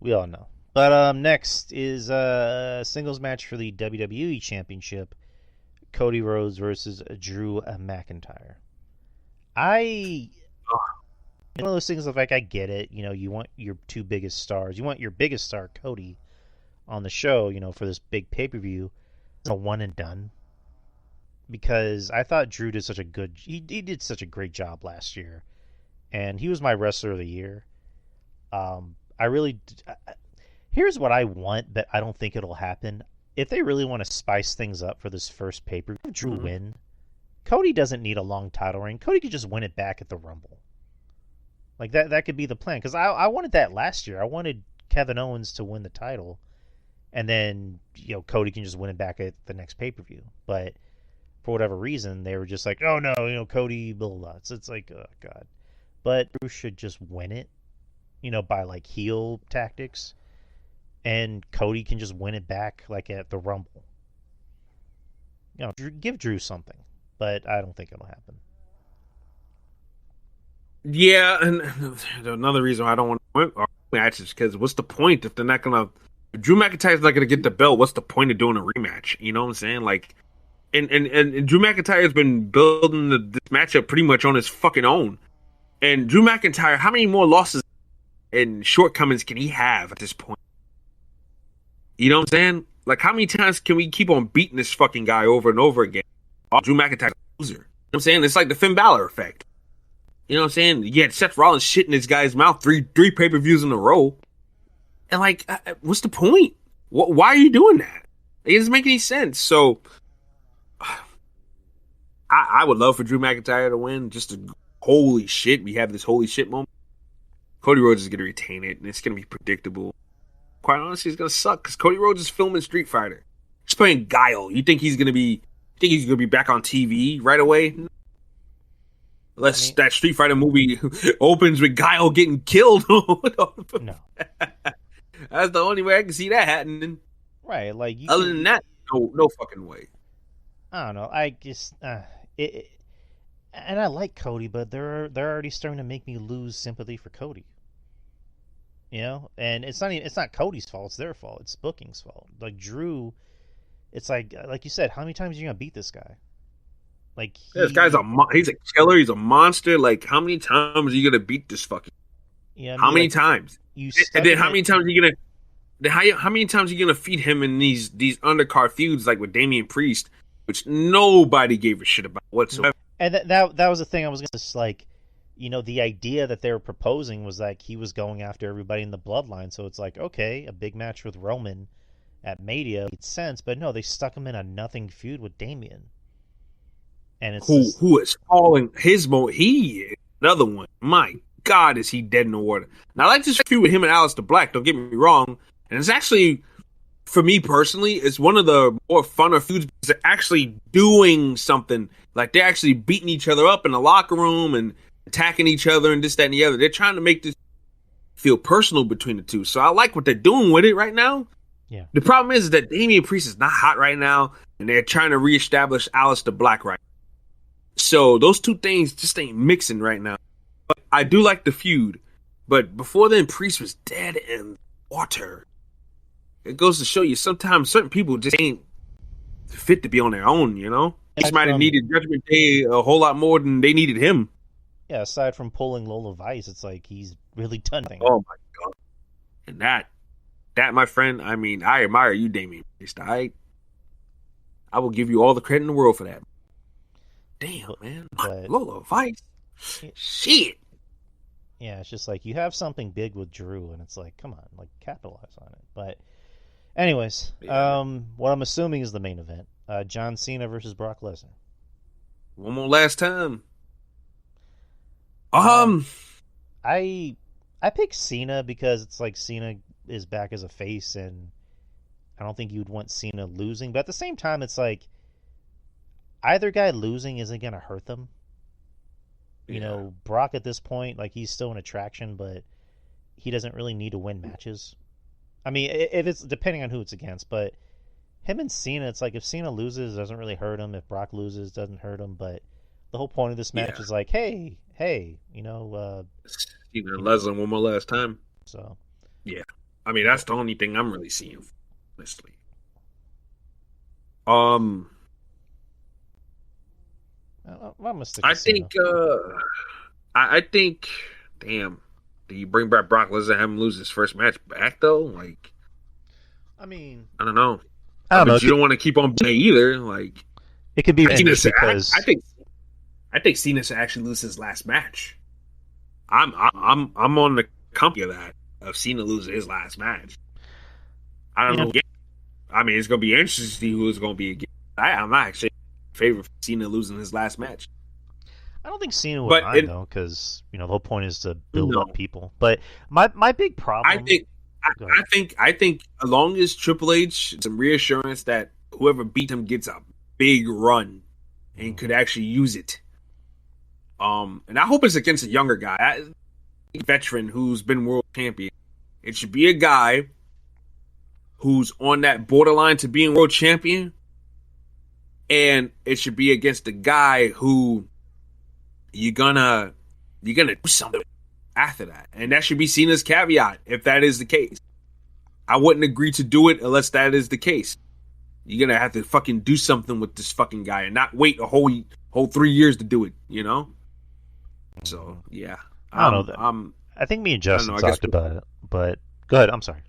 We all know. But next is a singles match for the WWE Championship: Cody Rhodes versus Drew McIntyre. One of those things of like, I get it. You want your two biggest stars. You want your biggest star, Cody, on the show, for this big pay-per-view. It's a one and done. Because I thought Drew did such a good... He did such a great job last year. And he was my wrestler of the year. Here's what I want, but I don't think it'll happen. If they really want to spice things up for this first pay-per-view, have Drew win. Cody doesn't need a long title reign. Cody could just win it back at the Rumble. Like, that could be the plan. Because I wanted that last year. I wanted Kevin Owens to win the title. And then, Cody can just win it back at the next pay-per-view. But for whatever reason, they were just like, oh no, Cody, blah, blah, blah. It's like, oh God. But Drew should just win it, by like heel tactics. And Cody can just win it back like at the Rumble. Give Drew something. But I don't think it'll happen. Yeah, and another reason I don't want to win matches, because what's the point if they're not gonna? If Drew McIntyre's not gonna get the belt, what's the point of doing a rematch? You know what I'm saying? Like, and Drew McIntyre's been building this matchup pretty much on his fucking own. And Drew McIntyre, how many more losses and shortcomings can he have at this point? You know what I'm saying? Like, how many times can we keep on beating this fucking guy over and over again? Oh, Drew McIntyre's a loser. You know what I'm saying? It's like the Finn Balor effect. You know what I'm saying? You had Seth Rollins shit in this guy's mouth three pay-per-views in a row. And, like, what's the point? Why are you doing that? It doesn't make any sense. So, I would love for Drew McIntyre to win. Just to, holy shit, we have this holy shit moment. Cody Rhodes is going to retain it, and it's going to be predictable. Quite honestly, it's going to suck, because Cody Rhodes is filming Street Fighter. He's playing Guile. You think he's going to be Think he's gonna be back on TV right away? Unless that Street Fighter movie opens with Guile getting killed. No. That's the only way I can see that happening. Right, like other than that, no fucking way. I don't know. I just and I like Cody, but they're already starting to make me lose sympathy for Cody. You know, and it's not Cody's fault. It's their fault. It's booking's fault. Like Drew, it's like you said, how many times are you gonna beat this guy? Like this guy's he's a killer. He's a monster. Like how many times are you gonna beat this fucking? Yeah, I mean, how many times? And then how many times are you gonna? How many times are you gonna feed him in these undercard feuds like with Damian Priest, which nobody gave a shit about whatsoever? And that was the thing I was gonna like, you know, the idea that they were proposing was like he was going after everybody in the bloodline, so it's like, okay, a big match with Roman at Mania made sense, but no, they stuck him in a nothing feud with Damian. And it's who is falling his he is another one. My God, is he dead in the water? Now I like this feud with him and Aleister Black, don't get me wrong. And it's actually, for me personally, it's one of the more funner feuds because they're actually doing something. Like, they're actually beating each other up in the locker room and attacking each other and this, that, and the other. They're trying to make this feel personal between the two. So I like what they're doing with it right now. Yeah. The problem is that Damian Priest is not hot right now, and they're trying to reestablish Aleister Black right now. So those two things just ain't mixing right now. But I do like the feud. But before then, Priest was dead in water. It goes to show you sometimes certain people just ain't fit to be on their own, you know? He might have needed Judgment Day a whole lot more than they needed him. Yeah, aside from pulling Lola Vice, it's like he's really done things. Oh my God. And that, my friend, I mean, I admire you, Damian Priest. I will give you all the credit in the world for that. Damn, man. But, Lola Vice. Shit. Yeah, it's just like you have something big with Drew, and it's like, come on, like capitalize on it. But anyways, what I'm assuming is the main event: John Cena versus Brock Lesnar. One more last time. I picked Cena because it's like Cena is back as a face, and I don't think you'd want Cena losing. But at the same time, it's like either guy losing isn't going to hurt them. You know, Brock at this point, like he's still an attraction, but he doesn't really need to win matches. I mean, if it's depending on who it's against, but him and Cena, it's like if Cena loses, it doesn't really hurt him. If Brock loses, it doesn't hurt him. But the whole point of this match is like, hey, you know, Cena and Lesnar one more last time. So, yeah, I mean that's the only thing I'm really seeing, honestly. I think, damn, do you bring back Brock Lesnar and have him lose his first match back though? Like, I mean, I don't know. I don't know. You don't want to keep on playing either. Like, it could be because I think Cena should actually lose his last match. I'm on the company of that of Cena losing his last match. I don't know. I mean, it's gonna be interesting to see who it's gonna be again. I'm not actually favor for Cena losing his last match. I don't think Cena would mind though, because you know the whole point is to build up people. But my big problem, I think as long as Triple H some reassurance that whoever beat him gets a big run and could actually use it. And I hope it's against a younger guy, a veteran who's been world champion. It should be a guy who's on that borderline to being world champion. And it should be against a guy who you're gonna do something after that. And that should be seen as caveat if that is the case. I wouldn't agree to do it unless that is the case. You're gonna have to fucking do something with this fucking guy and not wait a whole 3 years to do it, you know? So yeah. I don't know. I think me and Justin talked about it, but go ahead, I'm sorry.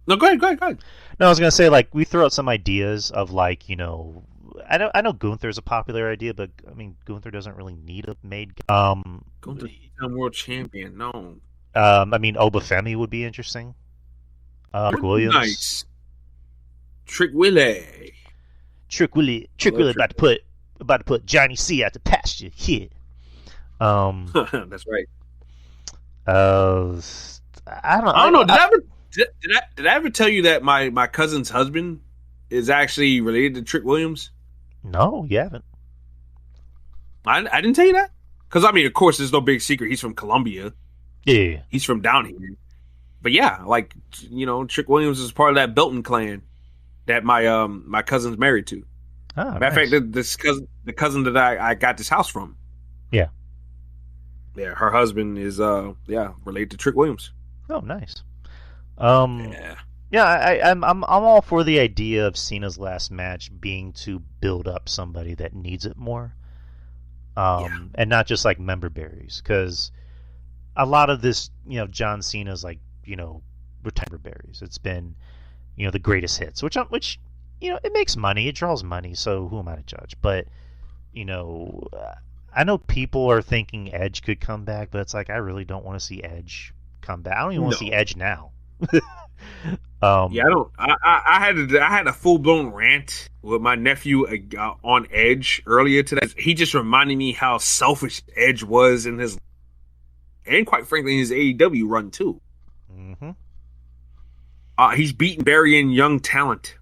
No, go ahead. No, I was gonna say, like, we threw out some ideas of, like, you know, I know Gunther's a popular idea, but I mean Gunther doesn't really need a made. Gunther's world champion. No. I mean Obafemi would be interesting. Trick Williams. Nice. Trick Willie about to put Johnny C out the pasture. Yeah. That's right. I don't know. Did I ever tell you that my cousin's husband is actually related to Trick Williams? No, you haven't. I didn't tell you that because I mean, of course, there's no big secret. He's from Colombia. Yeah. He's from down here. But yeah, like Trick Williams is part of that Belton clan that my cousin's married to. Oh, Matter of fact, nice. the cousin that I got this house from. Yeah. Yeah, her husband is related to Trick Williams. Oh, nice. Um, Yeah. yeah, I'm all for the idea of Cena's last match being to build up somebody that needs it more, Yeah. and not just like member berries, because a lot of this, John Cena's like, retirement berries. It's been, the greatest hits, which, it makes money, it draws money. So who am I to judge? But you know, I know people are thinking Edge could come back, but it's like I really don't want to see Edge come back. I don't even want to see No. Edge now. Yeah, I don't. I had a full blown rant with my nephew on Edge earlier today. He just reminded me how selfish Edge was in his, and quite frankly, in his AEW run too. Mm-hmm. He's beaten Barry in young talent.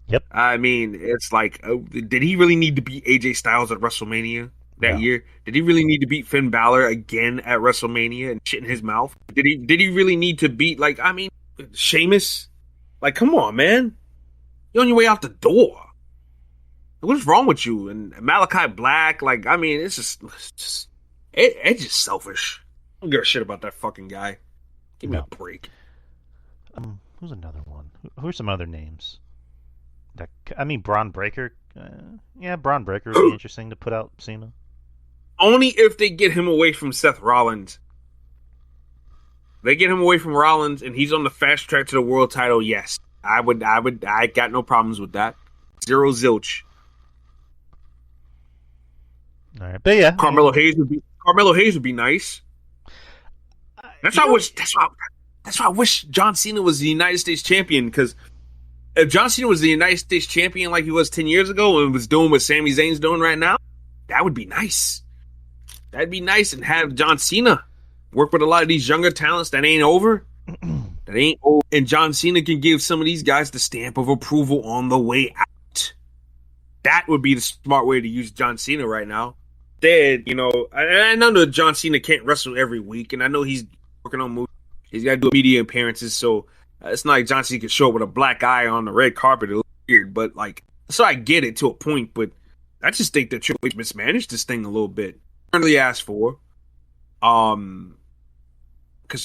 Yep. I mean, it's like, did he really need to beat AJ Styles at WrestleMania that No. year? Did he really need to beat Finn Balor again at WrestleMania and shit in his mouth? Did he really need to beat Sheamus? Like, come on, man. You're on your way out the door. What is wrong with you? And Malachi Black, I mean, Edge is selfish. I don't give a shit about that fucking guy. Give me No. a break. Who's another one? Who are some other names? Braun Breaker. Yeah, Braun Breaker would be interesting to put out Cena. Only if they get him away from Seth Rollins. They get him away from Rollins and he's on the fast track to the world title, yes. I got no problems with that. Zero zilch. All right, but yeah, Carmelo Hayes would be nice. That's why I wish John Cena was the United States champion, because if John Cena was the United States champion like he was 10 years ago and was doing what Sami Zayn's doing right now, that would be nice. That'd be nice, and have John Cena work with a lot of these younger talents that ain't over. And John Cena can give some of these guys the stamp of approval on the way out. That would be the smart way to use John Cena right now. Instead, I know that John Cena can't wrestle every week, and I know he's working on movies. He's got to do media appearances, so it's not like John Cena can show up with a black eye on the red carpet. It looks weird, but so I get it to a point, but I just think that Triple H mismanaged this thing a little bit. Really asked for, because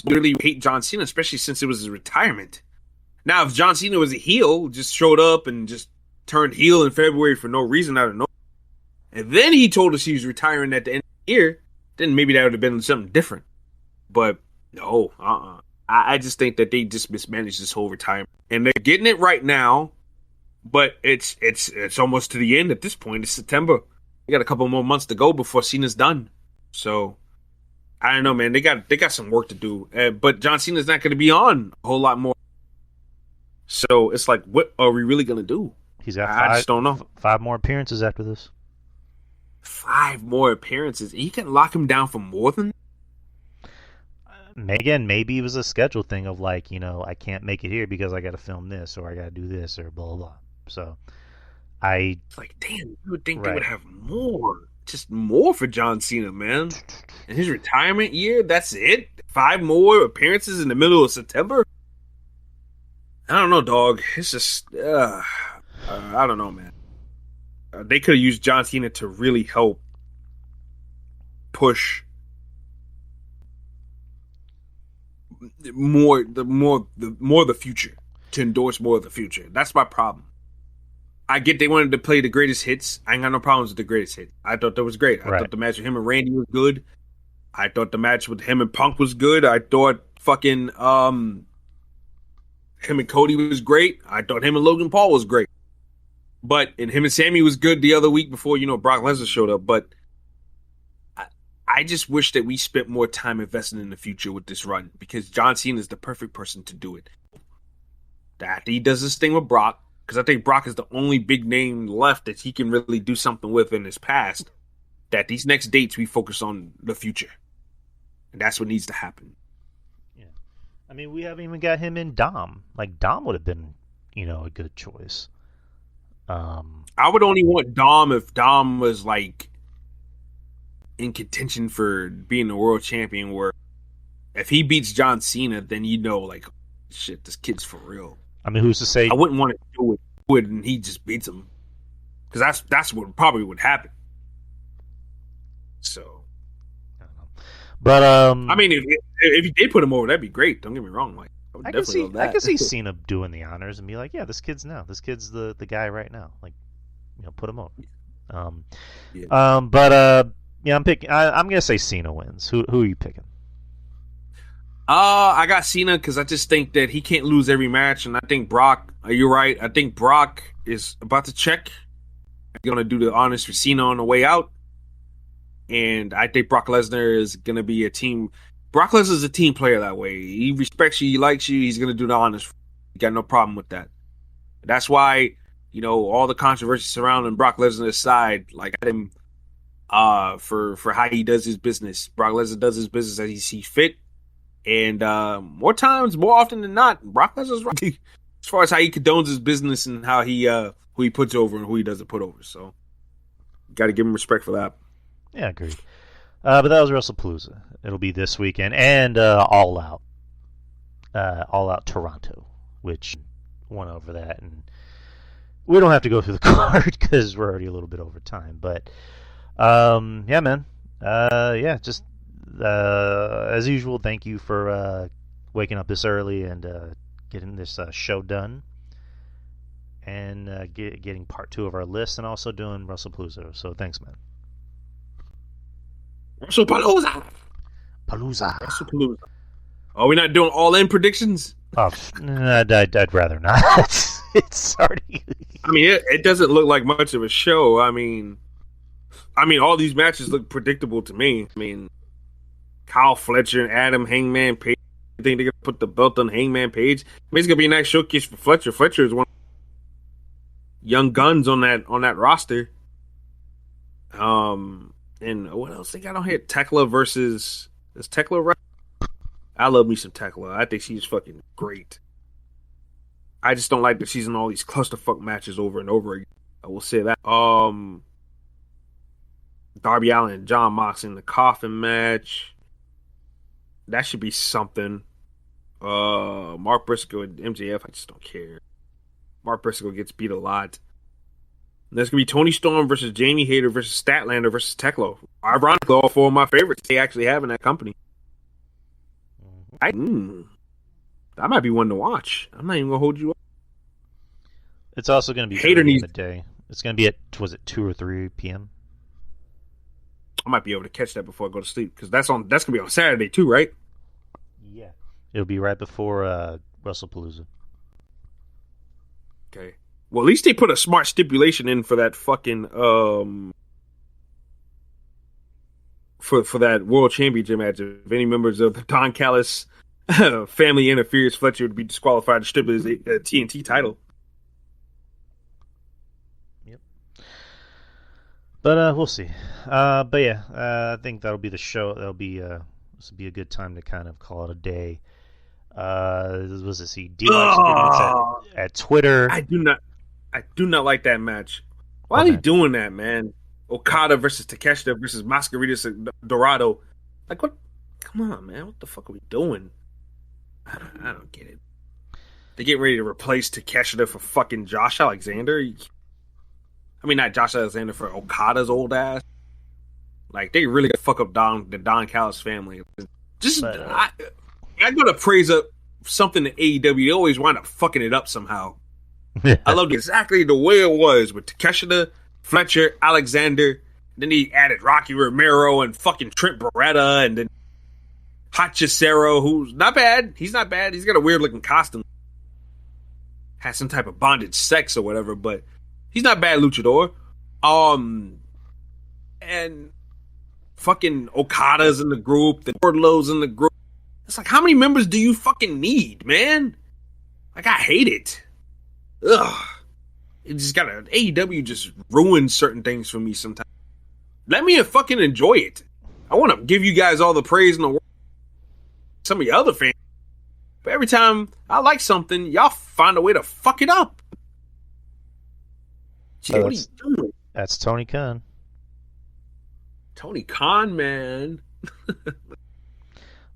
literally hate John Cena, especially since it was his retirement. Now, if John Cena was a heel, just showed up and just turned heel in February for no reason out of nowhere, and then he told us he was retiring at the end of the year, then maybe that would have been something different. But no, I just think that they just mismanaged this whole retirement, and they're getting it right now. But it's almost to the end at this point. It's September. We got a couple more months to go before Cena's done. So I don't know, man. They got some work to do. But John Cena's not going to be on a whole lot more. So it's like, what are we really going to do? He's got I just don't know. 5 more appearances after this. 5 more appearances. And you can lock him down for more than. Again, maybe it was a schedule thing of I can't make it here because I got to film this or I got to do this or blah blah blah. So It's like, damn, you would think they would have more. Just more for John Cena, man. In his retirement year, that's it? 5 more appearances in the middle of September? I don't know, dog. It's just, I don't know, man. They could have used John Cena to really help push the future, to endorse more of the future. That's my problem. I get they wanted to play the greatest hits. I ain't got no problems with the greatest hits. I thought that was great. I thought the match with him and Randy was good. I thought the match with him and Punk was good. I thought fucking him and Cody was great. I thought him and Logan Paul was great. And him and Sammy was good the other week before, Brock Lesnar showed up. But I just wish that we spent more time investing in the future with this run, because John Cena is the perfect person to do it. After he does this thing with Brock, because I think Brock is the only big name left that he can really do something with in his past, that these next dates we focus on the future. And that's what needs to happen. Yeah. I mean, we haven't even got him in Dom. Dom would have been, a good choice. I would only want Dom if Dom was like in contention for being the world champion. Where if he beats John Cena, then you know, like, shit, this kid's for real. I mean, who's to say? I wouldn't want to do it and he just beats him, because that's what probably would happen. So, I don't know. But I mean, if he did put him over, that'd be great. Don't get me wrong. Like, I would definitely love that. I can see Cena doing the honors and be like, yeah, this kid's the guy right now. Like, put him over. Yeah, I'm picking. I'm gonna say Cena wins. Who are you picking? I got Cena because I just think that he can't lose every match, and I think Brock. You're right. I think Brock is about to check. He's gonna do the honors for Cena on the way out, and I think Brock Lesnar is gonna be a team. Brock Lesnar is a team player that way. He respects you. He likes you. He's gonna do the honors. You got no problem with that. That's why all the controversy surrounding Brock Lesnar's side, like I him, for how he does his business. Brock Lesnar does his business as he sees fit. And more often than not, Brock Lesnar's right as far as how he condones his business and how he who he puts over and who he doesn't put over. So, got to give him respect for that. Yeah, agreed. But that was WrestlePalooza. It'll be this weekend and All Out Toronto, which won over that, and we don't have to go through the card because we're already a little bit over time. But yeah, man, just. As usual, thank you for waking up this early and getting this show done, and getting part 2 of our list, and also doing WrestlePalooza. So thanks, man. WrestlePalooza. WrestlePalooza. Are we not doing all-in predictions? Oh, I'd rather not. It's already. I mean, it doesn't look like much of a show. I mean, all these matches look predictable to me. I mean, Kyle Fletcher and Adam Hangman Page. I think they're gonna put the belt on Hangman Page. I mean, it's gonna be a nice showcase for Fletcher. Fletcher is one of the young guns on that roster. And what else they got on here? Tekla versus is Tekla right? I love me some Tekla. I think she's fucking great. I just don't like that she's in all these clusterfuck matches over and over again. I will say that. Darby Allin and John Moxley in the coffin match. That should be something. Mark Briscoe and MJF, I just don't care. Mark Briscoe gets beat a lot. And there's going to be Tony Storm versus Jamie Hayter versus Statlander versus Tekla. Ironically, all 4 of my favorites they actually have in that company. That might be one to watch. I'm not even going to hold you up. It's also going to be Hayter needs midday. It's going to be at, was it 2 or 3 p.m.? I might be able to catch that before I go to sleep because that's gonna be on Saturday too, right? Yeah, it'll be right before WrestlePalooza. Okay. Well, at least they put a smart stipulation in for that fucking for that World Championship match. If any members of the Don Callis family interferes, Fletcher would be disqualified to strip his TNT title. But we'll see. But yeah, I think that'll be the show. That'll be this will be a good time to kind of call it a day. Was it see at Twitter? I do not like that match. Why are they doing that, man? Okada versus Takeshita versus Masquerita Dorado. Like what? Come on, man. What the fuck are we doing? I don't get it. They get ready to replace Takeshita for fucking Josh Alexander. I mean, not Josh Alexander, for Okada's old ass. Like, they really fuck up the Don Callis family. I go to praise up something in AEW. They always wind up fucking it up somehow. I loved exactly the way it was with Takeshita, Fletcher, Alexander. Then he added Rocky Romero and fucking Trent Beretta, and then Hot Cesaro, who's not bad. He's not bad. He's got a weird looking costume. Has some type of bondage sex or whatever, but he's not bad luchador. And fucking Okada's in the group, the Wardlow's in the group. It's like, how many members do you fucking need, man? Like, I hate it. Ugh. It just AEW just ruins certain things for me sometimes. Let me fucking enjoy it. I want to give you guys all the praise in the world. Some of your other fans. But every time I like something, y'all find a way to fuck it up. Gee, what are you doing? That's Tony Khan. Tony Khan, man.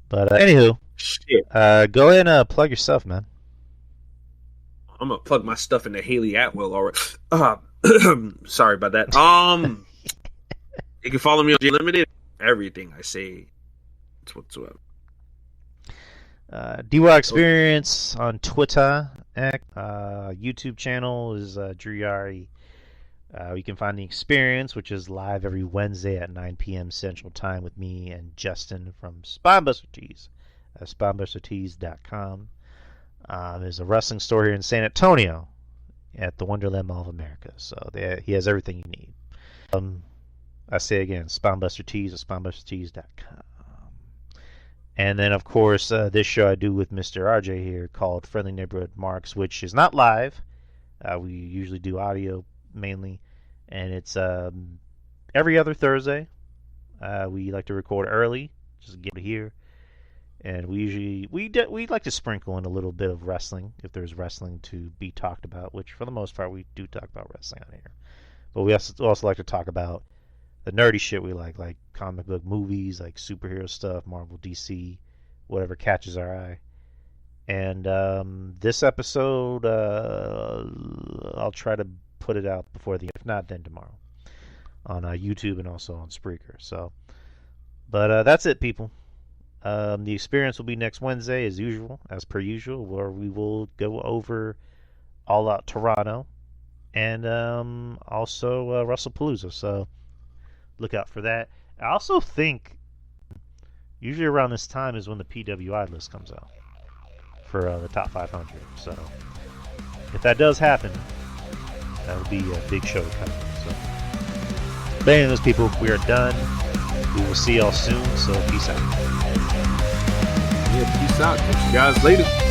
But anywho, Shit. go ahead and plug yourself, man. I'm gonna plug my stuff into Haley Atwell. All right. Sorry about that. You can follow me on J Limited. Everything I say, it's whatsoever. DWR Experience on Twitter. YouTube channel is WRE. You can find The Experience, which is live every Wednesday at 9 p.m. Central Time with me and Justin from Spinebuster Tees. SpinebusterTees.com. There's a wrestling store here in San Antonio at the Wonderland Mall of America. So he has everything you need. I say again, Spinebuster Tees at SpinebusterTees.com. And then, of course, this show I do with Mr. RJ here called Friendly Neighborhood Marks, which is not live. We usually do audio mainly. And it's every other Thursday. We like to record early, just to get to here. And we usually we like to sprinkle in a little bit of wrestling if there's wrestling to be talked about, which for the most part we do talk about wrestling on here. But we also like to talk about the nerdy shit we like comic book movies, like superhero stuff, Marvel, DC, whatever catches our eye. And this episode, I'll try to put it out before if not, then tomorrow on YouTube and also on Spreaker. So, but that's it, people. The Experience will be next Wednesday, as per usual, where we will go over All Out Toronto and also WrestlePalooza. So look out for that. I also think usually around this time is when the PWI list comes out for the top 500. So if that does happen, that would be a big show coming. So, but anyways, people, we are done. We will see y'all soon. So peace out. Yeah, peace out. Catch you guys later.